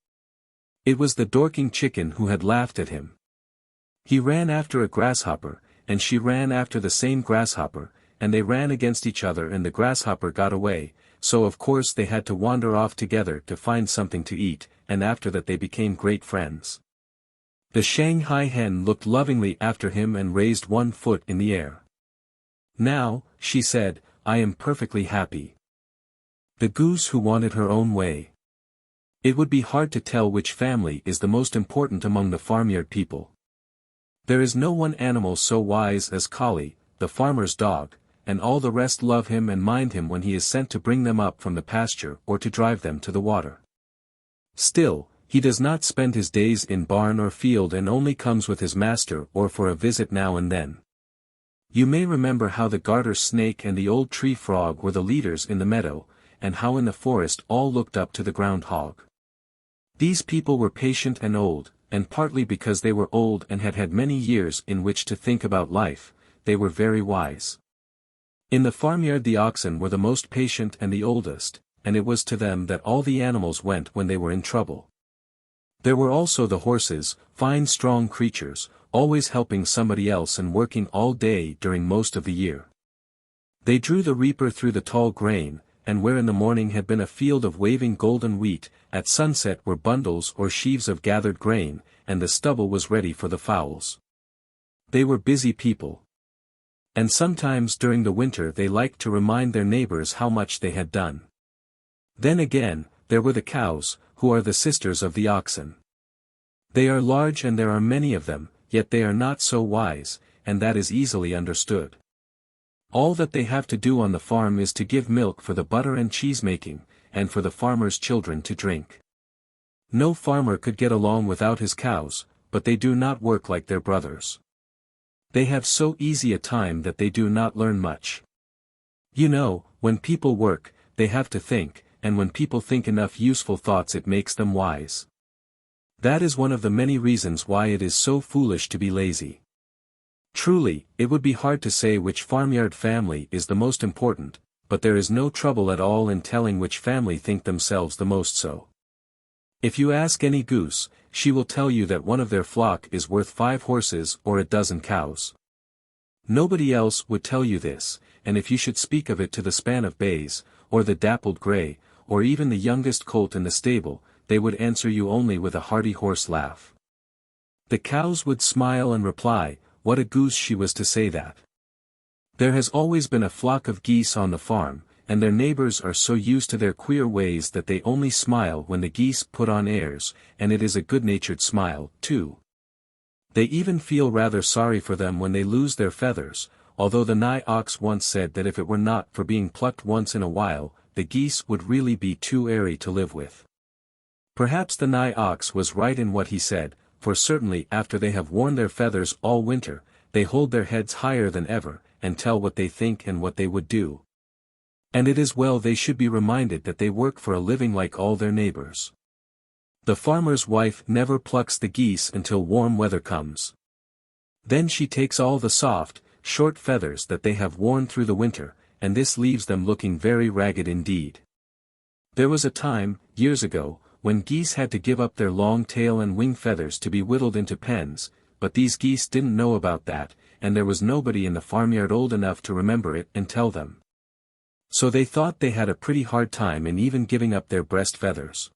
It was the Dorking chicken who had laughed at him. He ran after a grasshopper, and she ran after the same grasshopper, and they ran against each other and the grasshopper got away, so of course they had to wander off together to find something to eat, and after that they became great friends. The Shanghai hen looked lovingly after him and raised one foot in the air. "Now," she said, "I am perfectly happy." The goose who wanted her own way. It would be hard to tell which family is the most important among the farmyard people. There is no one animal so wise as Collie, the farmer's dog, and all the rest love him and mind him when he is sent to bring them up from the pasture or to drive them to the water. Still, he does not spend his days in barn or field and only comes with his master or for a visit now and then. You may remember how the garter snake and the old tree frog were the leaders in the meadow, and how in the forest all looked up to the groundhog. These people were patient and old, and partly because they were old and had had many years in which to think about life, they were very wise. In the farmyard the oxen were the most patient and the oldest, and it was to them that all the animals went when they were in trouble. There were also the horses, fine strong creatures, always helping somebody else and working all day during most of the year. They drew the reaper through the tall grain, and where in the morning had been a field of waving golden wheat, at sunset were bundles or sheaves of gathered grain, and the stubble was ready for the fowls. They were busy people. And sometimes during the winter they liked to remind their neighbors how much they had done. Then again, there were the cows, who are the sisters of the oxen. They are large and there are many of them, yet they are not so wise, and that is easily understood. All that they have to do on the farm is to give milk for the butter and cheese making, and for the farmer's children to drink. No farmer could get along without his cows, but they do not work like their brothers. They have so easy a time that they do not learn much. You know, when people work, they have to think, and when people think enough useful thoughts it makes them wise. That is one of the many reasons why it is so foolish to be lazy. Truly, it would be hard to say which farmyard family is the most important, but there is no trouble at all in telling which family think themselves the most so. If you ask any goose, she will tell you that one of their flock is worth 5 horses or a dozen cows. Nobody else would tell you this, and if you should speak of it to the span of bays, or the dappled grey, or even the youngest colt in the stable, they would answer you only with a hearty horse laugh. The cows would smile and reply, what a goose she was to say that. There has always been a flock of geese on the farm, and their neighbors are so used to their queer ways that they only smile when the geese put on airs, and it is a good-natured smile, too. They even feel rather sorry for them when they lose their feathers, although the nigh ox once said that if it were not for being plucked once in a while, the geese would really be too airy to live with. Perhaps the nigh ox was right in what he said, for certainly after they have worn their feathers all winter, they hold their heads higher than ever, and tell what they think and what they would do. And it is well they should be reminded that they work for a living like all their neighbors. The farmer's wife never plucks the geese until warm weather comes. Then she takes all the soft, short feathers that they have worn through the winter, and this leaves them looking very ragged indeed. There was a time, years ago, when geese had to give up their long tail and wing feathers to be whittled into pens, but these geese didn't know about that, and there was nobody in the farmyard old enough to remember it and tell them. So they thought they had a pretty hard time in even giving up their breast feathers.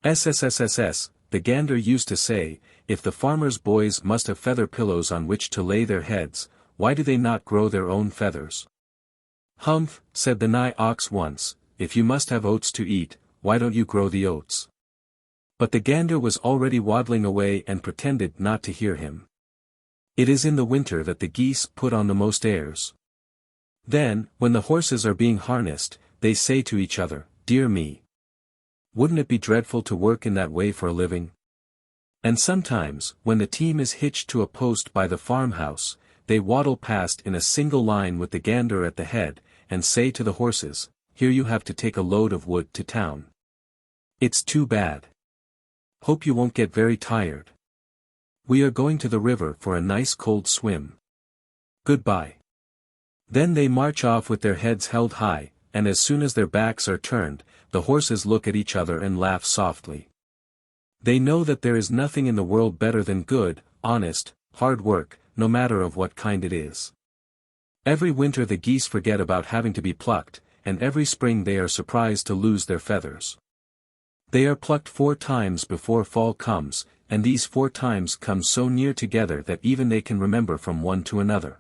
SSSSS, the gander used to say, if the farmer's boys must have feather pillows on which to lay their heads, why do they not grow their own feathers? Humph, said the nigh ox once, if you must have oats to eat, why don't you grow the oats? But the gander was already waddling away and pretended not to hear him. It is in the winter that the geese put on the most airs. Then, when the horses are being harnessed, they say to each other, dear me. Wouldn't it be dreadful to work in that way for a living? And sometimes, when the team is hitched to a post by the farmhouse, they waddle past in a single line with the gander at the head, and say to the horses, here you have to take a load of wood to town. It's too bad. Hope you won't get very tired. We are going to the river for a nice cold swim. Goodbye. Then they march off with their heads held high, and as soon as their backs are turned, the horses look at each other and laugh softly. They know that there is nothing in the world better than good, honest, hard work, no matter of what kind it is. Every winter the geese forget about having to be plucked, and every spring they are surprised to lose their feathers. They are plucked 4 times before fall comes, and these 4 times come so near together that even they can remember from one to another.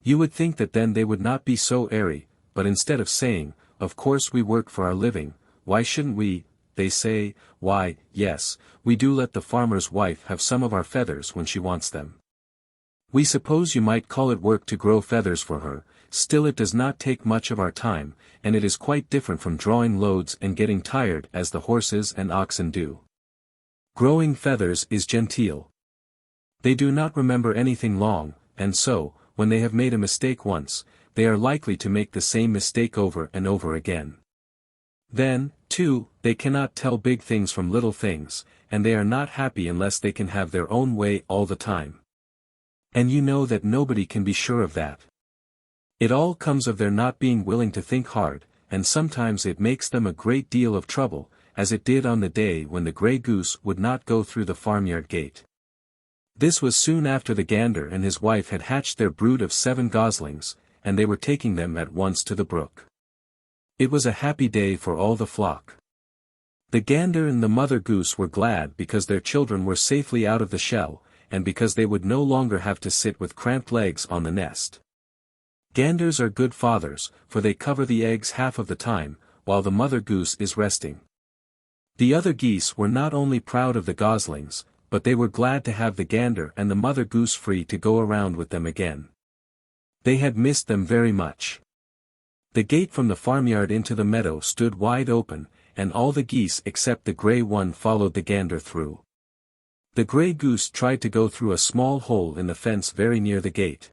You would think that then they would not be so airy, but instead of saying, of course we work for our living, why shouldn't we, they say, why, yes, we do let the farmer's wife have some of our feathers when she wants them. We suppose you might call it work to grow feathers for her, still it does not take much of our time, and it is quite different from drawing loads and getting tired as the horses and oxen do. Growing feathers is genteel. They do not remember anything long, and so, when they have made a mistake once, they are likely to make the same mistake over and over again. Then, too, they cannot tell big things from little things, and they are not happy unless they can have their own way all the time. And you know that nobody can be sure of that. It all comes of their not being willing to think hard, and sometimes it makes them a great deal of trouble, as it did on the day when the gray goose would not go through the farmyard gate. This was soon after the gander and his wife had hatched their brood of 7 goslings, and they were taking them at once to the brook. It was a happy day for all the flock. The gander and the mother goose were glad because their children were safely out of the shell, and because they would no longer have to sit with cramped legs on the nest. Ganders are good fathers, for they cover the eggs half of the time, while the mother goose is resting. The other geese were not only proud of the goslings, but they were glad to have the gander and the mother goose free to go around with them again. They had missed them very much. The gate from the farmyard into the meadow stood wide open, and all the geese except the gray one followed the gander through. The gray goose tried to go through a small hole in the fence very near the gate.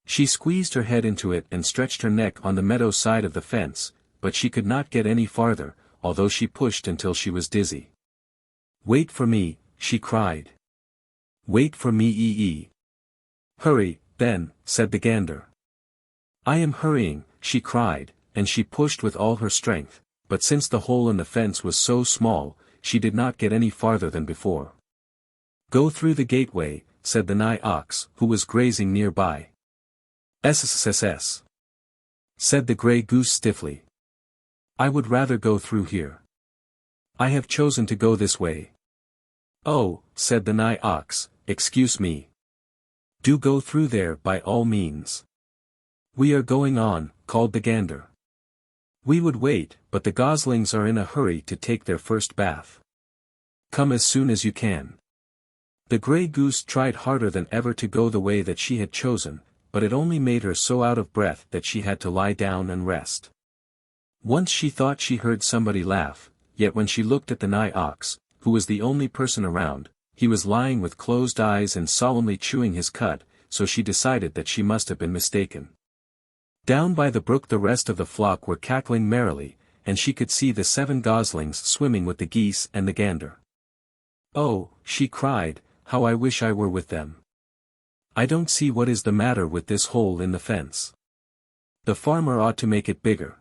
She squeezed her head into it and stretched her neck on the meadow side of the fence, but she could not get any farther, although she pushed until she was dizzy. Wait for me, she cried. Wait for me ee. Hurry, then, said the gander. I am hurrying, she cried, and she pushed with all her strength, but since the hole in the fence was so small, she did not get any farther than before. Go through the gateway, said the nigh ox, who was grazing nearby. SSSS, said the gray goose stiffly. I would rather go through here. I have chosen to go this way. Oh, said the nigh ox, excuse me. Do go through there by all means. We are going on, called the gander. We would wait, but the goslings are in a hurry to take their first bath. Come as soon as you can. The gray goose tried harder than ever to go the way that she had chosen, but it only made her so out of breath that she had to lie down and rest. Once she thought she heard somebody laugh, yet when she looked at the nigh ox, who was the only person around, he was lying with closed eyes and solemnly chewing his cud, so she decided that she must have been mistaken. Down by the brook the rest of the flock were cackling merrily, and she could see the 7 goslings swimming with the geese and the gander. Oh, she cried, how I wish I were with them. I don't see what is the matter with this hole in the fence. The farmer ought to make it bigger.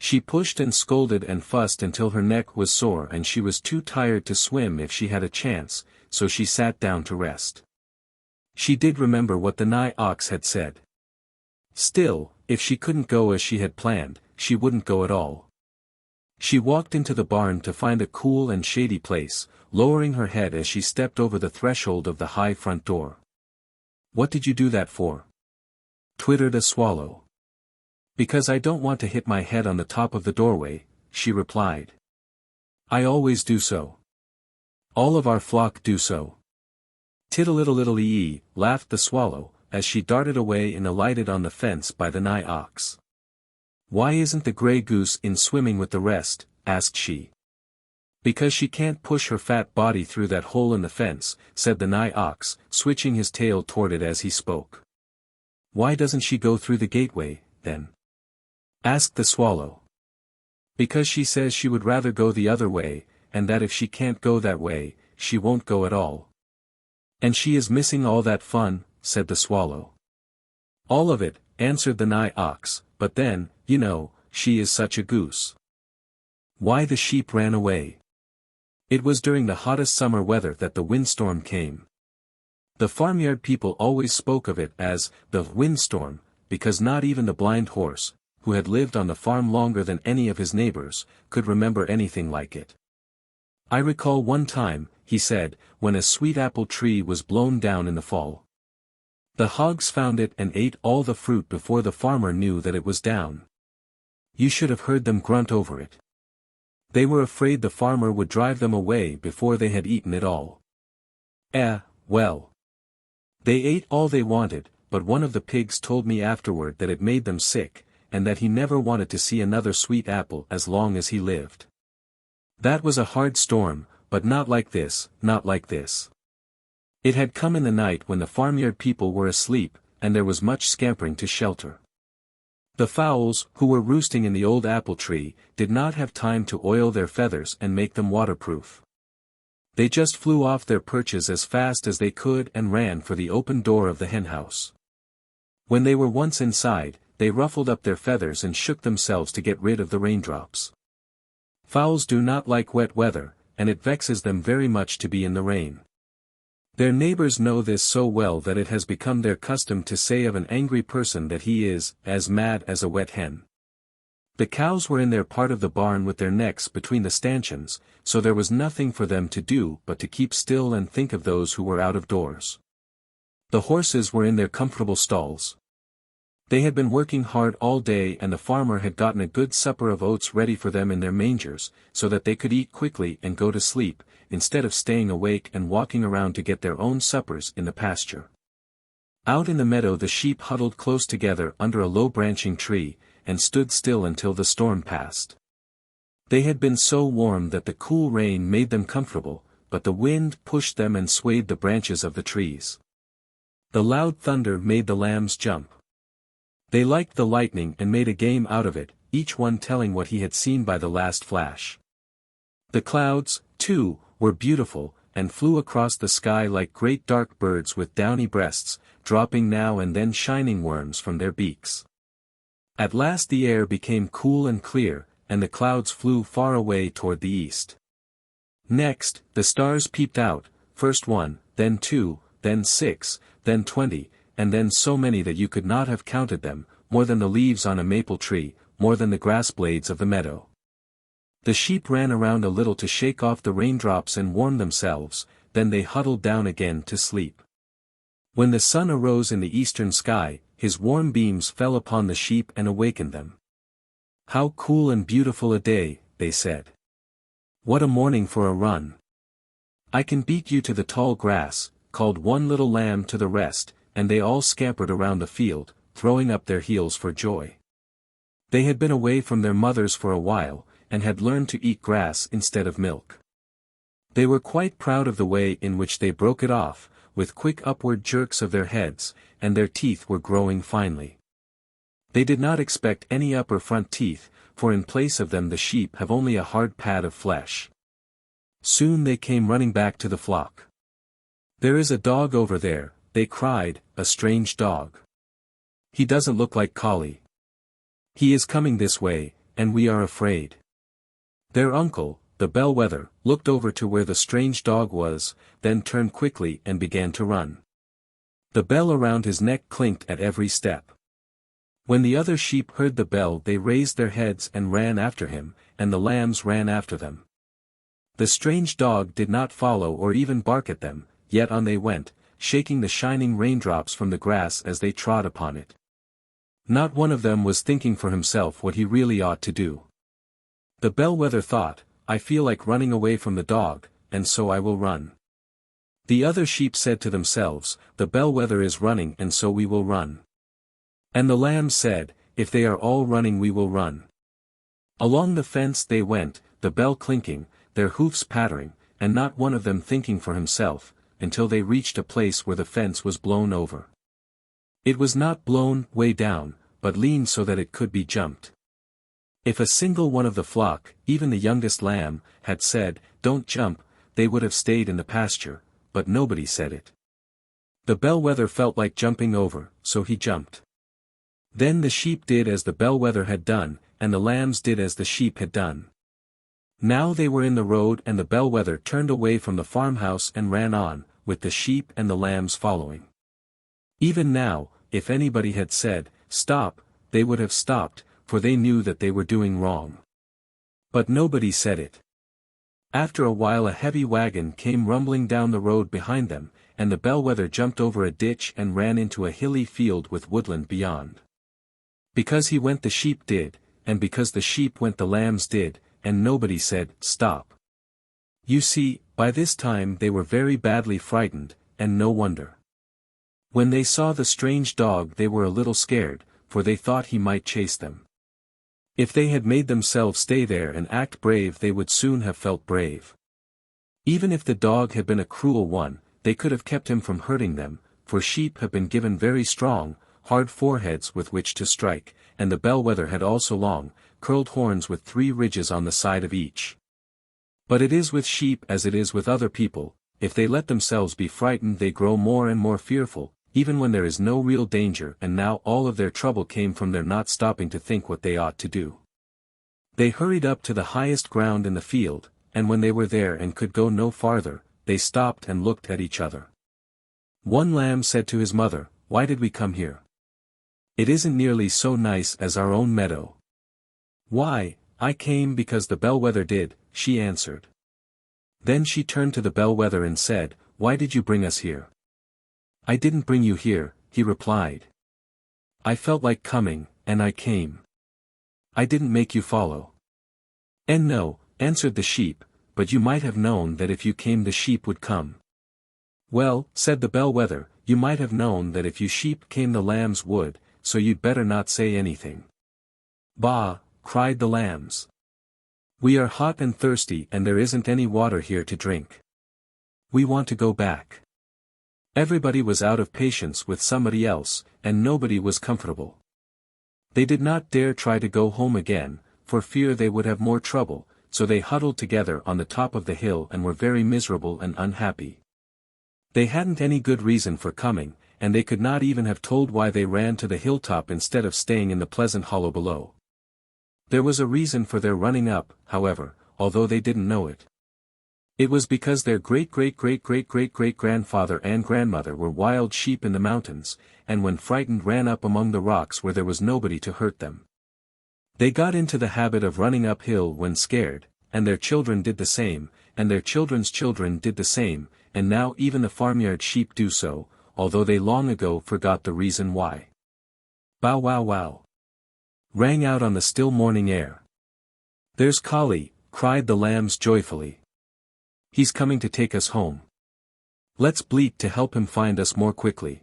She pushed and scolded and fussed until her neck was sore and she was too tired to swim if she had a chance, so she sat down to rest. She did remember what the nigh ox had said. Still, if she couldn't go as she had planned, she wouldn't go at all. She walked into the barn to find a cool and shady place, lowering her head as she stepped over the threshold of the high front door. "What did you do that for?" twittered a swallow. "Because I don't want to hit my head on the top of the doorway," she replied. "I always do so. All of our flock do so." "Tiddle-iddle-iddle-ee," laughed the swallow, as she darted away and alighted on the fence by the nigh ox. "Why isn't the gray goose in swimming with the rest?" asked she. "Because she can't push her fat body through that hole in the fence," said the nigh ox, switching his tail toward it as he spoke. "Why doesn't she go through the gateway, then?" asked the swallow. "Because she says she would rather go the other way, and that if she can't go that way, she won't go at all." "And she is missing all that fun," said the swallow. "All of it," answered the nigh ox, "but then, you know, she is such a goose." Why the sheep ran away. It was during the hottest summer weather that the windstorm came. The farmyard people always spoke of it as the windstorm, because not even the blind horse, who had lived on the farm longer than any of his neighbors, could remember anything like it. "I recall one time," he said, "when a sweet apple tree was blown down in the fall. The hogs found it and ate all the fruit before the farmer knew that it was down. You should have heard them grunt over it. They were afraid the farmer would drive them away before they had eaten it all. Well. They ate all they wanted, but one of the pigs told me afterward that it made them sick, and that he never wanted to see another sweet apple as long as he lived. That was a hard storm, but not like this, not like this. It had come in the night when the farmyard people were asleep, and there was much scampering to shelter. The fowls, who were roosting in the old apple tree, did not have time to oil their feathers and make them waterproof. They just flew off their perches as fast as they could and ran for the open door of the henhouse. When they were once inside, they ruffled up their feathers and shook themselves to get rid of the raindrops. Fowls do not like wet weather, and it vexes them very much to be in the rain. Their neighbors know this so well that it has become their custom to say of an angry person that he is as mad as a wet hen. The cows were in their part of the barn with their necks between the stanchions, so there was nothing for them to do but to keep still and think of those who were out of doors. The horses were in their comfortable stalls. They had been working hard all day and the farmer had gotten a good supper of oats ready for them in their mangers, so that they could eat quickly and go to sleep, instead of staying awake and walking around to get their own suppers in the pasture. Out in the meadow the sheep huddled close together under a low branching tree, and stood still until the storm passed. They had been so warm that the cool rain made them comfortable, but the wind pushed them and swayed the branches of the trees. The loud thunder made the lambs jump. They liked the lightning and made a game out of it, each one telling what he had seen by the last flash. The clouds, too, were beautiful, and flew across the sky like great dark birds with downy breasts, dropping now and then shining worms from their beaks. At last the air became cool and clear, and the clouds flew far away toward the east. Next, the stars peeped out, first one, then two, then 6, then 20, and then so many that you could not have counted them, more than the leaves on a maple tree, more than the grass blades of the meadow. The sheep ran around a little to shake off the raindrops and warm themselves, then they huddled down again to sleep. When the sun arose in the eastern sky, his warm beams fell upon the sheep and awakened them. "How cool and beautiful a day," they said. "What a morning for a run. I can beat you to the tall grass," called one little lamb to the rest, and they all scampered around the field, throwing up their heels for joy. They had been away from their mothers for a while, and had learned to eat grass instead of milk. They were quite proud of the way in which they broke it off, with quick upward jerks of their heads, and their teeth were growing finely. They did not expect any upper front teeth, for in place of them the sheep have only a hard pad of flesh. Soon they came running back to the flock. "There is a dog over there," they cried, "a strange dog. He doesn't look like Collie. He is coming this way, and we are afraid." Their uncle, the bellwether, looked over to where the strange dog was, then turned quickly and began to run. The bell around his neck clinked at every step. When the other sheep heard the bell they raised their heads and ran after him, and the lambs ran after them. The strange dog did not follow or even bark at them, yet on they went, shaking the shining raindrops from the grass as they trod upon it. Not one of them was thinking for himself what he really ought to do. The bellwether thought, I feel like running away from the dog, and so I will run. The other sheep said to themselves, the bellwether is running and so we will run. And the lambs said, if they are all running we will run. Along the fence they went, the bell clinking, their hoofs pattering, and not one of them thinking for himself, until they reached a place where the fence was blown over. It was not blown way down, but leaned so that it could be jumped. If a single one of the flock, even the youngest lamb, had said, don't jump, they would have stayed in the pasture, but nobody said it. The bellwether felt like jumping over, so he jumped. Then the sheep did as the bellwether had done, and the lambs did as the sheep had done. Now they were in the road and the bellwether turned away from the farmhouse and ran on, with the sheep and the lambs following. Even now, if anybody had said, stop, they would have stopped, for they knew that they were doing wrong. But nobody said it. After a while a heavy wagon came rumbling down the road behind them, and the bellwether jumped over a ditch and ran into a hilly field with woodland beyond. Because he went the sheep did, and because the sheep went the lambs did, and nobody said, stop. You see, by this time they were very badly frightened, and no wonder. When they saw the strange dog they were a little scared, for they thought he might chase them. If they had made themselves stay there and act brave they would soon have felt brave. Even if the dog had been a cruel one, they could have kept him from hurting them, for sheep have been given very strong, hard foreheads with which to strike, and the bellwether had also long, curled horns with 3 ridges on the side of each. But it is with sheep as it is with other people, if they let themselves be frightened they grow more and more fearful, even when there is no real danger, and now all of their trouble came from their not stopping to think what they ought to do. They hurried up to the highest ground in the field, and when they were there and could go no farther, they stopped and looked at each other. One lamb said to his mother, why did we come here? It isn't nearly so nice as our own meadow. Why, I came because the bellwether did, she answered. Then she turned to the bellwether and said, why did you bring us here? I didn't bring you here, he replied. I felt like coming, and I came. I didn't make you follow. And no, answered the sheep, but you might have known that if you came the sheep would come. Well, said the bellwether, you might have known that if you sheep came the lambs would, so you'd better not say anything. Bah, cried the lambs. We are hot and thirsty and there isn't any water here to drink. We want to go back. Everybody was out of patience with somebody else, and nobody was comfortable. They did not dare try to go home again, for fear they would have more trouble, so they huddled together on the top of the hill and were very miserable and unhappy. They hadn't any good reason for coming, and they could not even have told why they ran to the hilltop instead of staying in the pleasant hollow below. There was a reason for their running up, however, although they didn't know it. It was because their great-great-great-great-great-great-grandfather and grandmother were wild sheep in the mountains, and when frightened ran up among the rocks where there was nobody to hurt them. They got into the habit of running uphill when scared, and their children did the same, and their children's children did the same, and now even the farmyard sheep do so, although they long ago forgot the reason why. Bow wow wow! Rang out on the still morning air. There's Collie, cried the lambs joyfully. He's coming to take us home. Let's bleat to help him find us more quickly.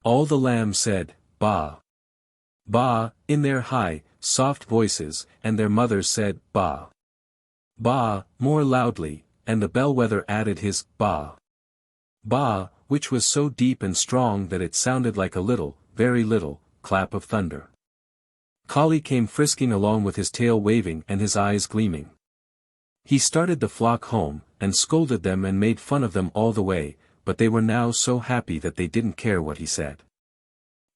All the lambs said, Bah! Bah! In their high, soft voices, and their mothers said, Bah! Bah! More loudly, and the bellwether added his, Bah! Bah! Which was so deep and strong that it sounded like a little, very little, clap of thunder. Collie came frisking along with his tail waving and his eyes gleaming. He started the flock home, and scolded them and made fun of them all the way, but they were now so happy that they didn't care what he said.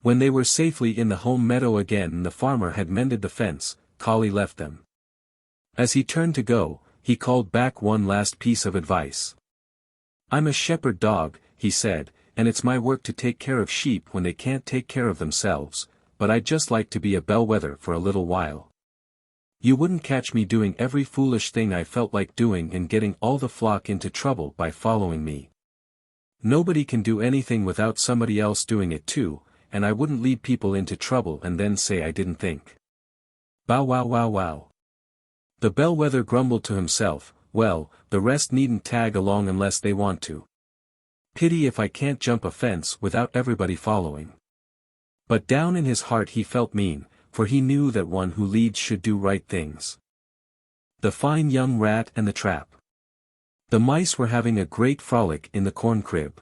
When they were safely in the home meadow again and the farmer had mended the fence, Collie left them. As he turned to go, he called back one last piece of advice. I'm a shepherd dog, he said, and it's my work to take care of sheep when they can't take care of themselves, but I'd just like to be a bellwether for a little while. You wouldn't catch me doing every foolish thing I felt like doing and getting all the flock into trouble by following me. Nobody can do anything without somebody else doing it too, and I wouldn't lead people into trouble and then say I didn't think. Bow wow wow wow. The bellwether grumbled to himself, well, the rest needn't tag along unless they want to. Pity if I can't jump a fence without everybody following. But down in his heart he felt mean, for he knew that one who leads should do right things. The fine young rat and the trap. The mice were having a great frolic in the corn crib.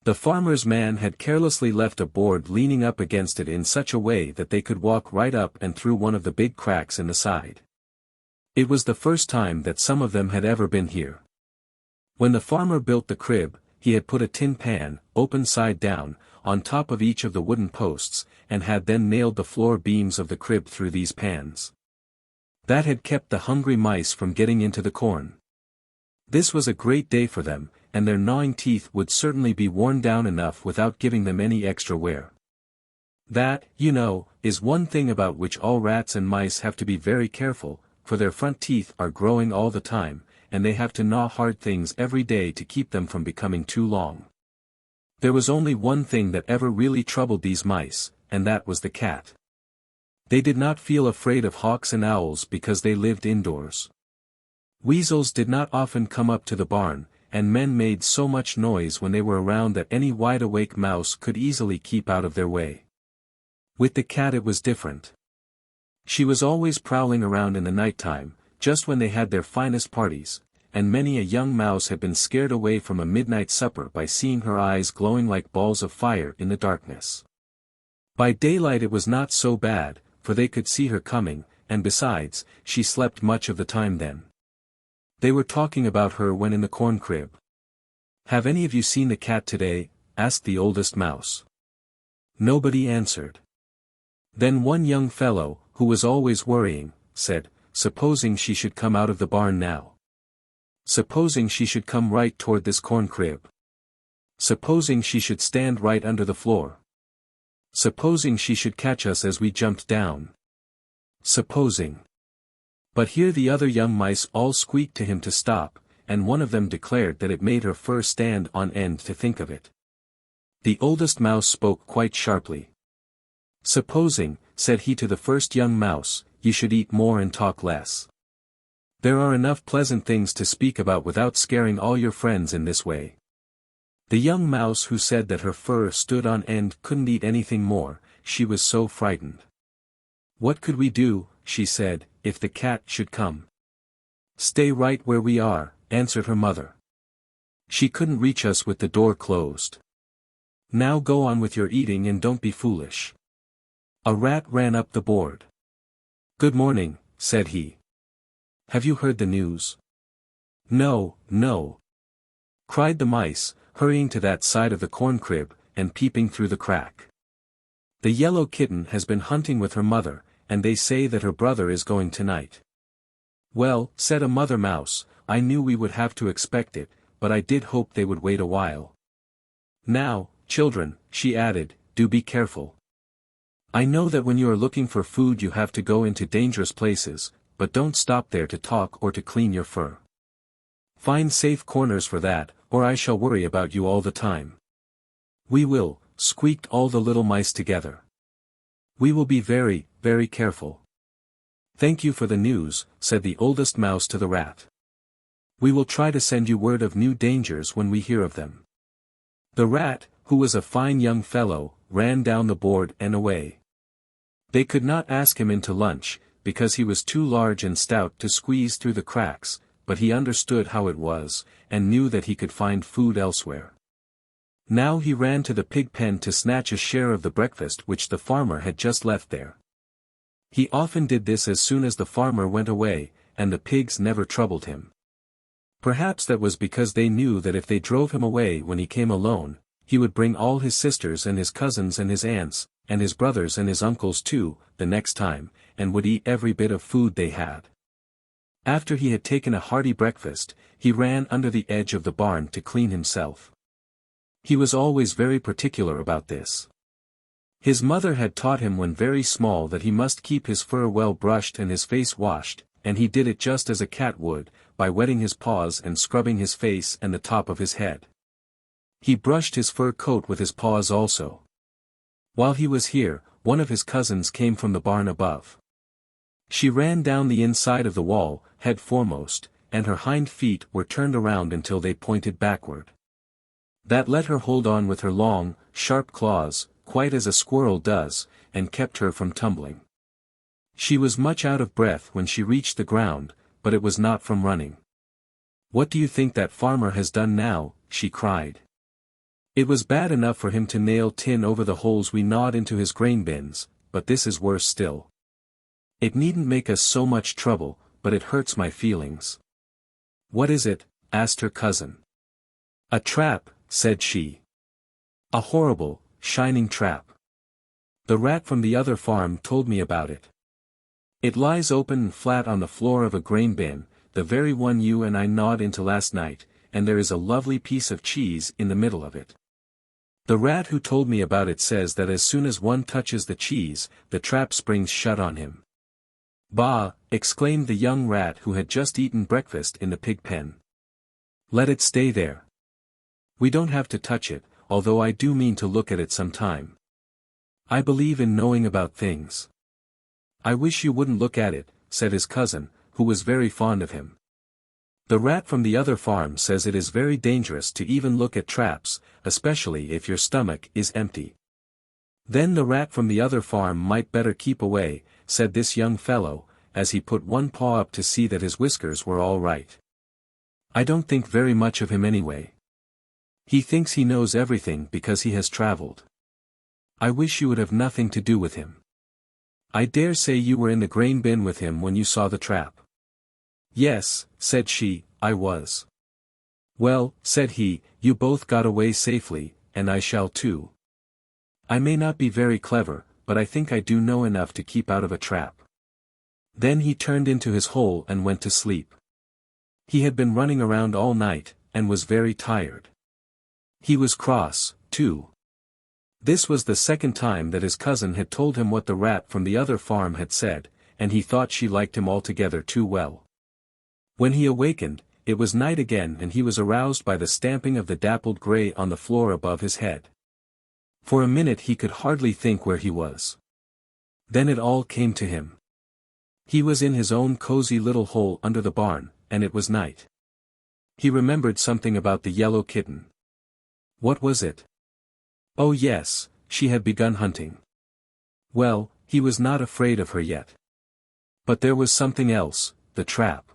The farmer's man had carelessly left a board leaning up against it in such a way that they could walk right up and through one of the big cracks in the side. It was the first time that some of them had ever been here. When the farmer built the crib, he had put a tin pan, open side down, on top of each of the wooden posts, and had then nailed the floor beams of the crib through these pans. That had kept the hungry mice from getting into the corn. This was a great day for them, and their gnawing teeth would certainly be worn down enough without giving them any extra wear. That, you know, is one thing about which all rats and mice have to be very careful, for their front teeth are growing all the time, and they have to gnaw hard things every day to keep them from becoming too long. There was only one thing that ever really troubled these mice, and that was the cat. They did not feel afraid of hawks and owls because they lived indoors. Weasels did not often come up to the barn, and men made so much noise when they were around that any wide-awake mouse could easily keep out of their way. With the cat it was different. She was always prowling around in the nighttime, just when they had their finest parties, and many a young mouse had been scared away from a midnight supper by seeing her eyes glowing like balls of fire in the darkness. By daylight it was not so bad, for they could see her coming, and besides, she slept much of the time then. They were talking about her when in the corn crib. "Have any of you seen the cat today?" asked the oldest mouse. Nobody answered. Then one young fellow, who was always worrying, said, "Supposing she should come out of the barn now? Supposing she should come right toward this corn crib? Supposing she should stand right under the floor? Supposing she should catch us as we jumped down? Supposing." But here the other young mice all squeaked to him to stop, and one of them declared that it made her fur stand on end to think of it. The oldest mouse spoke quite sharply. "Supposing," said he to the first young mouse, "you should eat more and talk less. There are enough pleasant things to speak about without scaring all your friends in this way." The young mouse who said that her fur stood on end couldn't eat anything more, she was so frightened. "What could we do," she said, "if the cat should come?" "Stay right where we are," answered her mother. "She couldn't reach us with the door closed. Now go on with your eating and don't be foolish." A rat ran up the board. "Good morning," said he. "Have you heard the news?" "No, no," cried the mice, hurrying to that side of the corn crib, and peeping through the crack. "The yellow kitten has been hunting with her mother, and they say that her brother is going tonight." "Well," said a mother mouse, "I knew we would have to expect it, but I did hope they would wait a while. Now, children," she added, "do be careful. I know that when you are looking for food you have to go into dangerous places, but don't stop there to talk or to clean your fur. Find safe corners for that, or I shall worry about you all the time." "We will," squeaked all the little mice together. "We will be very, very careful." "Thank you for the news," said the oldest mouse to the rat. "We will try to send you word of new dangers when we hear of them." The rat, who was a fine young fellow, ran down the board and away. They could not ask him into lunch, because he was too large and stout to squeeze through the cracks, but he understood how it was, and knew that he could find food elsewhere. Now he ran to the pig pen to snatch a share of the breakfast which the farmer had just left there. He often did this as soon as the farmer went away, and the pigs never troubled him. Perhaps that was because they knew that if they drove him away when he came alone, he would bring all his sisters and his cousins and his aunts, and his brothers and his uncles too, the next time, and would eat every bit of food they had. After he had taken a hearty breakfast, he ran under the edge of the barn to clean himself. He was always very particular about this. His mother had taught him when very small that he must keep his fur well brushed and his face washed, and he did it just as a cat would, by wetting his paws and scrubbing his face and the top of his head. He brushed his fur coat with his paws also. While he was here, one of his cousins came from the barn above. She ran down the inside of the wall, head foremost, and her hind feet were turned around until they pointed backward. That let her hold on with her long, sharp claws, quite as a squirrel does, and kept her from tumbling. She was much out of breath when she reached the ground, but it was not from running. "What do you think that farmer has done now?" she cried. "It was bad enough for him to nail tin over the holes we gnawed into his grain bins, but this is worse still. It needn't make us so much trouble, but it hurts my feelings." "What is it?" asked her cousin. "A trap," said she. "A horrible, shining trap. The rat from the other farm told me about it. It lies open and flat on the floor of a grain bin, the very one you and I gnawed into last night, and there is a lovely piece of cheese in the middle of it. The rat who told me about it says that as soon as one touches the cheese, the trap springs shut on him." "Bah!" exclaimed the young rat who had just eaten breakfast in the pig pen. "Let it stay there. We don't have to touch it, although I do mean to look at it some time. I believe in knowing about things." "I wish you wouldn't look at it," said his cousin, who was very fond of him. "The rat from the other farm says it is very dangerous to even look at traps, especially if your stomach is empty." "Then the rat from the other farm might better keep away," said this young fellow, as he put one paw up to see that his whiskers were all right. "I don't think very much of him anyway. He thinks he knows everything because he has traveled. I wish you would have nothing to do with him. I dare say you were in the grain bin with him when you saw the trap." "Yes," said she, "I was." "Well," said he, "you both got away safely, and I shall too. I may not be very clever, but I think I do know enough to keep out of a trap." Then he turned into his hole and went to sleep. He had been running around all night, and was very tired. He was cross, too. This was the second time that his cousin had told him what the rat from the other farm had said, and he thought she liked him altogether too well. When he awakened, it was night again and he was aroused by the stamping of the dappled grey on the floor above his head. For a minute he could hardly think where he was. Then it all came to him. He was in his own cozy little hole under the barn, and it was night. He remembered something about the yellow kitten. What was it? Oh yes, she had begun hunting. Well, he was not afraid of her yet. But there was something else, the trap.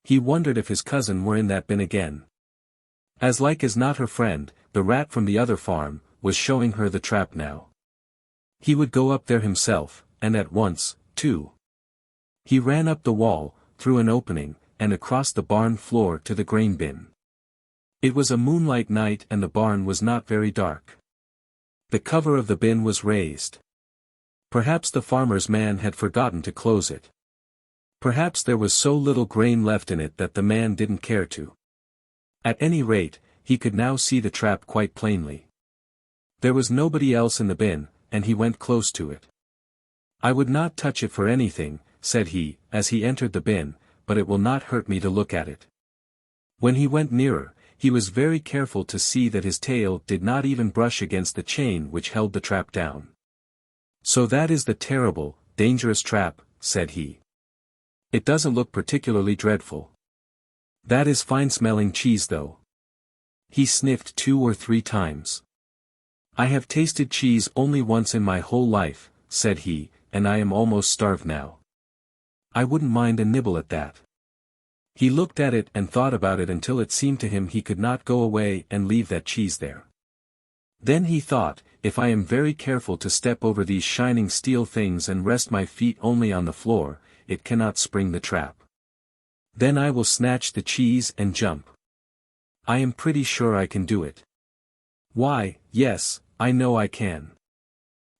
He wondered if his cousin were in that bin again. As like as not her friend, the rat from the other farm, was showing her the trap now. He would go up there himself, and at once, too. He ran up the wall, through an opening, and across the barn floor to the grain bin. It was a moonlight night and the barn was not very dark. The cover of the bin was raised. Perhaps the farmer's man had forgotten to close it. Perhaps there was so little grain left in it that the man didn't care to. At any rate, he could now see the trap quite plainly. There was nobody else in the bin, and he went close to it. "I would not touch it for anything," said he, as he entered the bin, "but it will not hurt me to look at it." When he went nearer, he was very careful to see that his tail did not even brush against the chain which held the trap down. "So that is the terrible, dangerous trap," said he. "It doesn't look particularly dreadful. That is fine-smelling cheese though." He sniffed 2 or 3 times. "I have tasted cheese only once in my whole life," said he, "and I am almost starved now. I wouldn't mind a nibble at that." He looked at it and thought about it until it seemed to him he could not go away and leave that cheese there. Then he thought, if I am very careful to step over these shining steel things and rest my feet only on the floor, it cannot spring the trap. Then I will snatch the cheese and jump. I am pretty sure I can do it. Why, yes, I know I can.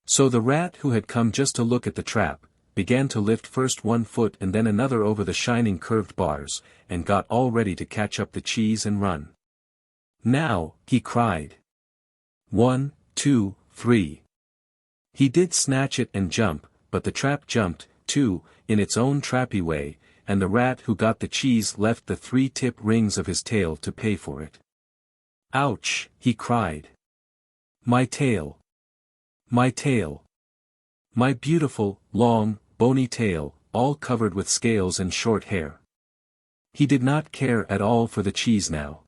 So the rat who had come just to look at the trap, began to lift first one foot and then another over the shining curved bars, and got all ready to catch up the cheese and run. "Now," he cried. 1, 2, 3. He did snatch it and jump, but the trap jumped, too, in its own trappy way, and the rat who got the cheese left the 3-tip rings of his tail to pay for it. "Ouch!" he cried. "My tail! My tail! My beautiful, long, bony tail, all covered with scales and short hair." He did not care at all for the cheese now.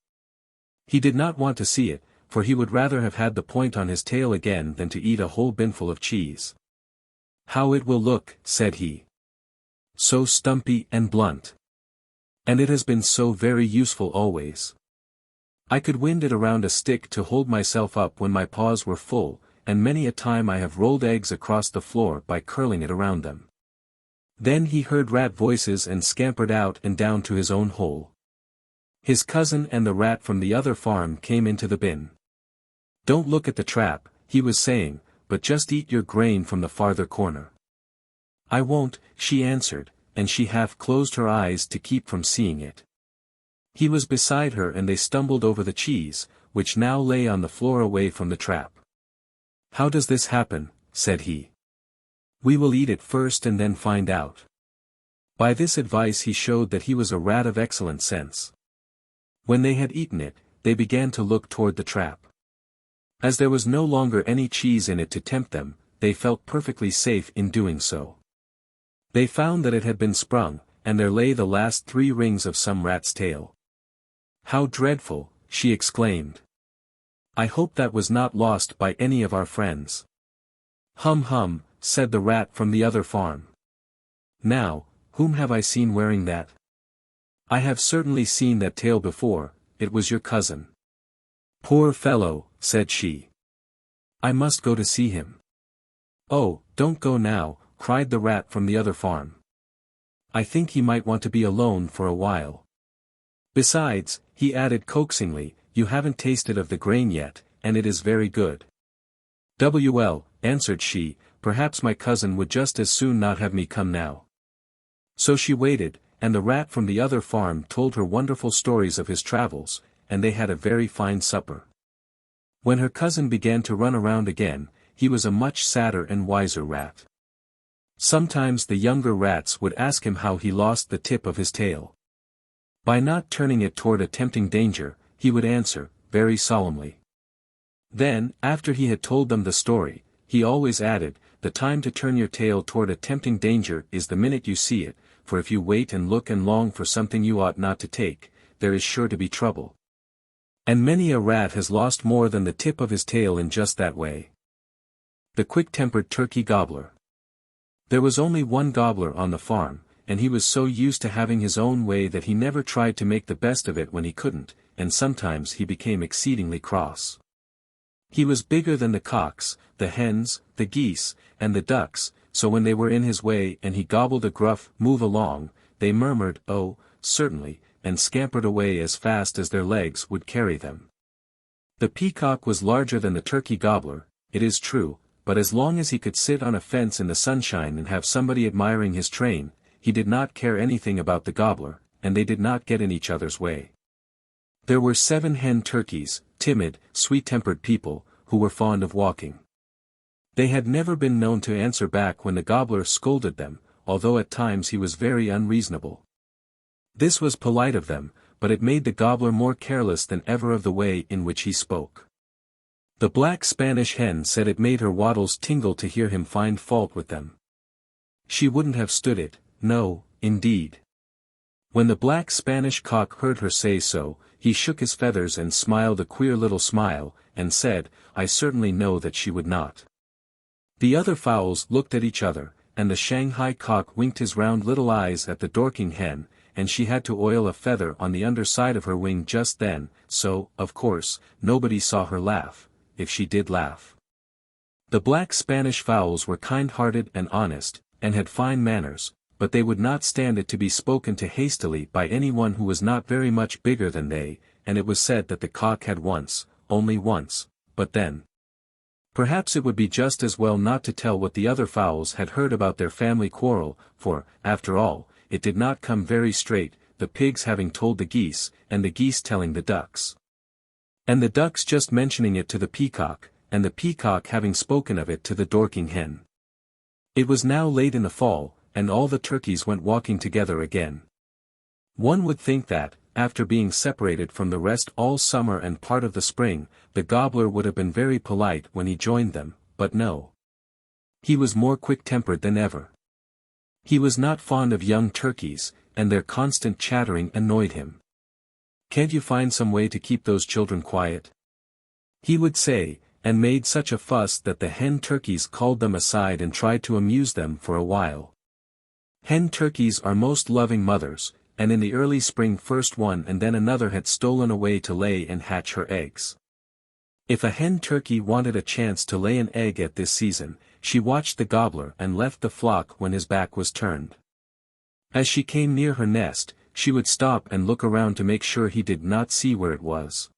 He did not want to see it, for he would rather have had the point on his tail again than to eat a whole binful of cheese. "How it will look," said he. "So stumpy and blunt. And it has been so very useful always. I could wind it around a stick to hold myself up when my paws were full, and many a time I have rolled eggs across the floor by curling it around them." Then he heard rat voices and scampered out and down to his own hole. His cousin and the rat from the other farm came into the bin. "Don't look at the trap," he was saying, "but just eat your grain from the farther corner." "I won't," she answered, and she half closed her eyes to keep from seeing it. He was beside her and they stumbled over the cheese, which now lay on the floor away from the trap. "How does this happen?" said he. "We will eat it first and then find out." By this advice he showed that he was a rat of excellent sense. When they had eaten it, they began to look toward the trap. As there was no longer any cheese in it to tempt them, they felt perfectly safe in doing so. They found that it had been sprung, and there lay the last 3 rings of some rat's tail. "How dreadful!" she exclaimed. "I hope that was not lost by any of our friends." "Hum hum," said the rat from the other farm. "Now, whom have I seen wearing that? I have certainly seen that tail before, it was your cousin." "Poor fellow," said she. "I must go to see him." "Oh, don't go now," cried the rat from the other farm. "I think he might want to be alone for a while. Besides," he added coaxingly, "you haven't tasted of the grain yet, and it is very good." "Well," answered she, "perhaps my cousin would just as soon not have me come now." So she waited, and the rat from the other farm told her wonderful stories of his travels, and they had a very fine supper. When her cousin began to run around again, he was a much sadder and wiser rat. Sometimes the younger rats would ask him how he lost the tip of his tail. By not turning it toward a tempting danger, he would answer, very solemnly. Then, after he had told them the story, he always added, "The time to turn your tail toward a tempting danger is the minute you see it, for if you wait and look and long for something you ought not to take, there is sure to be trouble." And many a rat has lost more than the tip of his tail in just that way. The quick-tempered turkey gobbler. There was only one gobbler on the farm, and he was so used to having his own way that he never tried to make the best of it when he couldn't, and sometimes he became exceedingly cross. He was bigger than the cocks, the hens, the geese, and the ducks, so when they were in his way and he gobbled a gruff "move along," they murmured, "Oh, certainly," and scampered away as fast as their legs would carry them. The peacock was larger than the turkey gobbler, it is true, but as long as he could sit on a fence in the sunshine and have somebody admiring his train, he did not care anything about the gobbler, and they did not get in each other's way. There were 7 hen turkeys, timid, sweet-tempered people, who were fond of walking. They had never been known to answer back when the gobbler scolded them, although at times he was very unreasonable. This was polite of them, but it made the gobbler more careless than ever of the way in which he spoke. The black Spanish hen said it made her wattles tingle to hear him find fault with them. She wouldn't have stood it, no, indeed. When the black Spanish cock heard her say so, he shook his feathers and smiled a queer little smile, and said, "I certainly know that she would not." The other fowls looked at each other, and the Shanghai cock winked his round little eyes at the Dorking hen, and she had to oil a feather on the under side of her wing just then, so, of course, nobody saw her laugh, if she did laugh. The black Spanish fowls were kind-hearted and honest, and had fine manners, but they would not stand it to be spoken to hastily by anyone who was not very much bigger than they, and it was said that the cock had once, only once, but then. Perhaps it would be just as well not to tell what the other fowls had heard about their family quarrel, for, after all, it did not come very straight, the pigs having told the geese, and the geese telling the ducks. And the ducks just mentioning it to the peacock, and the peacock having spoken of it to the Dorking hen. It was now late in the fall, and all the turkeys went walking together again. One would think that, after being separated from the rest all summer and part of the spring, the gobbler would have been very polite when he joined them, but no. He was more quick-tempered than ever. He was not fond of young turkeys, and their constant chattering annoyed him. "Can't you find some way to keep those children quiet?" he would say, and made such a fuss that the hen turkeys called them aside and tried to amuse them for a while. Hen turkeys are most loving mothers, and in the early spring first one and then another had stolen away to lay and hatch her eggs. If a hen turkey wanted a chance to lay an egg at this season, she watched the gobbler and left the flock when his back was turned. As she came near her nest, she would stop and look around to make sure he did not see where it was.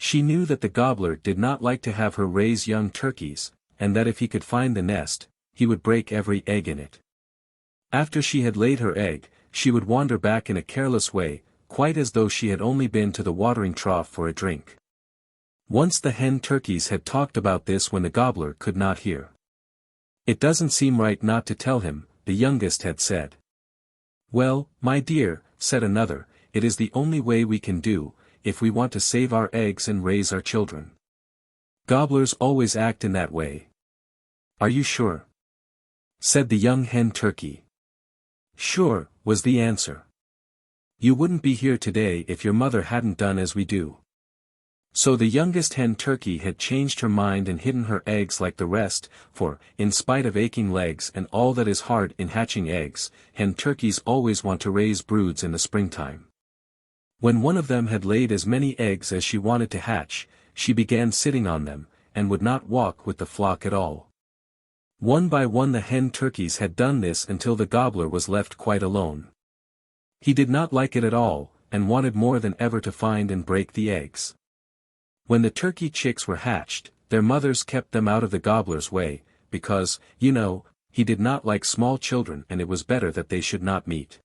She knew that the gobbler did not like to have her raise young turkeys, and that if he could find the nest, he would break every egg in it. After she had laid her egg, she would wander back in a careless way, quite as though she had only been to the watering trough for a drink. Once the hen turkeys had talked about this when the gobbler could not hear. "It doesn't seem right not to tell him," the youngest had said. "Well, my dear," said another, "it is the only way we can do, if we want to save our eggs and raise our children. Gobblers always act in that way." "Are you sure?" said the young hen turkey. "Sure," was the answer. "You wouldn't be here today if your mother hadn't done as we do." So the youngest hen turkey had changed her mind and hidden her eggs like the rest, for, in spite of aching legs and all that is hard in hatching eggs, hen turkeys always want to raise broods in the springtime. When one of them had laid as many eggs as she wanted to hatch, she began sitting on them, and would not walk with the flock at all. One by one the hen turkeys had done this until the gobbler was left quite alone. He did not like it at all, and wanted more than ever to find and break the eggs. When the turkey chicks were hatched, their mothers kept them out of the gobbler's way, because, you know, he did not like small children and it was better that they should not meet.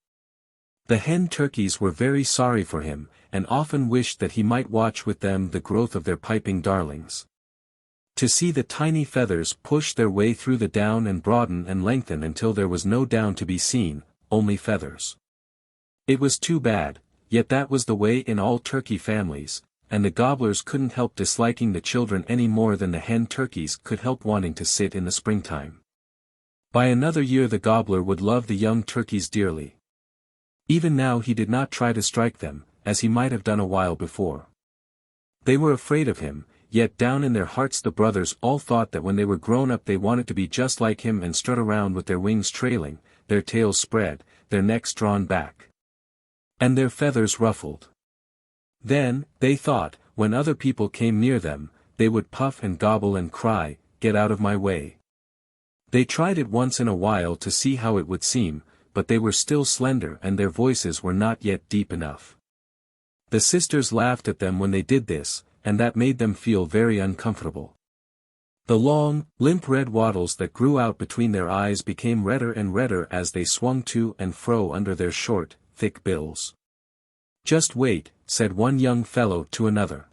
The hen turkeys were very sorry for him, and often wished that he might watch with them the growth of their piping darlings. To see the tiny feathers push their way through the down and broaden and lengthen until there was no down to be seen, only feathers. It was too bad, yet that was the way in all turkey families, and the gobblers couldn't help disliking the children any more than the hen turkeys could help wanting to sit in the springtime. By another year the gobbler would love the young turkeys dearly. Even now he did not try to strike them, as he might have done a while before. They were afraid of him, yet down in their hearts the brothers all thought that when they were grown up they wanted to be just like him and strut around with their wings trailing, their tails spread, their necks drawn back, and their feathers ruffled. Then, they thought, when other people came near them, they would puff and gobble and cry, "Get out of my way." They tried it once in a while to see how it would seem, but they were still slender and their voices were not yet deep enough. The sisters laughed at them when they did this, and that made them feel very uncomfortable. The long, limp red wattles that grew out between their eyes became redder and redder as they swung to and fro under their short, thick bills. "Just wait," said one young fellow to another.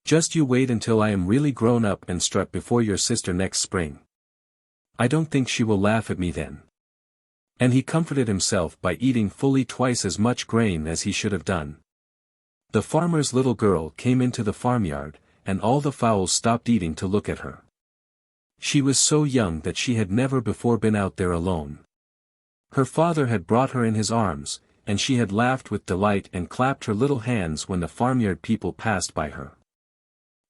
"Just you wait until I am really grown up and strut before your sister next spring. I don't think she will laugh at me then." And he comforted himself by eating fully twice as much grain as he should have done. The farmer's little girl came into the farmyard, and all the fowls stopped eating to look at her. She was so young that she had never before been out there alone. Her father had brought her in his arms, and she had laughed with delight and clapped her little hands when the farmyard people passed by her.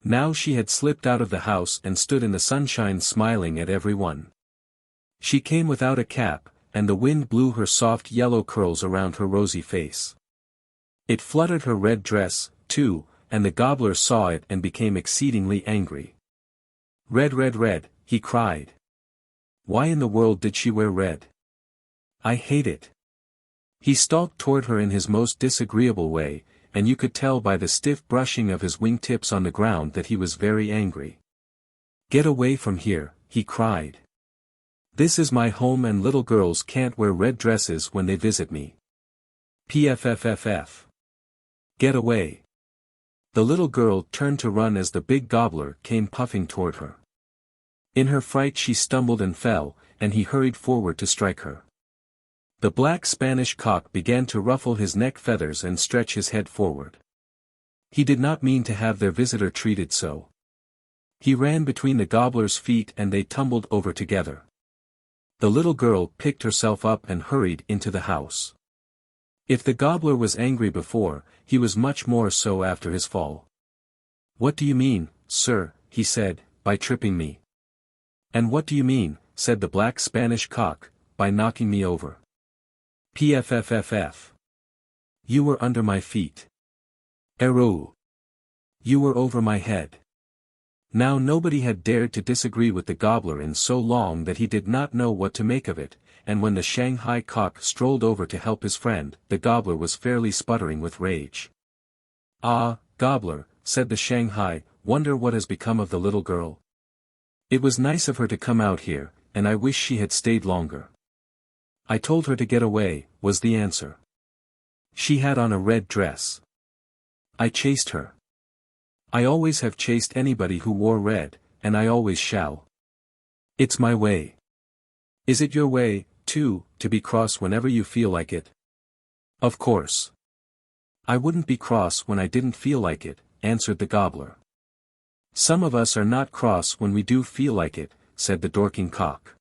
Now she had slipped out of the house and stood in the sunshine smiling at every one. She came without a cap, and the wind blew her soft yellow curls around her rosy face. It fluttered her red dress, too, and the gobbler saw it and became exceedingly angry. "Red, red, red," he cried. "Why in the world did she wear red? I hate it." He stalked toward her in his most disagreeable way, and you could tell by the stiff brushing of his wing tips on the ground that he was very angry. "Get away from here," he cried. "This is my home and little girls can't wear red dresses when they visit me. Pfffff. Get away." The little girl turned to run as the big gobbler came puffing toward her. In her fright she stumbled and fell, and he hurried forward to strike her. The black Spanish cock began to ruffle his neck feathers and stretch his head forward. He did not mean to have their visitor treated so. He ran between the gobbler's feet and they tumbled over together. The little girl picked herself up and hurried into the house. If the gobbler was angry before, he was much more so after his fall. "What do you mean, sir," he said, "by tripping me?" "And what do you mean," said the black Spanish cock, "by knocking me over?" "Pfffff. You were under my feet. Errou. You were over my head." Now nobody had dared to disagree with the gobbler in so long that he did not know what to make of it, and when the Shanghai cock strolled over to help his friend, the gobbler was fairly sputtering with rage. "Ah, gobbler," said the Shanghai, "wonder what has become of the little girl? It was nice of her to come out here, and I wish she had stayed longer." "I told her to get away," was the answer. "She had on a red dress. I chased her. I always have chased anybody who wore red, and I always shall. It's my way." "Is it your way, too, to be cross whenever you feel like it?" "Of course. I wouldn't be cross when I didn't feel like it," answered the gobbler. "Some of us are not cross when we do feel like it," said the Dorking cock.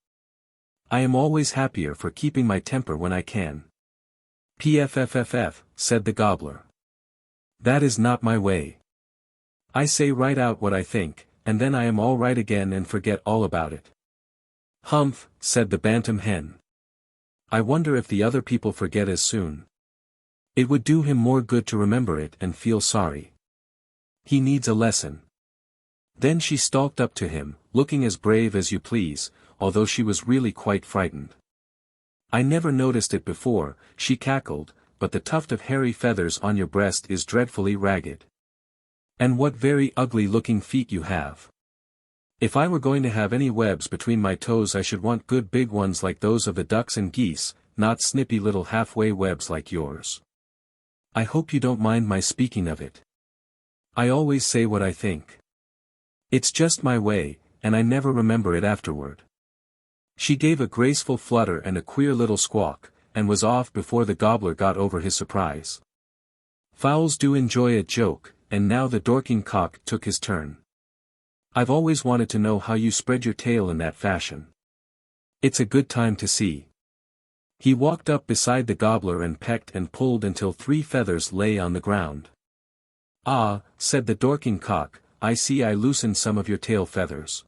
"I am always happier for keeping my temper when I can." "Pfffff," said the gobbler. "That is not my way. I say right out what I think, and then I am all right again and forget all about it." "Humph," said the bantam hen. "I wonder if the other people forget as soon. It would do him more good to remember it and feel sorry. He needs a lesson." Then she stalked up to him, looking as brave as you please, although she was really quite frightened. "I never noticed it before," she cackled, "but the tuft of hairy feathers on your breast is dreadfully ragged. And what very ugly-looking feet you have. If I were going to have any webs between my toes I should want good big ones like those of the ducks and geese, not snippy little halfway webs like yours. I hope you don't mind my speaking of it. I always say what I think. It's just my way, and I never remember it afterward." She gave a graceful flutter and a queer little squawk, and was off before the gobbler got over his surprise. Fowls do enjoy a joke, and now the Dorking cock took his turn. "I've always wanted to know how you spread your tail in that fashion. It's a good time to see." He walked up beside the gobbler and pecked and pulled until 3 feathers lay on the ground. "Ah," said the Dorking cock, "I see I loosened some of your tail feathers.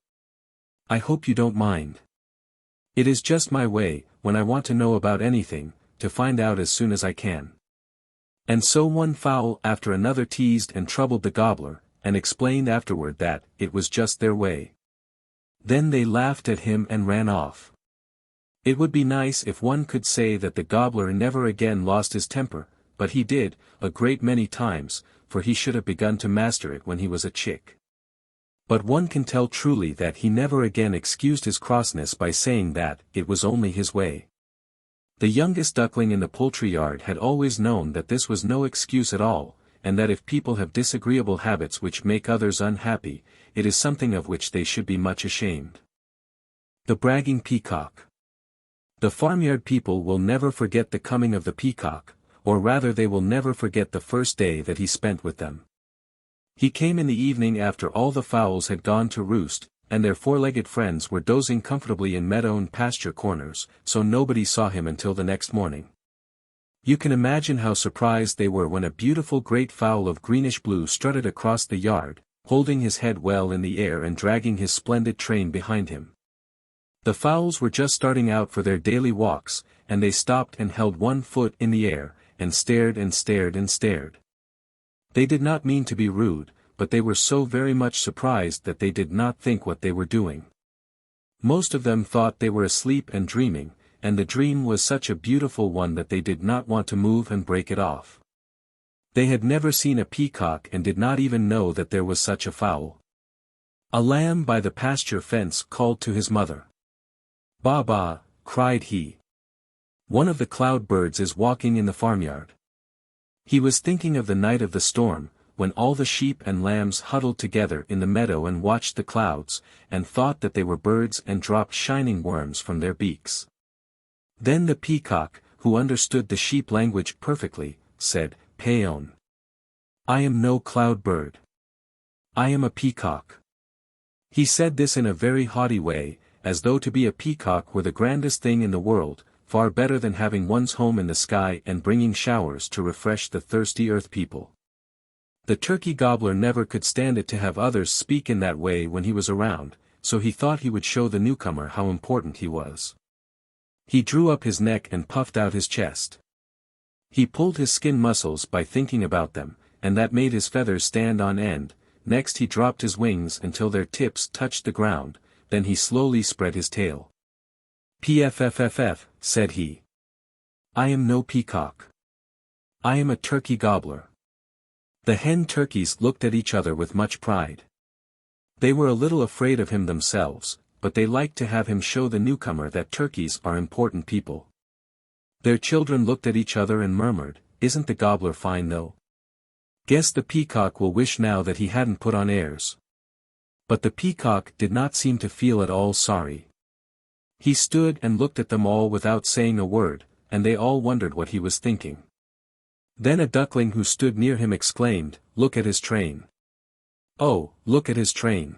I hope you don't mind. It is just my way, when I want to know about anything, to find out as soon as I can." And so one fowl after another teased and troubled the gobbler, and explained afterward that it was just their way. Then they laughed at him and ran off. It would be nice if one could say that the gobbler never again lost his temper, but he did, a great many times, for he should have begun to master it when he was a chick. But one can tell truly that he never again excused his crossness by saying that it was only his way. The youngest duckling in the poultry yard had always known that this was no excuse at all, and that if people have disagreeable habits which make others unhappy, it is something of which they should be much ashamed. The Bragging Peacock. The farmyard people will never forget the coming of the peacock, or rather they will never forget the first day that he spent with them. He came in the evening after all the fowls had gone to roost, and their 4-legged friends were dozing comfortably in meadow and pasture corners, so nobody saw him until the next morning. You can imagine how surprised they were when a beautiful great fowl of greenish-blue strutted across the yard, holding his head well in the air and dragging his splendid train behind him. The fowls were just starting out for their daily walks, and they stopped and held one foot in the air, and stared and stared and stared. They did not mean to be rude, but they were so very much surprised that they did not think what they were doing. Most of them thought they were asleep and dreaming, and the dream was such a beautiful one that they did not want to move and break it off. They had never seen a peacock and did not even know that there was such a fowl. A lamb by the pasture fence called to his mother. "Ba ba," cried he. "One of the cloud birds is walking in the farmyard." He was thinking of the night of the storm, when all the sheep and lambs huddled together in the meadow and watched the clouds, and thought that they were birds and dropped shining worms from their beaks. Then the peacock, who understood the sheep language perfectly, said, "Peon. I am no cloud bird. I am a peacock." He said this in a very haughty way, as though to be a peacock were the grandest thing in the world, far better than having one's home in the sky and bringing showers to refresh the thirsty earth people. The turkey gobbler never could stand it to have others speak in that way when he was around, so he thought he would show the newcomer how important he was. He drew up his neck and puffed out his chest. He pulled his skin muscles by thinking about them, and that made his feathers stand on end. Next he dropped his wings until their tips touched the ground, then he slowly spread his tail. "Pfffff," said he. "I am no peacock. I am a turkey gobbler." The hen turkeys looked at each other with much pride. They were a little afraid of him themselves, but they liked to have him show the newcomer that turkeys are important people. Their children looked at each other and murmured, "Isn't the gobbler fine though? Guess the peacock will wish now that he hadn't put on airs." But the peacock did not seem to feel at all sorry. He stood and looked at them all without saying a word, and they all wondered what he was thinking. Then a duckling who stood near him exclaimed, "Look at his train. Oh, look at his train."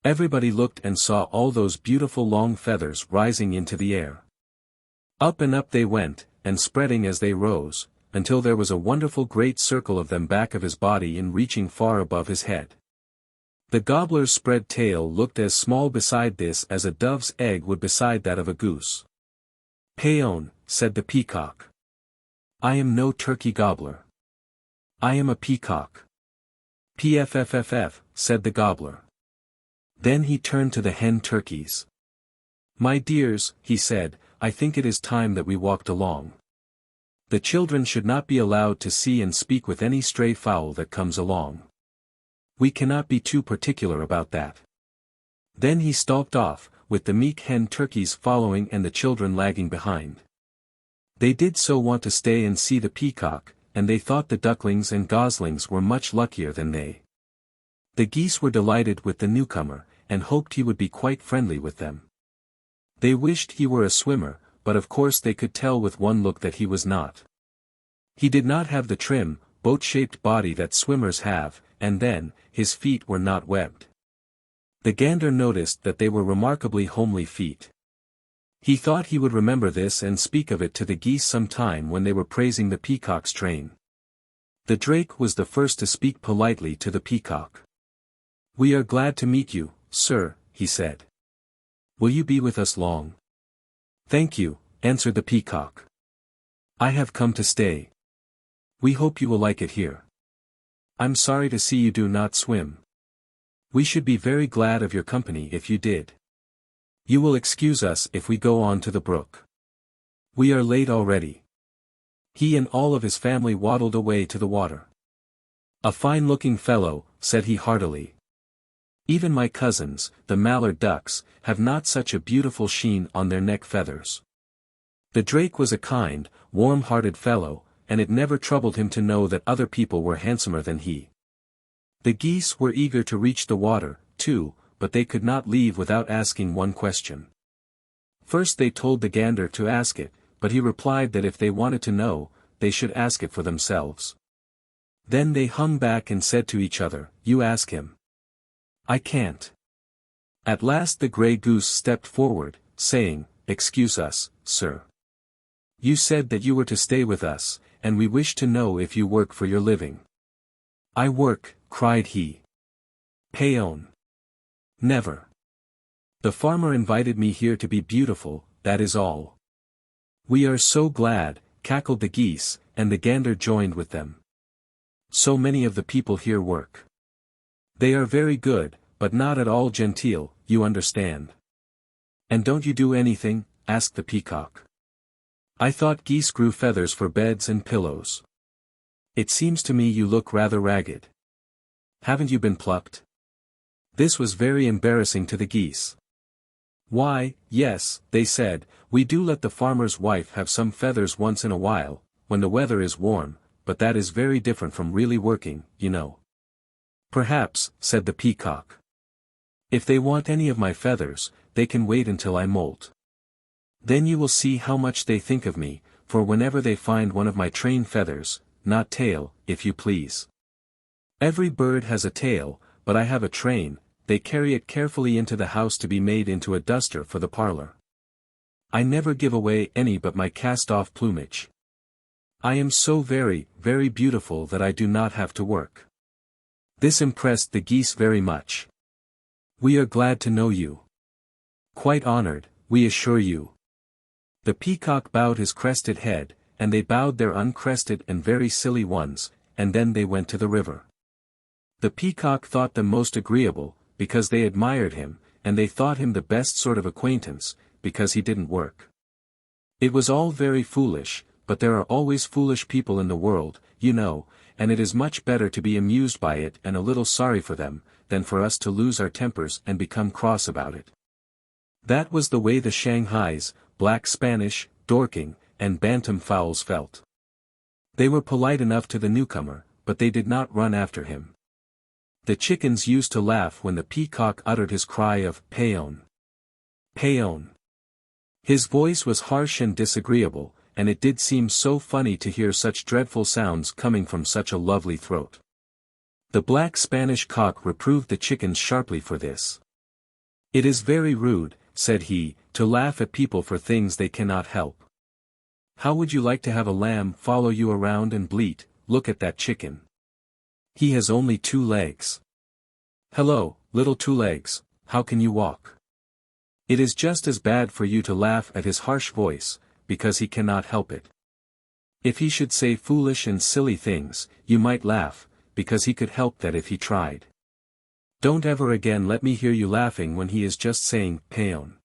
Everybody looked and saw all those beautiful long feathers rising into the air. Up and up they went, and spreading as they rose, until there was a wonderful great circle of them back of his body and reaching far above his head. The gobbler's spread tail looked as small beside this as a dove's egg would beside that of a goose. "Peon," said the peacock. "I am no turkey gobbler. I am a peacock." "Pfffff," said the gobbler. Then he turned to the hen turkeys. "My dears," he said, "I think it is time that we walked along. The children should not be allowed to see and speak with any stray fowl that comes along. We cannot be too particular about that." Then he stalked off, with the meek hen turkeys following and the children lagging behind. They did so want to stay and see the peacock, and they thought the ducklings and goslings were much luckier than they. The geese were delighted with the newcomer, and hoped he would be quite friendly with them. They wished he were a swimmer, but of course they could tell with one look that he was not. He did not have the trim, boat-shaped body that swimmers have, and then, his feet were not webbed. The gander noticed that they were remarkably homely feet. He thought he would remember this and speak of it to the geese some time when they were praising the peacock's train. The drake was the first to speak politely to the peacock. "We are glad to meet you, sir," he said. "Will you be with us long?" "Thank you," answered the peacock. "I have come to stay. We hope you will like it here. I'm sorry to see you do not swim. We should be very glad of your company if you did. You will excuse us if we go on to the brook. We are late already." He and all of his family waddled away to the water. "A fine-looking fellow," said he heartily. "Even my cousins, the mallard ducks, have not such a beautiful sheen on their neck feathers." The drake was a kind, warm-hearted fellow, and it never troubled him to know that other people were handsomer than he. The geese were eager to reach the water, too, but they could not leave without asking one question. First they told the gander to ask it, but he replied that if they wanted to know, they should ask it for themselves. Then they hung back and said to each other, "You ask him." "I can't." At last the gray goose stepped forward, saying, "Excuse us, sir. You said that you were to stay with us, and we wish to know if you work for your living." "I work," cried he. "Peon. Never. The farmer invited me here to be beautiful, that is all." "We are so glad," cackled the geese, and the gander joined with them. "So many of the people here work. They are very good, but not at all genteel, you understand." "And don't you do anything?" asked the peacock. "I thought geese grew feathers for beds and pillows. It seems to me you look rather ragged. Haven't you been plucked?" This was very embarrassing to the geese. "Why, yes," they said, "we do let the farmer's wife have some feathers once in a while, when the weather is warm, but that is very different from really working, you know. Perhaps, said the peacock. If they want any of my feathers, they can wait until I molt. Then you will see how much they think of me, for whenever they find one of my train feathers, not tail, if you please. Every bird has a tail, but I have a train, they carry it carefully into the house to be made into a duster for the parlor. I never give away any but my cast-off plumage. I am so very, very beautiful that I do not have to work. This impressed the geese very much. We are glad to know you. Quite honored, we assure you. The peacock bowed his crested head, and they bowed their uncrested and very silly ones, and then they went to the river. The peacock thought them most agreeable, because they admired him, and they thought him the best sort of acquaintance, because he didn't work. It was all very foolish, but there are always foolish people in the world, you know, and it is much better to be amused by it and a little sorry for them, than for us to lose our tempers and become cross about it. That was the way the Shanghais, Black Spanish, Dorking, and Bantam fowls felt. They were polite enough to the newcomer, but they did not run after him. The chickens used to laugh when the peacock uttered his cry of "Paon! Paon!" His voice was harsh and disagreeable, and it did seem so funny to hear such dreadful sounds coming from such a lovely throat. The black Spanish cock reproved the chickens sharply for this. "It is very rude," said he, "to laugh at people for things they cannot help. How would you like to have a lamb follow you around and bleat, 'Look at that chicken. He has only 2 legs. Hello, little 2 legs, how can you walk?' It is just as bad for you to laugh at his harsh voice, because he cannot help it. If he should say foolish and silly things, you might laugh, because he could help that if he tried. Don't ever again let me hear you laughing when he is just saying 'Paon.'"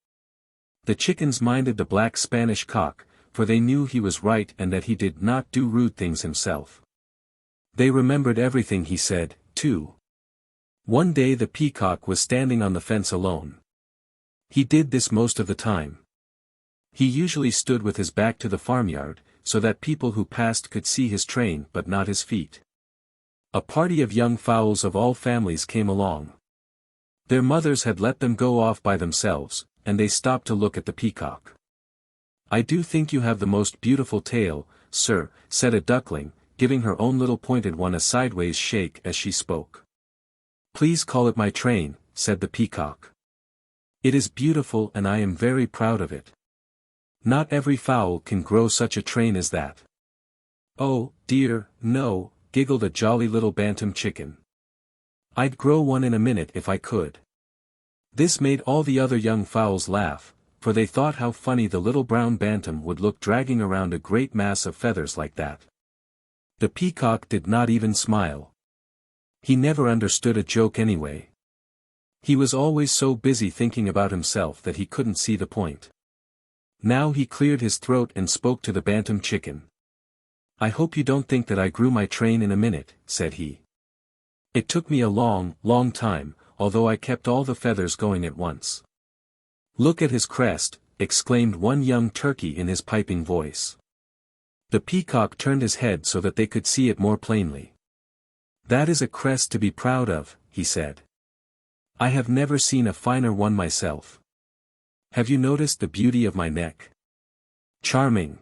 The chickens minded the black Spanish cock, for they knew he was right and that he did not do rude things himself. They remembered everything he said, too. One day the peacock was standing on the fence alone. He did this most of the time. He usually stood with his back to the farmyard, so that people who passed could see his train but not his feet. A party of young fowls of all families came along. Their mothers had let them go off by themselves, and they stopped to look at the peacock. "I do think you have the most beautiful tail, sir," said a duckling, giving her own little pointed one a sideways shake as she spoke. "Please call it my train," said the peacock. "It is beautiful and I am very proud of it. Not every fowl can grow such a train as that." "Oh, dear, no," giggled a jolly little bantam chicken. "I'd grow one in a minute if I could." This made all the other young fowls laugh, for they thought how funny the little brown bantam would look dragging around a great mass of feathers like that. The peacock did not even smile. He never understood a joke anyway. He was always so busy thinking about himself that he couldn't see the point. Now he cleared his throat and spoke to the bantam chicken. "I hope you don't think that I grew my train in a minute," said he. "It took me a long, long time, although I kept all the feathers going at once." "Look at his crest," exclaimed one young turkey in his piping voice. The peacock turned his head so that they could see it more plainly. "That is a crest to be proud of," he said. "I have never seen a finer one myself. Have you noticed the beauty of my neck? Charming!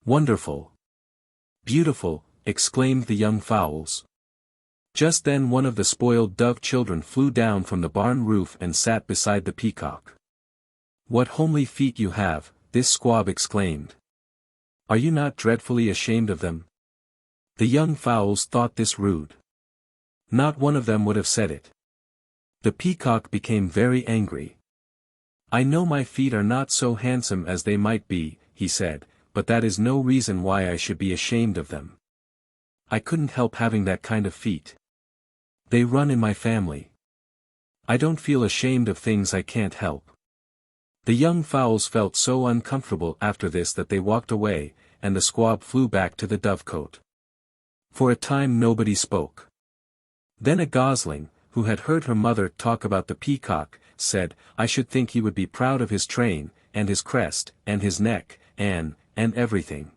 Wonderful! Beautiful!" exclaimed the young fowls. Just then one of the spoiled dove children flew down from the barn roof and sat beside the peacock. "What homely feet you have," this squab exclaimed. "Are you not dreadfully ashamed of them?" The young fowls thought this rude. Not one of them would have said it. The peacock became very angry. "I know my feet are not so handsome as they might be," he said, "but that is no reason why I should be ashamed of them. I couldn't help having that kind of feet. They run in my family. I don't feel ashamed of things I can't help." The young fowls felt so uncomfortable after this that they walked away, and the squab flew back to the dovecote. For a time nobody spoke. Then a gosling, who had heard her mother talk about the peacock, said, "I should think he would be proud of his train, and his crest, and his neck, and everything.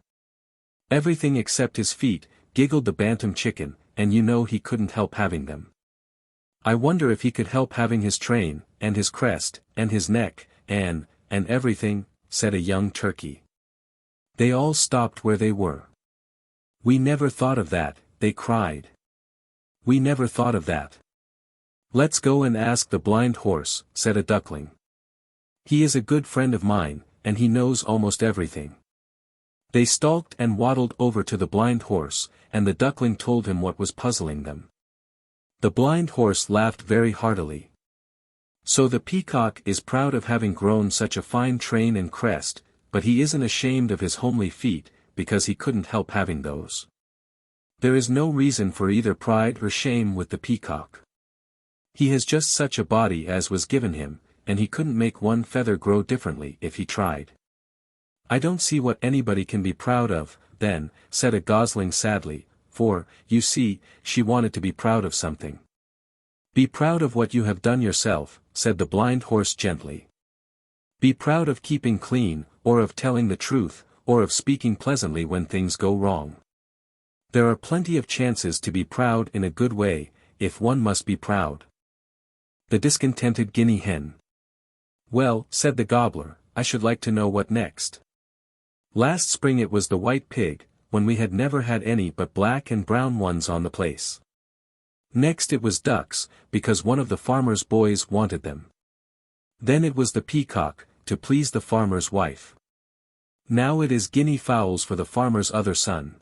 Everything except his feet, giggled the bantam chicken, and you know he couldn't help having them. I wonder if he could help having his train, and his crest, and his neck, and everything, said a young turkey. They all stopped where they were. We never thought of that, they cried. We never thought of that. Let's go and ask the blind horse, said a duckling. He is a good friend of mine, and he knows almost everything. They stalked and waddled over to the blind horse, and the duckling told him what was puzzling them. The blind horse laughed very heartily. So the peacock is proud of having grown such a fine train and crest, but he isn't ashamed of his homely feet, because he couldn't help having those. There is no reason for either pride or shame with the peacock. He has just such a body as was given him, and he couldn't make one feather grow differently if he tried. I don't see what anybody can be proud of, then, said a gosling sadly, for, you see, she wanted to be proud of something. Be proud of what you have done yourself, said the blind horse gently. Be proud of keeping clean, or of telling the truth, or of speaking pleasantly when things go wrong. There are plenty of chances to be proud in a good way, if one must be proud. The Discontented Guinea Hen. Well, said the Gobbler, I should like to know what next. Last spring it was the white pig, when we had never had any but black and brown ones on the place. Next it was ducks, because one of the farmer's boys wanted them. Then it was the peacock, to please the farmer's wife. Now it is guinea fowls for the farmer's other son.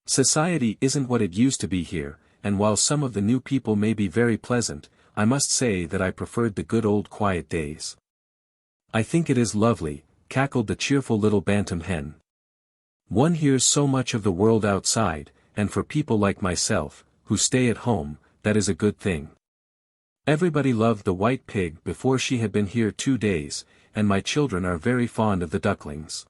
Society isn't what it used to be here, and while some of the new people may be very pleasant, I must say that I preferred the good old quiet days. I think it is lovely, cackled the cheerful little bantam hen. One hears so much of the world outside, and for people like myself, who stay at home, that is a good thing. Everybody loved the white pig before she had been here 2 days, and my children are very fond of the ducklings.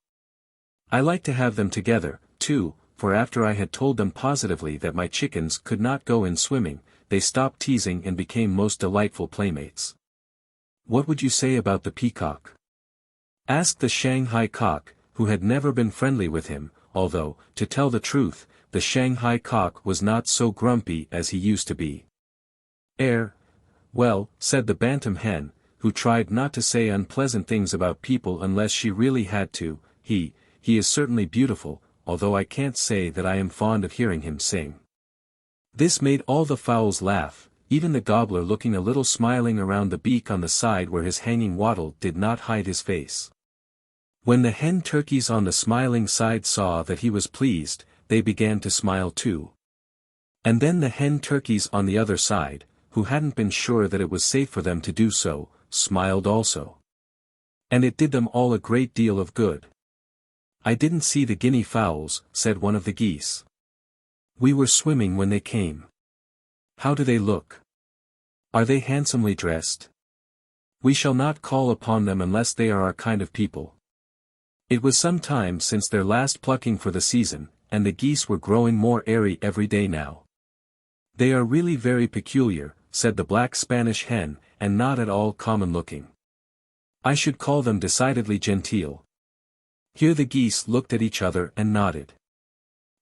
I like to have them together, too, for after I had told them positively that my chickens could not go in swimming, they stopped teasing and became most delightful playmates. What would you say about the peacock? Asked the Shanghai cock, who had never been friendly with him, although, to tell the truth, the Shanghai cock was not so grumpy as he used to be. Well, said the bantam hen, who tried not to say unpleasant things about people unless she really had to, he is certainly beautiful, although I can't say that I am fond of hearing him sing. This made all the fowls laugh, even the gobbler looking a little smiling around the beak on the side where his hanging wattle did not hide his face. When the hen turkeys on the smiling side saw that he was pleased, they began to smile too. And then the hen turkeys on the other side, who hadn't been sure that it was safe for them to do so, smiled also. And it did them all a great deal of good. I didn't see the guinea fowls, said one of the geese. We were swimming when they came. How do they look? Are they handsomely dressed? We shall not call upon them unless they are our kind of people. It was some time since their last plucking for the season, and the geese were growing more airy every day now. They are really very peculiar, said the black Spanish hen, and not at all common-looking. I should call them decidedly genteel. Here the geese looked at each other and nodded.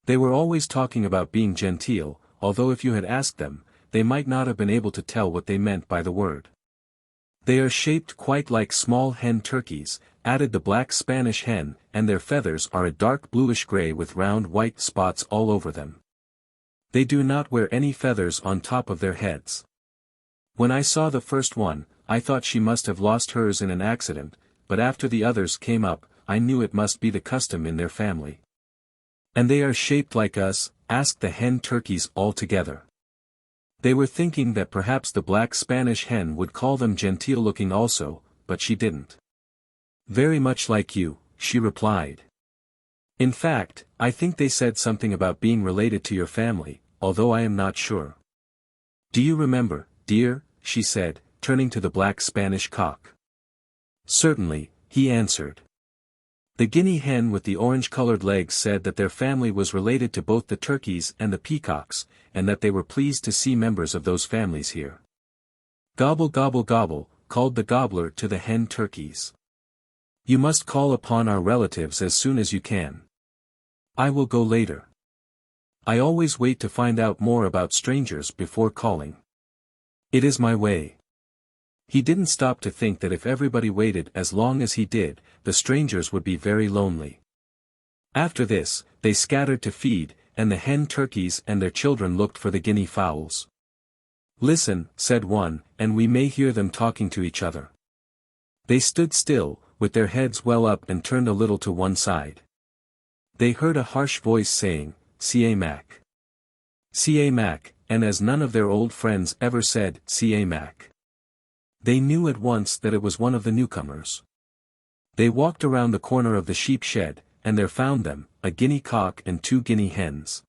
They were always talking about being genteel, although if you had asked them, they might not have been able to tell what they meant by the word. They are shaped quite like small hen turkeys, added the black Spanish hen, and their feathers are a dark bluish-gray with round white spots all over them. They do not wear any feathers on top of their heads. When I saw the first one, I thought she must have lost hers in an accident, but after the others came up, I knew it must be the custom in their family. And they are shaped like us, asked the hen turkeys all together. They were thinking that perhaps the black Spanish hen would call them genteel-looking also, but she didn't. Very much like you, she replied. In fact, I think they said something about being related to your family, although I am not sure. Do you remember, dear? She said, turning to the black Spanish cock. Certainly, he answered. The guinea hen with the orange-colored legs said that their family was related to both the turkeys and the peacocks, and that they were pleased to see members of those families here. Gobble gobble gobble, called the gobbler to the hen turkeys. You must call upon our relatives as soon as you can. I will go later. I always wait to find out more about strangers before calling. It is my way. He didn't stop to think that if everybody waited as long as he did, the strangers would be very lonely. After this, they scattered to feed, and the hen turkeys and their children looked for the guinea fowls. "Listen," said one, "and we may hear them talking to each other." They stood still, with their heads well up and turned a little to one side. They heard a harsh voice saying, "Ca mac. Ca mac," and as none of their old friends ever said, "Ca mac," they knew at once that it was one of the newcomers. They walked around the corner of the sheep shed, and there found them, a guinea cock and 2 guinea hens.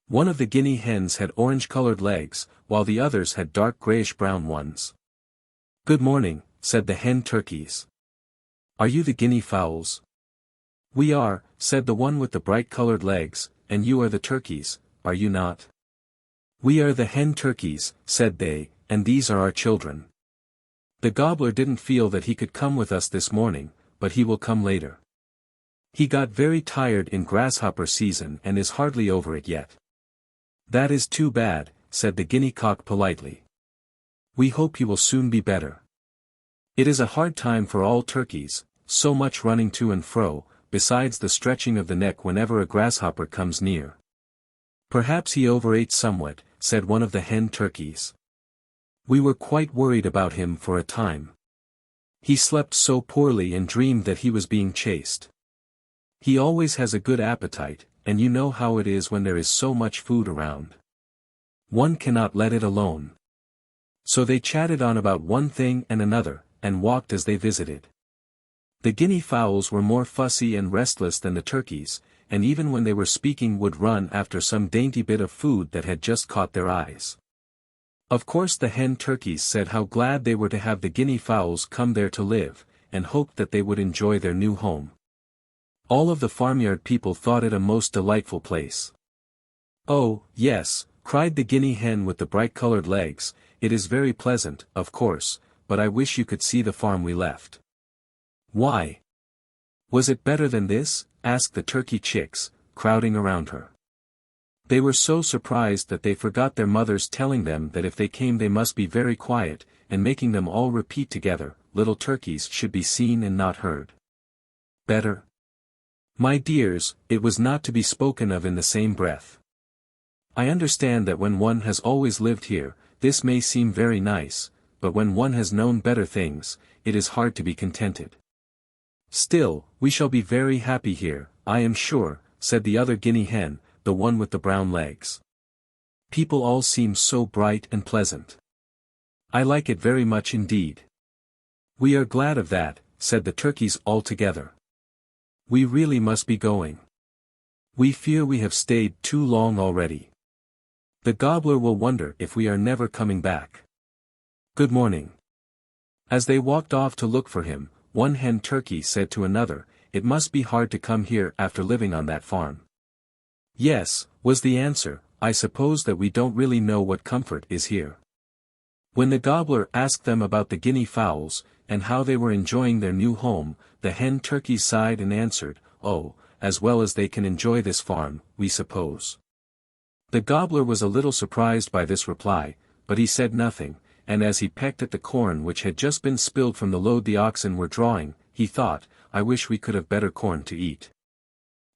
One of the guinea hens had orange-colored legs, while the others had dark grayish-brown ones. "Good morning," said the hen turkeys. "Are you the guinea fowls?" "We are," said the one with the bright-colored legs, "and you are the turkeys, are you not?" "We are the hen turkeys," said they, "and these are our children. The gobbler didn't feel that he could come with us this morning, but he will come later. He got very tired in grasshopper season and is hardly over it yet." "That is too bad," said the guinea cock politely. "We hope you will soon be better. It is a hard time for all turkeys, so much running to and fro, besides the stretching of the neck whenever a grasshopper comes near." "Perhaps he overate somewhat," said one of the hen turkeys. "We were quite worried about him for a time. He slept so poorly and dreamed that he was being chased. He always has a good appetite, and you know how it is when there is so much food around. One cannot let it alone." So they chatted on about one thing and another, and walked as they visited. The guinea fowls were more fussy and restless than the turkeys, and even when they were speaking would run after some dainty bit of food that had just caught their eyes. Of course the hen turkeys said how glad they were to have the guinea fowls come there to live, and hoped that they would enjoy their new home. All of the farmyard people thought it a most delightful place. "Oh, yes," cried the guinea hen with the bright-colored legs, "it is very pleasant, of course, but I wish you could see the farm we left." "Why? Was it better than this?" asked the turkey chicks, crowding around her. They were so surprised that they forgot their mothers telling them that if they came they must be very quiet, and making them all repeat together, "Little turkeys should be seen and not heard." Better? My dears, it was not to be spoken of in the same breath. I understand that when one has always lived here, this may seem very nice, but when one has known better things, it is hard to be contented. "Still, we shall be very happy here, I am sure," said the other guinea hen, the one with the brown legs. "People all seem so bright and pleasant. I like it very much indeed." "We are glad of that," said the turkeys all together. "We really must be going. We fear we have stayed too long already. The gobbler will wonder if we are never coming back. Good morning." As they walked off to look for him, one hen turkey said to another, "It must be hard to come here after living on that farm." "Yes," was the answer, "I suppose that we don't really know what comfort is here." When the gobbler asked them about the guinea fowls, and how they were enjoying their new home, the hen turkeys sighed and answered, "Oh, as well as they can enjoy this farm, we suppose." The gobbler was a little surprised by this reply, but he said nothing, and as he pecked at the corn which had just been spilled from the load the oxen were drawing, he thought, "I wish we could have better corn to eat.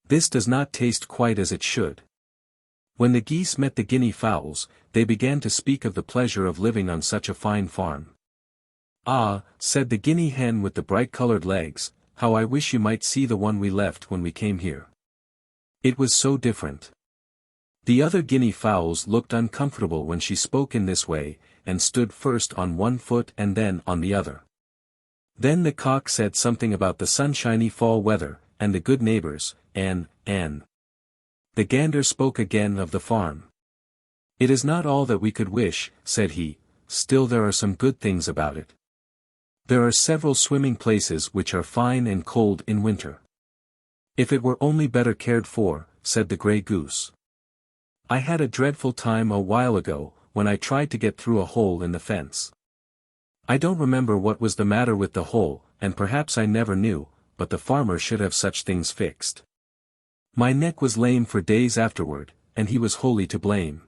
This does not taste quite as it should." When the geese met the guinea fowls, they began to speak of the pleasure of living on such a fine farm. "Ah," said the guinea hen with the bright-colored legs, "how I wish you might see the one we left when we came here. It was so different." The other guinea fowls looked uncomfortable when she spoke in this way, and stood first on one foot and then on the other. Then the cock said something about the sunshiny fall weather, and the good neighbors, and the gander spoke again of the farm. "It is not all that we could wish," said he, "still there are some good things about it. There are several swimming places which are fine and cold in winter. If it were only better cared for," said the gray goose. "I had a dreadful time a while ago, when I tried to get through a hole in the fence. I don't remember what was the matter with the hole, and perhaps I never knew, but the farmer should have such things fixed. My neck was lame for days afterward, and he was wholly to blame.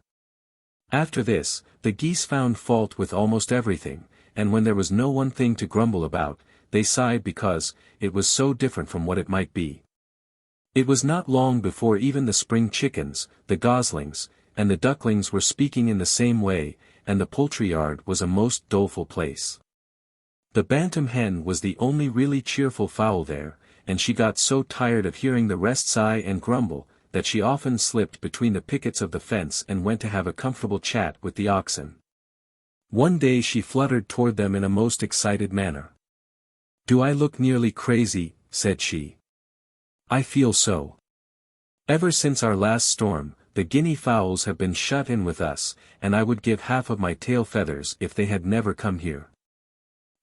After this, the geese found fault with almost everything, and when there was no one thing to grumble about, they sighed because it was so different from what it might be. It was not long before even the spring chickens, the goslings, and the ducklings were speaking in the same way, and the poultry yard was a most doleful place. The bantam hen was the only really cheerful fowl there, and she got so tired of hearing the rest sigh and grumble, that she often slipped between the pickets of the fence and went to have a comfortable chat with the oxen. One day she fluttered toward them in a most excited manner. "Do I look nearly crazy?" said she. "I feel so. Ever since our last storm, the guinea fowls have been shut in with us, and I would give half of my tail feathers if they had never come here.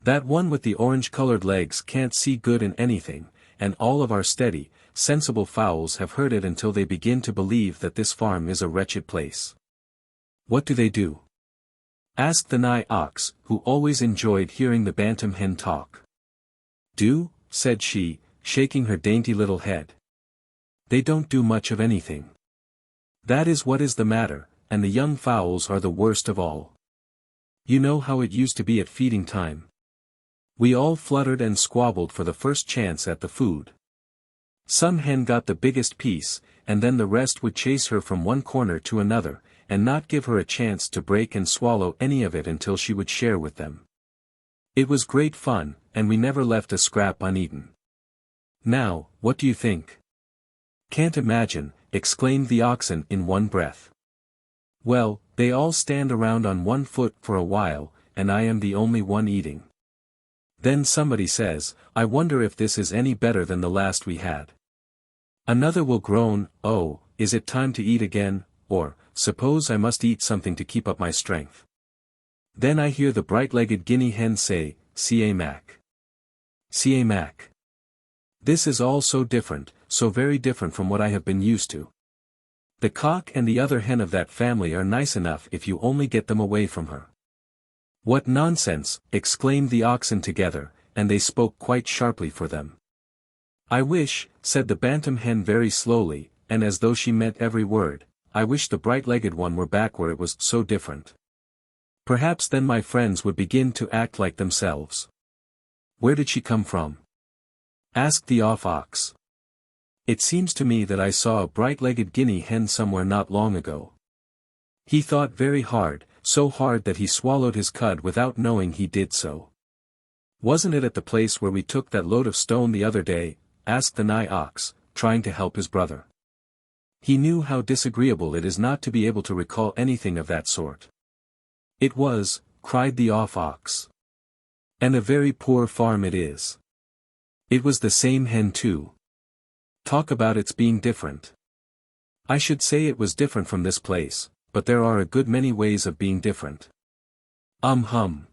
That one with the orange-colored legs can't see good in anything, and all of our steady, sensible fowls have heard it until they begin to believe that this farm is a wretched place." "What do they do?" asked the nigh ox, who always enjoyed hearing the bantam hen talk. "Do?" said she, shaking her dainty little head. "They don't do much of anything. That is what is the matter, and the young fowls are the worst of all. You know how it used to be at feeding time. We all fluttered and squabbled for the first chance at the food. Some hen got the biggest piece, and then the rest would chase her from one corner to another, and not give her a chance to break and swallow any of it until she would share with them. It was great fun, and we never left a scrap uneaten. Now, what do you think?" "Can't imagine," exclaimed the oxen in one breath. "Well, they all stand around on one foot for a while, and I am the only one eating. Then somebody says, 'I wonder if this is any better than the last we had.' Another will groan, 'Oh, is it time to eat again?' or, 'Suppose I must eat something to keep up my strength.' Then I hear the bright-legged guinea hen say, 'Ca mac. Ca mac.' This is all so different, so very different from what I have been used to. The cock and the other hen of that family are nice enough if you only get them away from her." "What nonsense!" exclaimed the oxen together, and they spoke quite sharply for them. "I wish," said the bantam hen very slowly, and as though she meant every word, "I wish the bright-legged one were back where it was so different. Perhaps then my friends would begin to act like themselves." "Where did she come from?" asked the off-ox. "It seems to me that I saw a bright-legged guinea hen somewhere not long ago." He thought very hard, so hard that he swallowed his cud without knowing he did so. "Wasn't it at the place where we took that load of stone the other day?" asked the nigh ox, trying to help his brother. He knew how disagreeable it is not to be able to recall anything of that sort. "It was," cried the off-ox. "And a very poor farm it is. It was the same hen too. Talk about its being different. I should say it was different from this place, but there are a good many ways of being different. Hum.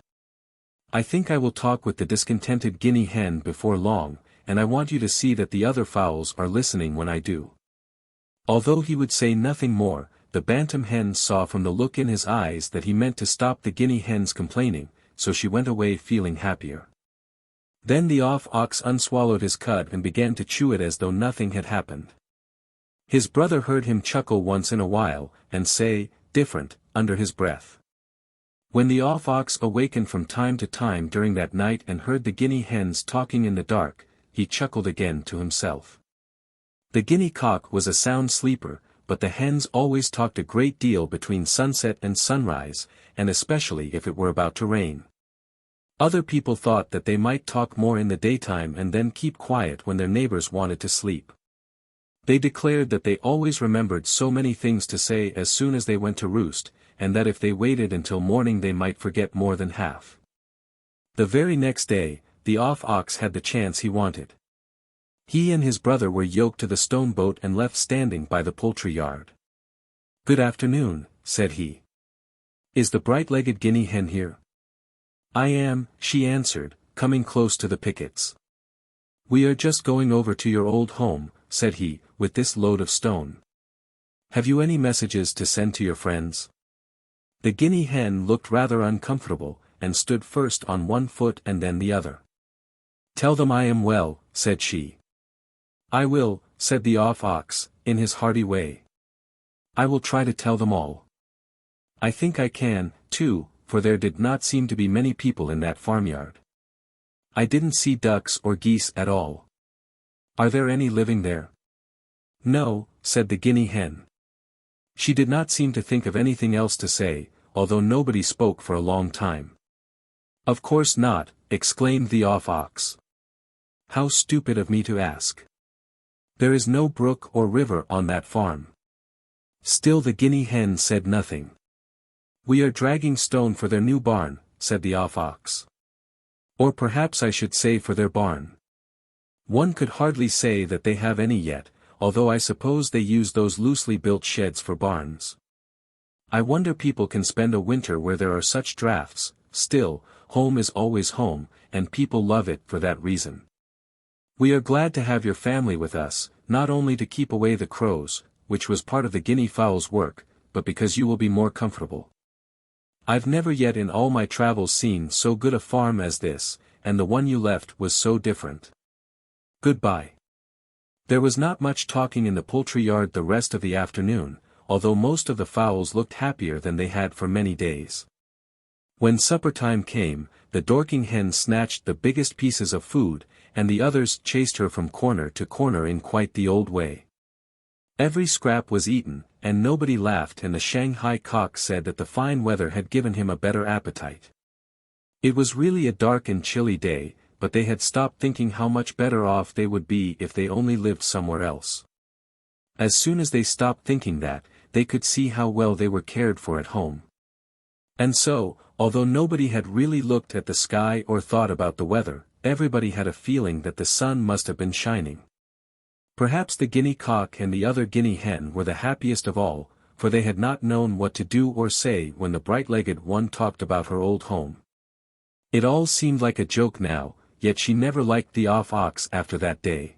I think I will talk with the discontented guinea hen before long, and I want you to see that the other fowls are listening when I do." Although he would say nothing more, the bantam hen saw from the look in his eyes that he meant to stop the guinea hen's complaining, so she went away feeling happier. Then the off-ox unswallowed his cud and began to chew it as though nothing had happened. His brother heard him chuckle once in a while, and say, "Different," under his breath. When the off-ox awakened from time to time during that night and heard the guinea hens talking in the dark, he chuckled again to himself. The guinea cock was a sound sleeper, but the hens always talked a great deal between sunset and sunrise, and especially if it were about to rain. Other people thought that they might talk more in the daytime and then keep quiet when their neighbors wanted to sleep. They declared that they always remembered so many things to say as soon as they went to roost, and that if they waited until morning they might forget more than half. The very next day, the off-ox had the chance he wanted. He and his brother were yoked to the stone boat and left standing by the poultry yard. "Good afternoon," said he. "Is the bright-legged guinea hen here?" "I am," she answered, coming close to the pickets. "We are just going over to your old home," said he, "with this load of stone. Have you any messages to send to your friends?" The guinea hen looked rather uncomfortable, and stood first on one foot and then the other. "Tell them I am well," said she. "I will," said the off-ox, in his hearty way. I will try to tell them all. I think I can, too, for there did not seem to be many people in that farmyard. I didn't see ducks or geese at all. Are there any living there? No, said the guinea hen. She did not seem to think of anything else to say, although nobody spoke for a long time. Of course not, exclaimed the ox. How stupid of me to ask. There is no brook or river on that farm. Still the guinea hen said nothing. We are dragging stone for their new barn, said the ox. Or perhaps I should say for their barn. One could hardly say that they have any yet, although I suppose they use those loosely built sheds for barns. I wonder people can spend a winter where there are such drafts. Still, home is always home, and people love it for that reason. We are glad to have your family with us, not only to keep away the crows, which was part of the guinea fowl's work, but because you will be more comfortable. I've never yet in all my travels seen so good a farm as this, and the one you left was so different. Goodbye. There was not much talking in the poultry yard the rest of the afternoon, although most of the fowls looked happier than they had for many days. When supper time came, the Dorking hen snatched the biggest pieces of food, and the others chased her from corner to corner in quite the old way. Every scrap was eaten, and nobody laughed, and the Shanghai cock said that the fine weather had given him a better appetite. It was really a dark and chilly day, but they had stopped thinking how much better off they would be if they only lived somewhere else. As soon as they stopped thinking that, they could see how well they were cared for at home. And so, although nobody had really looked at the sky or thought about the weather, everybody had a feeling that the sun must have been shining. Perhaps the guinea cock and the other guinea hen were the happiest of all, for they had not known what to do or say when the bright-legged one talked about her old home. It all seemed like a joke now, yet she never liked the ox after that day.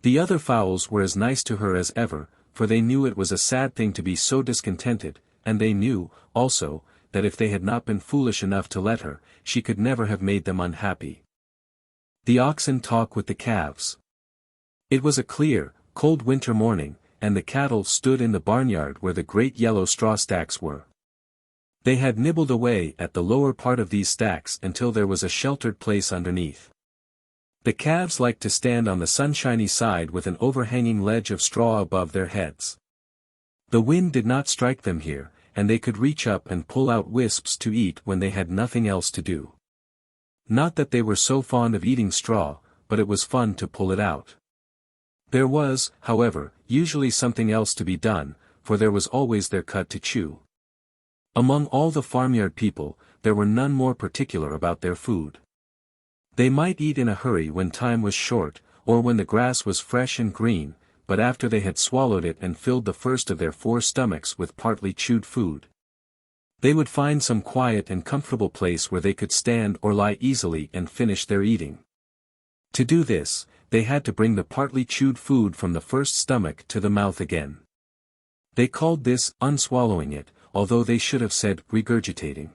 The other fowls were as nice to her as ever, for they knew it was a sad thing to be so discontented, and they knew, also, that if they had not been foolish enough to let her, she could never have made them unhappy. The oxen talk with the calves. It was a clear, cold winter morning, and the cattle stood in the barnyard where the great yellow straw stacks were. They had nibbled away at the lower part of these stacks until there was a sheltered place underneath. The calves liked to stand on the sunshiny side with an overhanging ledge of straw above their heads. The wind did not strike them here, and they could reach up and pull out wisps to eat when they had nothing else to do. Not that they were so fond of eating straw, but it was fun to pull it out. There was, however, usually something else to be done, for there was always their cud to chew. Among all the farmyard people, there were none more particular about their food. They might eat in a hurry when time was short, or when the grass was fresh and green, but after they had swallowed it and filled the first of their 4 stomachs with partly chewed food, they would find some quiet and comfortable place where they could stand or lie easily and finish their eating. To do this, they had to bring the partly chewed food from the first stomach to the mouth again. They called this unswallowing it, although they should have said regurgitating.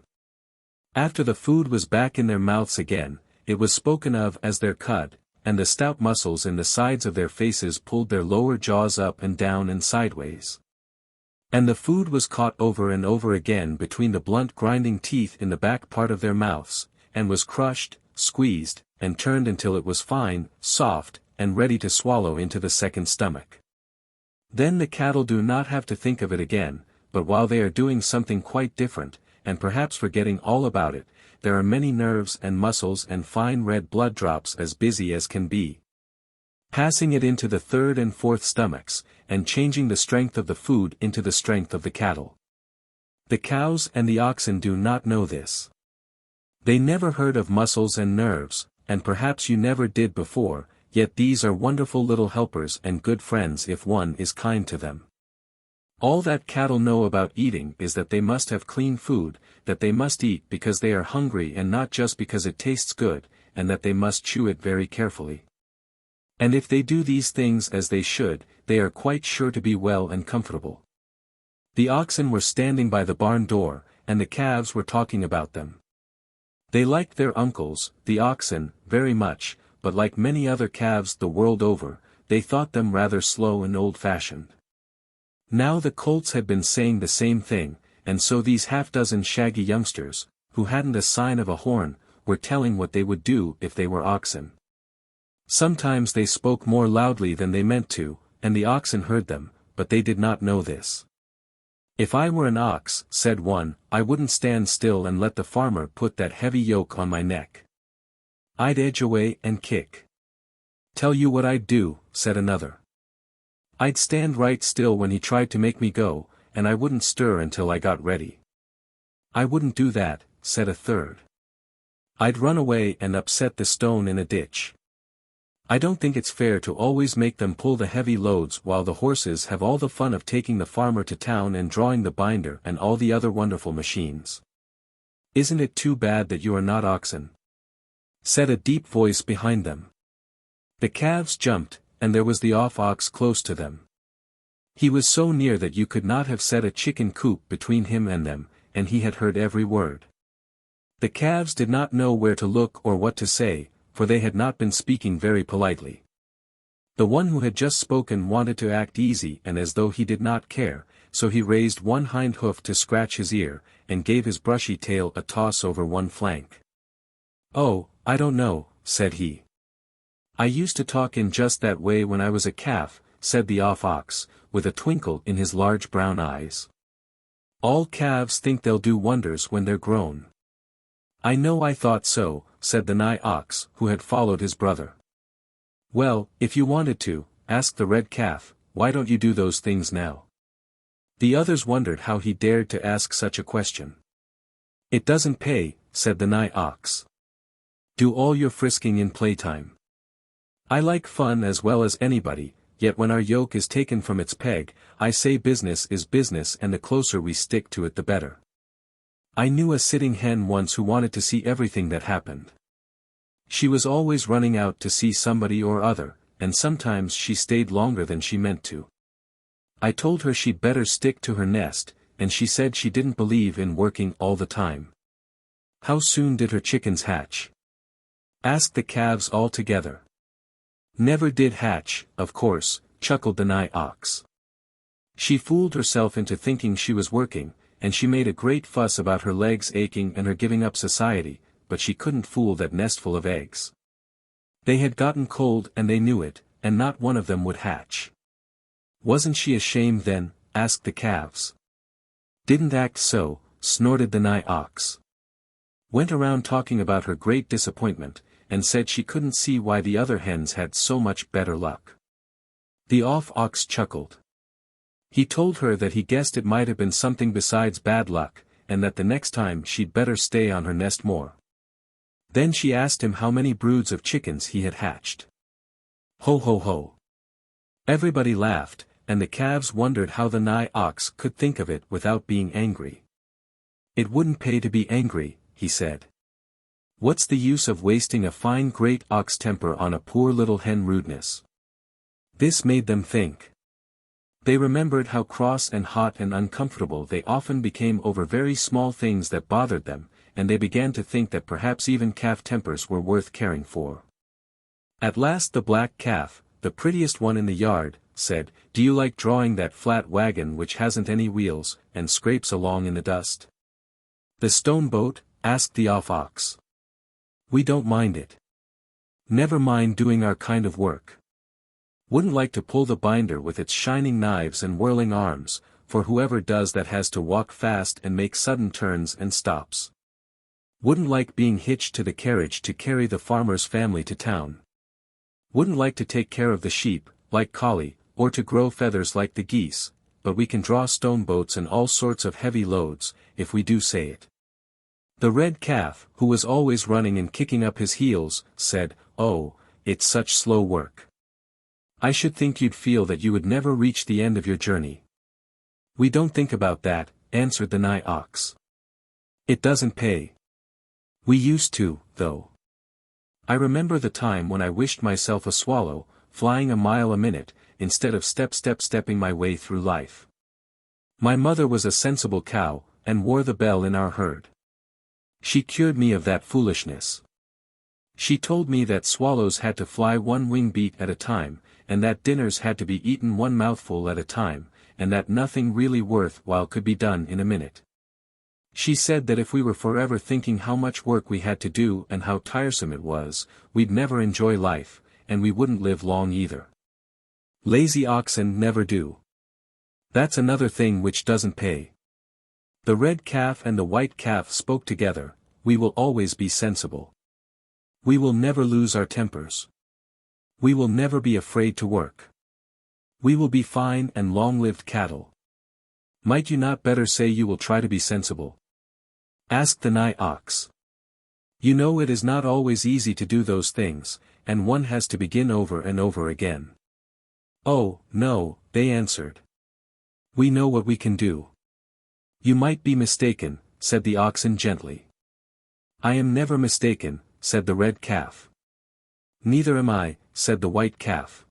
After the food was back in their mouths again, it was spoken of as their cud, and the stout muscles in the sides of their faces pulled their lower jaws up and down and sideways. And the food was caught over and over again between the blunt grinding teeth in the back part of their mouths, and was crushed, squeezed, and turned until it was fine, soft, and ready to swallow into the second stomach. Then the cattle do not have to think of it again, but while they are doing something quite different, and perhaps forgetting all about it, there are many nerves and muscles and fine red blood drops as busy as can be, passing it into the third and fourth stomachs, and changing the strength of the food into the strength of the cattle. The cows and the oxen do not know this. They never heard of muscles and nerves, and perhaps you never did before, yet these are wonderful little helpers and good friends if one is kind to them. All that cattle know about eating is that they must have clean food, that they must eat because they are hungry and not just because it tastes good, and that they must chew it very carefully. And if they do these things as they should, they are quite sure to be well and comfortable. The oxen were standing by the barn door, and the calves were talking about them. They liked their uncles, the oxen, very much, but like many other calves the world over, they thought them rather slow and old-fashioned. Now the colts had been saying the same thing, and so these half-dozen shaggy youngsters, who hadn't a sign of a horn, were telling what they would do if they were oxen. Sometimes they spoke more loudly than they meant to, and the oxen heard them, but they did not know this. "If I were an ox," said one, "I wouldn't stand still and let the farmer put that heavy yoke on my neck. I'd edge away and kick." "Tell you what I'd do," said another. "I'd stand right still when he tried to make me go, and I wouldn't stir until I got ready." "I wouldn't do that," said a third. "I'd run away and upset the stone in a ditch." "I don't think it's fair to always make them pull the heavy loads while the horses have all the fun of taking the farmer to town and drawing the binder and all the other wonderful machines." "Isn't it too bad that you are not oxen?" said a deep voice behind them. The calves jumped, and there was the off-ox close to them. He was so near that you could not have set a chicken coop between him and them, and he had heard every word. The calves did not know where to look or what to say, for they had not been speaking very politely. The one who had just spoken wanted to act easy and as though he did not care, so he raised one hind hoof to scratch his ear, and gave his brushy tail a toss over one flank. "Oh, I don't know," said he. "I used to talk in just that way when I was a calf," said the off-ox, with a twinkle in his large brown eyes. "All calves think they'll do wonders when they're grown." "I know, I thought so," said the nigh ox, who had followed his brother. "Well, if you wanted to," asked the red calf, "why don't you do those things now?" The others wondered how he dared to ask such a question. "It doesn't pay," said the nigh ox. "Do all your frisking in playtime. I like fun as well as anybody, yet when our yoke is taken from its peg, I say business is business, and the closer we stick to it the better. I knew a sitting hen once who wanted to see everything that happened. She was always running out to see somebody or other, and sometimes she stayed longer than she meant to. I told her she'd better stick to her nest, and she said she didn't believe in working all the time." "How soon did her chickens hatch?" asked the calves all together. "Never did hatch, of course," chuckled the nigh ox. "She fooled herself into thinking she was working, and she made a great fuss about her legs aching and her giving up society, but she couldn't fool that nestful of eggs. They had gotten cold and they knew it, and not one of them would hatch." "Wasn't she ashamed then?" asked the calves. "Didn't act so," snorted the nigh ox. "Went around talking about her great disappointment, and said she couldn't see why the other hens had so much better luck." The off-ox chuckled. He told her that he guessed it might have been something besides bad luck, and that the next time she'd better stay on her nest more. Then she asked him how many broods of chickens he had hatched. "Ho ho ho." Everybody laughed, and the calves wondered how the nigh ox could think of it without being angry. "It wouldn't pay to be angry," he said. "What's the use of wasting a fine great ox temper on a poor little hen rudeness?" This made them think. They remembered how cross and hot and uncomfortable they often became over very small things that bothered them, and they began to think that perhaps even calf tempers were worth caring for. At last the black calf, the prettiest one in the yard, said, "Do you like drawing that flat wagon which hasn't any wheels, and scrapes along in the dust?" "The stone boat?" asked the off-ox. "We don't mind it. Never mind doing our kind of work. Wouldn't like to pull the binder with its shining knives and whirling arms, for whoever does that has to walk fast and make sudden turns and stops. Wouldn't like being hitched to the carriage to carry the farmer's family to town. Wouldn't like to take care of the sheep, like Collie, or to grow feathers like the geese, but we can draw stone boats and all sorts of heavy loads, if we do say it." The red calf, who was always running and kicking up his heels, said, "Oh, it's such slow work. I should think you'd feel that you would never reach the end of your journey." "We don't think about that," answered the nigh ox. "It doesn't pay. We used to, though. I remember the time when I wished myself a swallow, flying a mile a minute, instead of stepping my way through life. My mother was a sensible cow, and wore the bell in our herd. She cured me of that foolishness. She told me that swallows had to fly one wing beat at a time, and that dinners had to be eaten one mouthful at a time, and that nothing really worthwhile could be done in a minute. She said that if we were forever thinking how much work we had to do and how tiresome it was, we'd never enjoy life, and we wouldn't live long either. Lazy oxen never do. That's another thing which doesn't pay. The red calf and the white calf spoke together. We will always be sensible. We will never lose our tempers. We will never be afraid to work. We will be fine and long-lived cattle. Might you not better say you will try to be sensible? Asked the nigh ox. You know it is not always easy to do those things, and one has to begin over and over again. Oh, no, they answered. We know what we can do. You might be mistaken, said the oxen gently. I am never mistaken, said the red calf. Neither am I, said the white calf.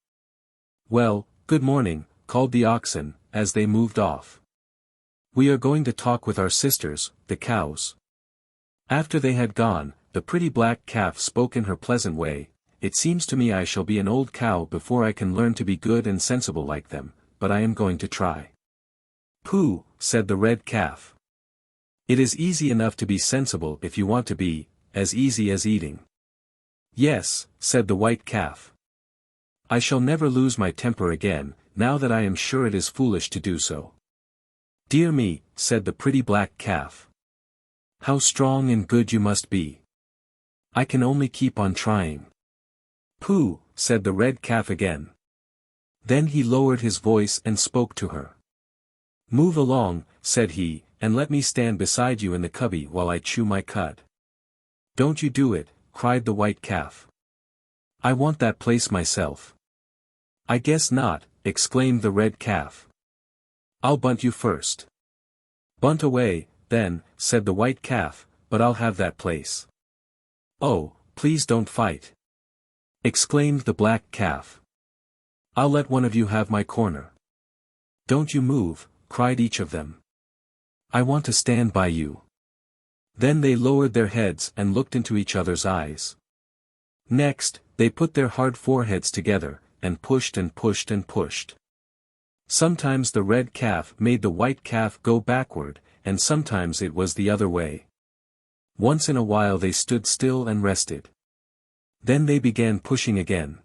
Well, good morning, called the oxen, as they moved off. We are going to talk with our sisters, the cows. After they had gone, the pretty black calf spoke in her pleasant way. It seems to me I shall be an old cow before I can learn to be good and sensible like them, but I am going to try. Pooh, said the red calf. It is easy enough to be sensible if you want to be, as easy as eating. Yes, said the white calf. I shall never lose my temper again, now that I am sure it is foolish to do so. Dear me, said the pretty black calf. How strong and good you must be. I can only keep on trying. Pooh, said the red calf again. Then he lowered his voice and spoke to her. Move along, said he, and let me stand beside you in the cubby while I chew my cud. Don't you do it, cried the white calf. I want that place myself. I guess not, exclaimed the red calf. I'll bunt you first. Bunt away, then, said the white calf, but I'll have that place. Oh, please don't fight, exclaimed the black calf. I'll let one of you have my corner. Don't you move, cried each of them. I want to stand by you. Then they lowered their heads and looked into each other's eyes. Next, they put their hard foreheads together, and pushed and pushed and pushed. Sometimes the red calf made the white calf go backward, and sometimes it was the other way. Once in a while they stood still and rested. Then they began pushing again.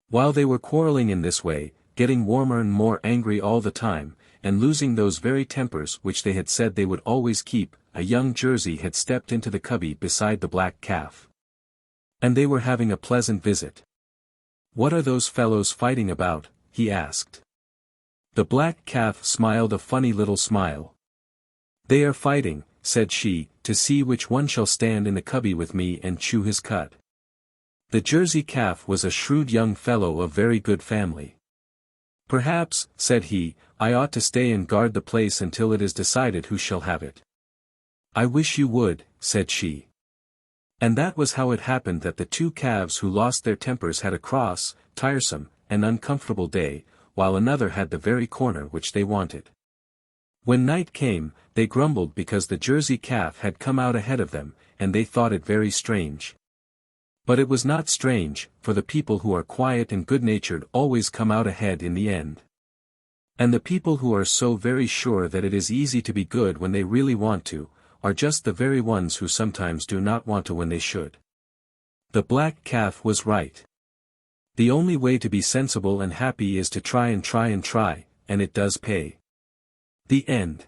While they were quarreling in this way, getting warmer and more angry all the time, and losing those very tempers which they had said they would always keep, a young Jersey had stepped into the cubby beside the black calf. And they were having a pleasant visit. What are those fellows fighting about? He asked. The black calf smiled a funny little smile. They are fighting, said she, to see which one shall stand in the cubby with me and chew his cud. The Jersey calf was a shrewd young fellow of very good family. Perhaps, said he, I ought to stay and guard the place until it is decided who shall have it. I wish you would, said she. And that was how it happened that the two calves who lost their tempers had a cross, tiresome, and uncomfortable day, while another had the very corner which they wanted. When night came, they grumbled because the Jersey calf had come out ahead of them, and they thought it very strange. But it was not strange, for the people who are quiet and good-natured always come out ahead in the end. And the people who are so very sure that it is easy to be good when they really want to, are just the very ones who sometimes do not want to when they should. The black calf was right. The only way to be sensible and happy is to try and try and try, and it does pay. The end.